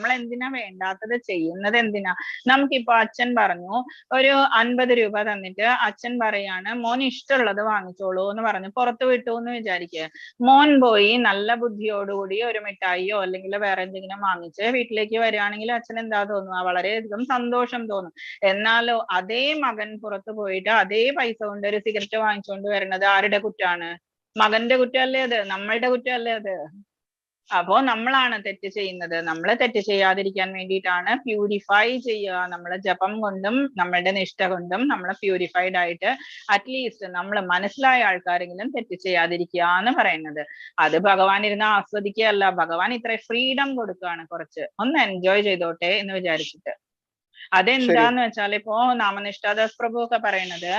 എന്തിനാ വേണ്ടാത്തത് ചെയ്യുന്നത്? എന്തിനാ? നമുക്കിപ്പോ അച്ഛൻ പറഞ്ഞു ഒരു 50 രൂപ തന്നിട്ട് അച്ഛൻ പറയാണ് മോൻ ഇഷ്ടമുള്ളത് വാങ്ങിച്ചോളൂ എന്ന് പറഞ്ഞു പുറത്ത് വിട്ടു എന്ന് വിചാരിക്കുക. മോൻ പോയി നല്ല ബുദ്ധിയോടുകൂടി ഒരു മിഠായിയോ അല്ലെങ്കിൽ വേറെ എന്തെങ്കിലും വാങ്ങിച്ച് വീട്ടിലേക്ക് വരികയാണെങ്കിൽ അച്ഛൻ എന്താ തോന്നുക? വളരെയധികം സന്തോഷം തോന്നും. എന്നാലോ അതേ മകൻ പുറത്ത് പോയിട്ട് അതേ പൈസ കൊണ്ട് ഒരു സിഗരറ്റ് വാങ്ങിച്ചുകൊണ്ട് വരുന്നത് ആരുടെ കുറ്റാണ്? മകന്റെ കുറ്റമല്ലേ അത്? നമ്മളുടെ കുറ്റമല്ലേ അത്? അപ്പോ നമ്മളാണ് തെറ്റ് ചെയ്യുന്നത്. നമ്മൾ തെറ്റ് ചെയ്യാതിരിക്കാൻ വേണ്ടിയിട്ടാണ് പ്യൂരിഫൈ ചെയ്യുക. നമ്മളെ ജപം കൊണ്ടും നമ്മളുടെ നിഷ്ഠ കൊണ്ടും നമ്മൾ പ്യൂരിഫൈഡ് ആയിട്ട് അറ്റ്ലീസ്റ്റ് നമ്മൾ മനസ്സിലായ ആൾക്കാരെങ്കിലും തെറ്റ് ചെയ്യാതിരിക്കുക എന്ന് പറയുന്നത്. അത് ഭഗവാൻ ഇരുന്ന് ആസ്വദിക്കുകയല്ല, ഭഗവാൻ ഇത്ര ഫ്രീഡം കൊടുക്കുകയാണ്. കുറച്ച് ഒന്ന് എൻജോയ് ചെയ്തോട്ടെ എന്ന് വിചാരിച്ചിട്ട്. അതെന്താന്ന് വെച്ചാൽ ഇപ്പോ നാമനിഷ്ഠാദാസ് പ്രഭു ഒക്കെ പറയുന്നത്,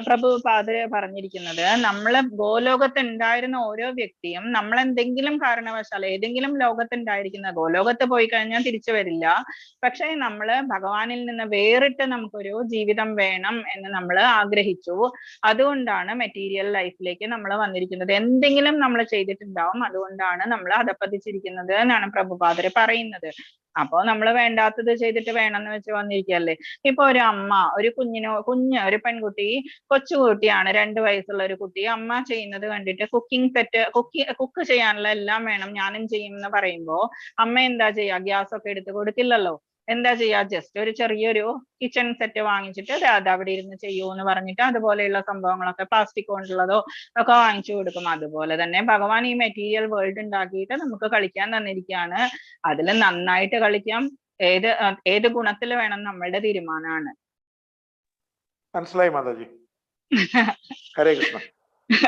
പ്രഭു പാദര് പറഞ്ഞിരിക്കുന്നത്, നമ്മള് ഗോലോകത്ത് ഉണ്ടായിരുന്ന ഓരോ വ്യക്തിയും നമ്മൾ എന്തെങ്കിലും കാരണവശാൽ ഏതെങ്കിലും ലോകത്തുണ്ടായിരിക്കുന്ന, ഗോലോകത്ത് പോയി കഴിഞ്ഞാൽ തിരിച്ചു വരില്ല, പക്ഷെ നമ്മള് ഭഗവാനിൽ നിന്ന് വേറിട്ട് നമുക്കൊരു ജീവിതം വേണം എന്ന് നമ്മൾ ആഗ്രഹിച്ചു. അതുകൊണ്ടാണ് മെറ്റീരിയൽ ലൈഫിലേക്ക് നമ്മൾ വന്നിരിക്കുന്നത്. എന്തെങ്കിലും നമ്മൾ ചെയ്തിട്ടുണ്ടാവും, അതുകൊണ്ടാണ് നമ്മൾ അധപ്പതിച്ചിരിക്കുന്നത് എന്നാണ് പ്രഭുപാദര് പറയുന്നത്. അപ്പോ നമ്മൾ വേണ്ടാത്തത് ചെയ്തിട്ട് വേണമെന്ന് വെച്ച് വന്നിരിക്കുകയല്ലേ. ഇപ്പൊ ഒരു അമ്മ ഒരു ഒരു പെൺകുട്ടി, കൊച്ചുകുട്ടിയാണ്, 2 വയസ്സുള്ള ഒരു കുട്ടി, അമ്മ ചെയ്യുന്നത് കണ്ടിട്ട് കുക്ക് ചെയ്യാനുള്ള എല്ലാം വേണം, ഞാനും ചെയ്യും എന്ന് പറയുമ്പോ അമ്മ എന്താ ചെയ്യാ? ഗ്യാസ് ഒക്കെ എടുത്ത് കൊടുക്കില്ലല്ലോ. എന്താ ചെയ്യാ? ജസ്റ്റ് ഒരു ചെറിയൊരു കിച്ചൺ സെറ്റ് വാങ്ങിച്ചിട്ട് അത് അവിടെ ഇരുന്ന് ചെയ്യൂ എന്ന് പറഞ്ഞിട്ട് അതുപോലെയുള്ള സംഭവങ്ങളൊക്കെ പ്ലാസ്റ്റിക് കൊണ്ടുള്ളതോ ഒക്കെ വാങ്ങിച്ചു കൊടുക്കും. അതുപോലെ തന്നെ ഭഗവാൻ ഈ മെറ്റീരിയൽ വേൾഡ് ഉണ്ടാക്കിയിട്ട് നമുക്ക് കളിക്കാൻ തന്നിരിക്കുകയാണ്. അതിൽ നന്നായിട്ട് കളിക്കാം. ഏത് ഗുണത്തിൽ വേണം നമ്മളുടെ തീരുമാനമാണ്. മനസ്സിലായി മാതാജി. ഹരേ കൃഷ്ണ.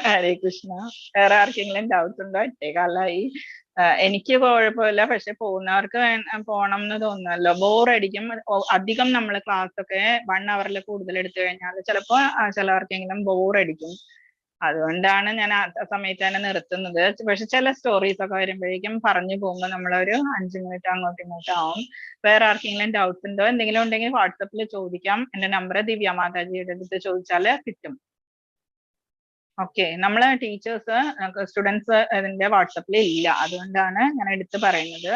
ഹരേ കൃഷ്ണ. വേറെ ആർക്കെങ്കിലും ഡൗട്ട്സ് ഉണ്ടോ? 8:15 എനിക്ക് കുഴപ്പമില്ല, പക്ഷെ പോകുന്നവർക്ക് പോണം എന്ന് തോന്നുന്നല്ലോ. ബോറടിക്കും. അധികം നമ്മൾ ക്ലാസ് ഒക്കെ 1 hour കൂടുതൽ എടുത്തു കഴിഞ്ഞാൽ ചിലപ്പോ ചിലവർക്കെങ്കിലും ബോറടിക്കും. അതുകൊണ്ടാണ് ഞാൻ ആ സമയത്ത് തന്നെ നിർത്തുന്നത്. പക്ഷെ ചില സ്റ്റോറീസ് ഒക്കെ വരുമ്പോഴേക്കും പറഞ്ഞു പോകുമ്പോൾ നമ്മളൊരു 5 മിനിറ്റ് അങ്ങോട്ടും ഇങ്ങോട്ടും ആവും. വേറെ ആർക്കെങ്കിലും ഡൗട്ട്സ് ഉണ്ടോ? എന്തെങ്കിലും ഉണ്ടെങ്കിൽ വാട്സപ്പിൽ ചോദിക്കാം. എന്റെ നമ്പർ ദിവ്യ മാതാജിയുടെ അടുത്ത് ചോദിച്ചാല് കിട്ടും. ഓക്കെ, നമ്മള് ടീച്ചേഴ്സ് സ്റ്റുഡൻസ് അതിന്റെ വാട്സപ്പിൽ ഇല്ല, അതുകൊണ്ടാണ് ഞാൻ എടുത്ത് പറയുന്നത്.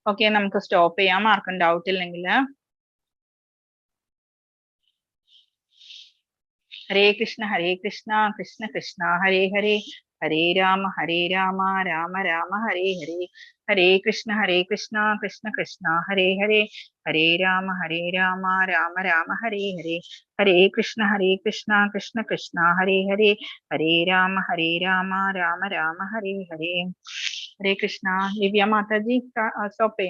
ഓക്കെ, നമുക്ക് സ്റ്റോപ്പ് ചെയ്യാം ആർക്കും ഡൗട്ട് ഇല്ലെങ്കിൽ. ഹരേ കൃഷ്ണ കൃഷ്ണ കൃഷ്ണ ഹരേ ഹരേ, ഹരേ രാമ രാമ രാമ ഹരേ ഹരേ, ഹരേ കൃഷ്ണ കൃഷ്ണ കൃഷ്ണ ഹരേ ഹരേ, ഹരേ രാമ രാമ രാമ ഹരേ ഹരേ, ഹരേ കൃഷ്ണ കൃഷ്ണ കൃഷ്ണ ഹരേ ഹരേ, ഹരേ രാമ രാമ രാമ ഹരേ ഹരേ. ഹരേ കൃഷ്ണ. ദിവ്യ മാതാജി സ്റ്റോപ്പ് ചെയ്യാം.